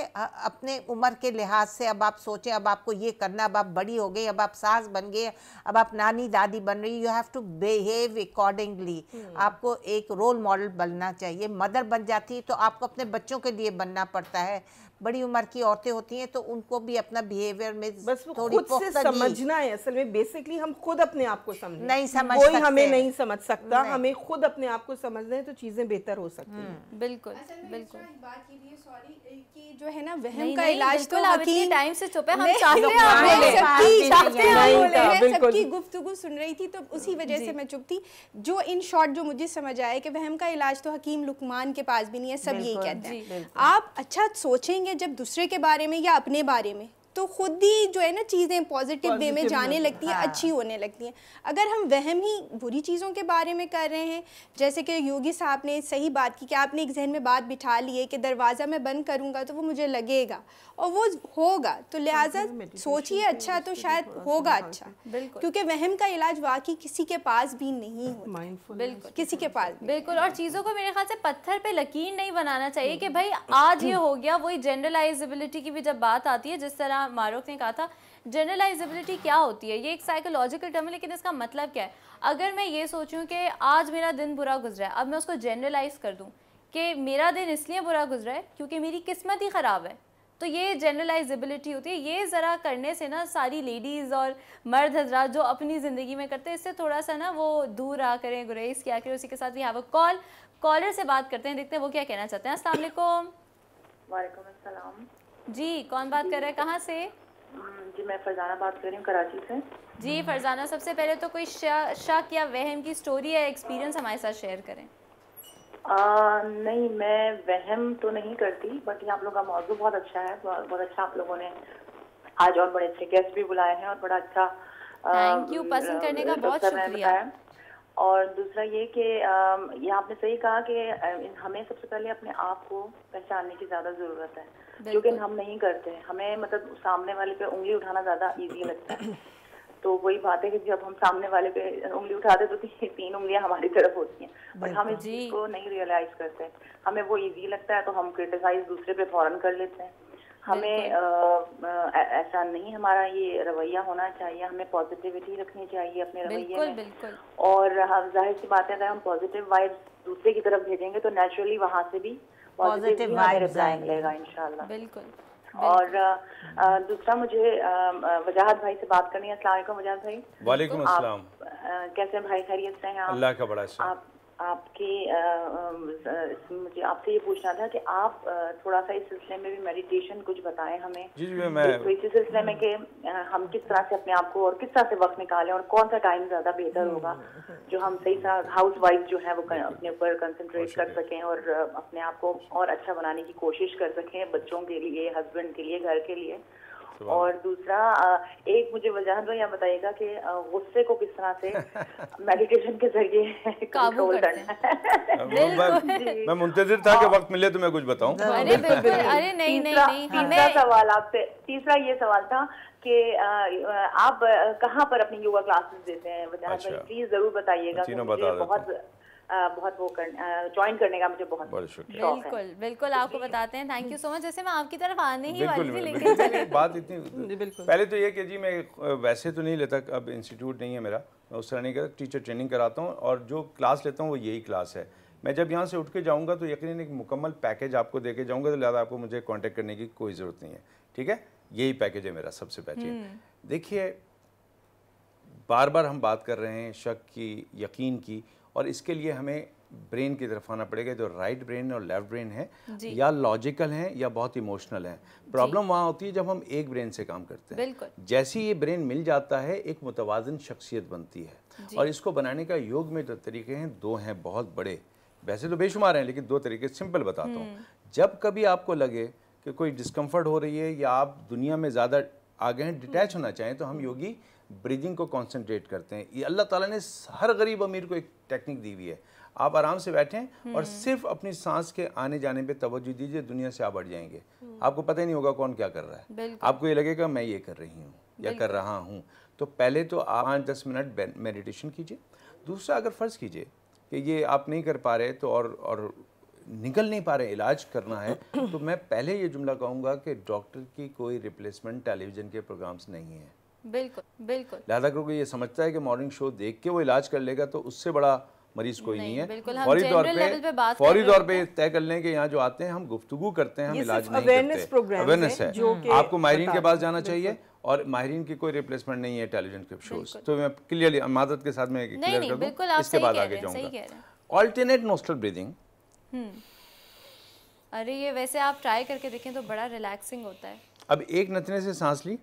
अपने उम्र के लिहाज से अब आप सोचें, अब आपको ये करना, अब आप बड़ी हो गई, अब आप सास बन गए, अब आप नानी दादी बन रही, you have to behave accordingly. आपको एक रोल मॉडल बनना चाहिए। मदर बन जाती है तो आपको अपने बच्चों के लिए बनना पड़ता है। बड़ी उम्र की औरतें होती हैं तो उनको भी अपना बिहेवियर में बस थोड़ी खुद से समझना है। असल में बेसिकली हम खुद अपने आप को समझें, नहीं समझ कोई सकते, हमें नहीं समझ सकता, हमें खुद अपने आप को समझना है तो चीजें बेहतर हो सकती हैं। बिल्कुल बिल्कुल। बात ये भी है, सॉरी, कि जो है ना वहम का इलाज तो हकीम टाइम से चुप है, हम सबकी गुफ्तगू सुन रही थी तो उसी वजह से मैं चुप थी। जो इन शॉर्ट जो मुझे समझ आया कि वहम का इलाज तो हकीम लुकमान के पास भी नहीं है, सब यही कहते हैं। आप अच्छा सोचेंगे जब दूसरे के बारे में या अपने बारे में, तो खुद ही जो है ना चीज़ें पॉजिटिव वे में जाने लगती हैं, अच्छी होने लगती हैं। अगर हम वहम ही बुरी चीज़ों के बारे में कर रहे हैं, जैसे कि योगी साहब ने सही बात की कि आपने एक जहन में बात बिठा ली है कि दरवाज़ा मैं बंद करूँगा तो वो मुझे लगेगा और वो होगा, तो लिहाजा सोचिए अच्छा तो शायद होगा अच्छा। क्योंकि वहम का इलाज वाकई किसी के पास भी नहीं होता, बिल्कुल किसी के पास बिल्कुल। और चीज़ों को मेरे ख्याल से पत्थर पे लकीर नहीं बनाना चाहिए कि भाई आज ये हो गया। वही जनरलाइजेबिलिटी की भी जब बात आती है, जिस तरह मारूक ने कहा था, जनरलाइजेबिलिटी क्या होती है? ये एक साइकोलॉजिकल टर्म है, लेकिन इसका मतलब क्या है? अगर मैं ये सोचूं कि आज मेरा दिन बुरा गुजरा है, अब मैं उसको जनरलाइज कर दूं कि मेरा दिन इसलिए बुरा गुजरा है क्योंकि मेरी किस्मत ही ख़राब है, तो ये जनरलाइजेबिलिटी होती है। ये ज़रा करने से ना सारी लेडीज़ और मर्द हजरात जो अपनी ज़िंदगी में करते हैं, इससे थोड़ा सा ना वो दूर आ करें, गुरेज किया करें। उसी के साथ भी हैव अ कॉलर से बात करते हैं, देखते हैं वो क्या कहना चाहते हैं। अस्सलाम वालेकुम। वालेकुम अस्सलाम जी, कौन बात कर रहा है, कहाँ से? जी मैं फरजाना बात कर रही हूँ, कराची से। जी फरजाना, सबसे पहले तो कोई शक या वहम की स्टोरी या एक्सपीरियंस हमारे साथ शेयर करें। नहीं, मैं वहम तो नहीं करती, बट ये आप लोगों का मौजू बहुत अच्छा है, बहुत अच्छा आप लोगों ने आज और बड़े अच्छे गेस्ट भी बुलाए हैं और बड़ा अच्छा थैंक यू, पसंद करने का बहुत शुक्रिया। और दूसरा ये कि ये आपने सही कहा कि हमें सबसे पहले अपने आप को पहचानने की ज़्यादा ज़रूरत है, क्योंकि हम नहीं करते। हमें मतलब सामने वाले पे उंगली उठाना ज़्यादा इजी लगता है। तो वही बात है कि जब हम सामने वाले पे उंगली उठाते तो तीन उंगलियां हमारी तरफ होती हैं, बट हम इस चीज़ को नहीं रियलाइज करते। हमें वो इजी लगता है तो हम क्रिटिसाइज दूसरे पे फौरन कर लेते हैं। हमें ऐसा नहीं हमारा ये रवैया होना चाहिए। हमें पॉजिटिविटी रखनी चाहिए अपने रवैये में। और हम जाहिर सी बात है, अगर हम पॉजिटिव वाइब्स दूसरे की तरफ भेजेंगे तो नेचुरली वहाँ से भी पॉजिटिव रिप्लाई मिलेगा इंशाल्लाह। बिल्कुल। और दूसरा मुझे वजाहत भाई से बात करनी है। अस्सलाम वालेकुम वजाहत भाई। वालेकुम अस्सलाम। कैसे भाई, खैरियत से हैं आप? अल्लाह का बड़ा शुक्र। आपके मुझे आपसे ये पूछना था कि आप थोड़ा सा इस सिलसिले में भी मेडिटेशन कुछ बताएं हमें। जी मैं तो इसी सिलसिले में कि हम किस तरह से अपने आप को और किस तरह से वक्त निकालें और कौन सा टाइम ज़्यादा बेहतर होगा जो हम सही सा हाउस वाइफ जो है वो अपने ऊपर कंसंट्रेट कर सकें और अपने आप को और अच्छा बनाने की कोशिश कर सकें, बच्चों के लिए, हस्बैंड के लिए, घर के लिए। और दूसरा एक मुझे वजह तो यह बताइएगा कि गुस्से को किस तरह से मेडिटेशन के जरिए कंट्रोल करना है। मैं मुंतजिर था कि वक्त मिले तो मैं कुछ बताऊं। अरे बिल्कुल, अरे नहीं तीसरा सवाल आपसे, तीसरा ये सवाल था कि आप कहाँ पर अपनी योगा क्लासेस देते हैं? प्लीज जरूर बताइएगा। बहुत वो ज्वाइन करने का मुझे बहुत बिल्कुल बिल्कुल आपको बताते हैं। Thank you so much. जैसे मैं आपकी तरफ आने ही वाली थी, लेकिन चलिए बात इतनी पहले तो ये कि जी मैं वैसे तो नहीं लेता, अब इंस्टीट्यूट नहीं है मेरा, मैं उस तरह नहीं करता, टीचर ट्रेनिंग कराता हूँ और जो क्लास लेता हूँ वो यही क्लास है। मैं जब यहाँ से उठ के जाऊँगा तो यकीनन एक मुकम्मल पैकेज आपको दे के जाऊँगा, तो लिहाजा आपको मुझे कॉन्टेक्ट करने की कोई ज़रूरत नहीं है। ठीक है, यही पैकेज है मेरा सबसे पहले। देखिए बार बार हम बात कर रहे हैं शक की, यकीन की, और इसके लिए हमें ब्रेन की तरफ आना पड़ेगा। जो राइट ब्रेन और लेफ्ट ब्रेन है या लॉजिकल हैं या बहुत इमोशनल हैं। प्रॉब्लम वहाँ होती है जब हम एक ब्रेन से काम करते हैं। जैसे ही ये ब्रेन मिल जाता है एक मुतवाज़िन शख्सियत बनती है। और इसको बनाने का योग में जो तरीके हैं दो हैं बहुत बड़े, वैसे तो बेशुमार हैं लेकिन दो तरीके सिंपल बताता हूँ। जब कभी आपको लगे कि कोई डिस्कम्फर्ट हो रही है या आप दुनिया में ज़्यादा आगे हैं, डिटैच होना चाहें, तो हम योगी ब्रीदिंग को कंसंट्रेट करते हैं। ये अल्लाह ताला ने हर गरीब अमीर को एक टेक्निक दी हुई है। आप आराम से बैठें और सिर्फ अपनी सांस के आने जाने पे तवज्जो दीजिए, दुनिया से आप बढ़ जाएंगे। आपको पता ही नहीं होगा कौन क्या कर रहा है, आपको ये लगेगा मैं ये कर रही हूँ या कर रहा हूँ। तो पहले तो 5-10 मिनट मेडिटेशन कीजिए। दूसरा, अगर फ़र्ज़ कीजिए कि ये आप नहीं कर पा रहे तो और निकल नहीं पा रहे, इलाज करना है, तो मैं पहले ये जुमला कहूँगा कि डॉक्टर की कोई रिप्लेसमेंट टेलीविज़न के प्रोग्राम्स नहीं है। बिल्कुल बिल्कुल। लिहाजा क्योंकि ये समझता है कि मॉर्निंग शो देख के वो इलाज कर लेगा, तो उससे बड़ा मरीज कोई नहीं है। फौरी तौर पे तय कर लें कि यहाँ जो आते हैं हम गुफ्तगू करते हैं, हम इलाज नहीं करते। अवेयरनेस है, आपको माहिरीन के पास जाना चाहिए और माहिरीन की कोई रिप्लेसमेंट नहीं है टेलीविजन के शोज। तो मैं क्लियरली मादत के साथ में क्लियर कर दूं, इसके बाद आगे जाऊंगा। ऑल्टरनेट नोस्ट्रल ब्रीदिंग, अरे ये वैसे आप ट्राई करके देखें तो बड़ा रिलैक्सिंग होता है। अब एक नथने से सांस ली,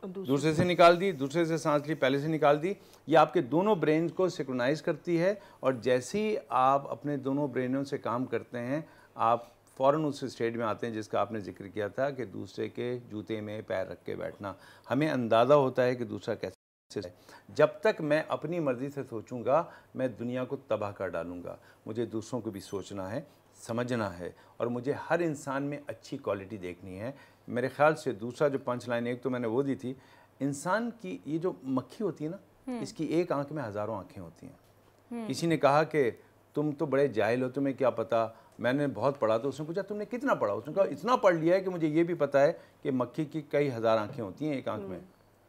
दूसरे से निकाल दी, दूसरे से सांस ली, पहले से निकाल दी। ये आपके दोनों ब्रेन को सिंक्रोनाइज करती है और जैसे ही आप अपने दोनों ब्रेनों से काम करते हैं, आप फ़ौरन उस स्टेट में आते हैं जिसका आपने जिक्र किया था कि दूसरे के जूते में पैर रख के बैठना। हमें अंदाज़ा होता है कि दूसरा कैसे है। जब तक मैं अपनी मर्ज़ी से सोचूंगा, मैं दुनिया को तबाह कर डालूंगा। मुझे दूसरों को भी सोचना है, समझना है और मुझे हर इंसान में अच्छी क्वालिटी देखनी है। मेरे ख्याल से दूसरा जो पंच लाइन, एक तो मैंने वो दी थी, इंसान की ये जो मक्खी होती है ना, इसकी एक आंख में हज़ारों आंखें होती हैं। किसी ने कहा कि तुम तो बड़े जाहिल हो, तुम्हें क्या पता, मैंने बहुत पढ़ा। तो उसने पूछा तुमने कितना पढ़ा? उसने कहा इतना पढ़ लिया है कि मुझे ये भी पता है कि मक्खी की कई हज़ार आंखें होती हैं एक आंख में।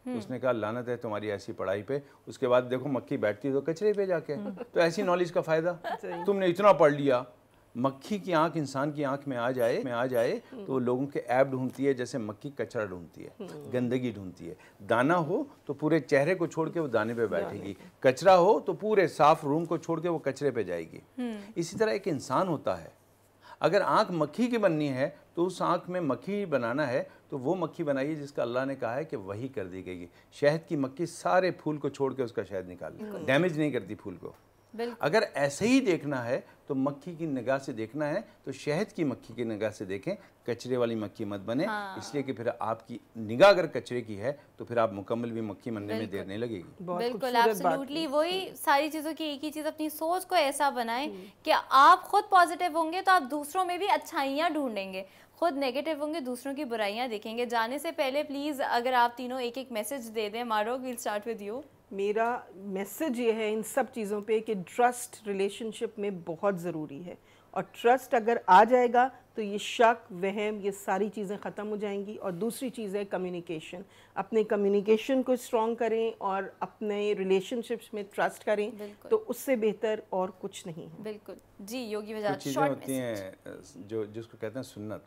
तो उसने कहा लानत है तुम्हारी ऐसी पढ़ाई पे। उसके बाद देखो मक्खी बैठती है तो कचरे पे जाके। तो ऐसी नॉलेज का फ़ायदा, तुमने इतना पढ़ लिया। मक्खी की आंख इंसान की आंख में आ जाए तो लोगों के ऐब ढूंढती है, जैसे मक्खी कचरा ढूंढती है, गंदगी ढूंढती है। दाना हो तो पूरे चेहरे को छोड़ के वो दाने पे बैठेगी, कचरा हो तो पूरे साफ रूम को छोड़ के वो कचरे पे जाएगी। इसी तरह एक इंसान होता है, अगर आंख मक्खी की बननी है तो उस आंख में मक्खी बनाना है तो वो मक्खी बनाइए जिसका अल्लाह ने कहा है कि वही कर दी गई। शहद की मक्खी सारे फूल को छोड़ के उसका शहद निकाल ले, डैमेज नहीं करती फूल को। अगर ऐसे ही देखना है तो मक्खी की निगाह से देखना है तो शहद की मक्खी की निगाह से देखें, कचरे वाली मक्खी मत बने। इसलिए कि फिर आपकी निगाह अगर कचरे की है तो फिर आप मुकम्मल भी मक्खी बनने में देर नहीं लगेगी। बिल्कुल, एब्सोल्युटली। वही सारी चीज़ों की एक ही चीज़, अपनी सोच को ऐसा बनाएं कि आप खुद पॉजिटिव होंगे तो आप दूसरों में भी अच्छाइयाँ ढूंढेंगे, खुद नेगेटिव होंगे दूसरों की बुराइयाँ देखेंगे। जाने से पहले प्लीज़ अगर आप तीनों एक एक मैसेज दे दें। मारो, विल स्टार्ट विद यू। मेरा मैसेज ये है इन सब चीज़ों पे कि ट्रस्ट रिलेशनशिप में बहुत ज़रूरी है, और ट्रस्ट अगर आ जाएगा तो ये शक, वहम, ये सारी चीज़ें ख़त्म हो जाएंगी। और दूसरी चीज़ है कम्युनिकेशन। अपने कम्युनिकेशन को स्ट्रॉन्ग करें और अपने रिलेशनशिप्स में ट्रस्ट करें, तो उससे बेहतर और कुछ नहीं है। बिल्कुल जी। योगी वजाहत, चीज़ें होती हैं जो जिसको कहते हैं सुन्नत,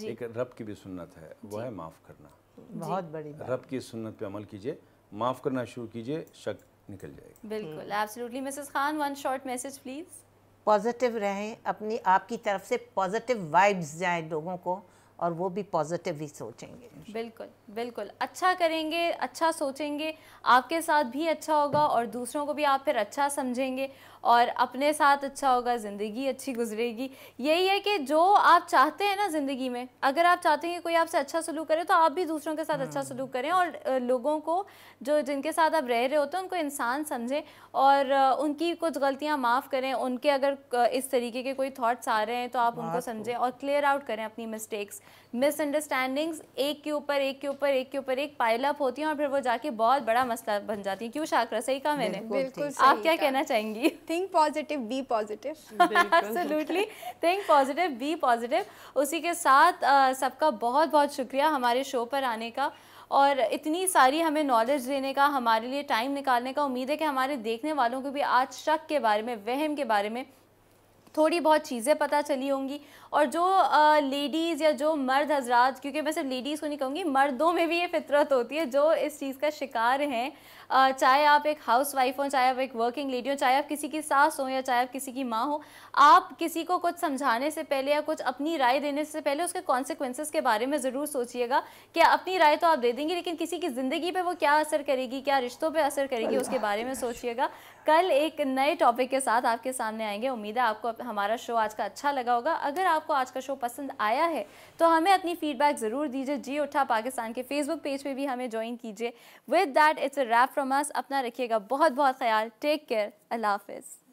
एक रब की भी सुन्नत है, वो है माफ़ करना। बहुत बड़ी बात। रब की सुन्नत पे अमल कीजिए, माफ़ करना शुरू कीजिए, शक निकल जाएगा। बिल्कुल, absolutely. Mrs Khan, one short message please. Positive रहें, अपनी आपकी तरफ से पॉजिटिव वाइब्स जाएं लोगों को, और वो भी पॉजिटिव ही सोचेंगे। बिल्कुल बिल्कुल, अच्छा करेंगे, अच्छा सोचेंगे, आपके साथ भी अच्छा होगा और दूसरों को भी आप फिर अच्छा समझेंगे और अपने साथ अच्छा होगा, ज़िंदगी अच्छी गुजरेगी। यही है कि जो आप चाहते हैं ना ज़िंदगी में, अगर आप चाहते हैं कि कोई आपसे अच्छा सलूक करे तो आप भी दूसरों के साथ अच्छा सलूक करें और लोगों को जो जिनके साथ आप रह रहे होते हैं उनको इंसान समझें और उनकी कुछ गलतियाँ माफ़ करें। उनके अगर इस तरीके के कोई थॉट्स आ रहे हैं तो आप उनको समझें और क्लियर आउट करें अपनी मिस्टेक्स। मिसअंडरस्टैंडिंग्स एक के ऊपर एक पाइल अप होती हैं और फिर वो जाके बहुत बड़ा मसला बन जाती हैं। क्यों शाकरा, सही कहा मैंने? बिल्कुल। आप क्या कहना चाहेंगी? Think positive, be positive. Absolutely, think positive, be positive. उसी के साथ सबका बहुत बहुत शुक्रिया हमारे शो पर आने का और इतनी सारी हमें नॉलेज देने का, हमारे लिए टाइम निकालने का। उम्मीद है कि हमारे देखने वालों को भी आज शक के बारे में, वहम के बारे में थोड़ी बहुत चीज़ें पता चली होंगी। और जो लेडीज़ या जो मर्द हजरात, क्योंकि मैं सिर्फ लेडीज़ को नहीं कहूँगी, मर्दों में भी ये फितरत होती है जो इस चीज़ का शिकार हैं, चाहे आप एक हाउस वाइफ हो, चाहे आप एक वर्किंग लेडी हो, चाहे आप किसी की सास हो या चाहे आप किसी की माँ हो, आप किसी को कुछ समझाने से पहले या कुछ अपनी राय देने से पहले उसके कॉन्सिक्वेंसेस के बारे में ज़रूर सोचिएगा कि अपनी राय तो आप दे देंगे लेकिन किसी की ज़िंदगी पे वो क्या असर करेगी, क्या रिश्तों पे असर करेगी, उसके बारे में सोचिएगा। कल एक नए टॉपिक के साथ आपके सामने आएंगे। उम्मीद है आपको हमारा शो आज का अच्छा लगा होगा। अगर आपको आज का शो पसंद आया है तो हमें अपनी फीडबैक ज़रूर दीजिए। जी उठा पाकिस्तान के फेसबुक पेज पे भी हमें ज्वाइन कीजिए। With that it's a wrap from us. अपना रखिएगा बहुत बहुत ख्याल। Take care. अल्लाह हाफिज़।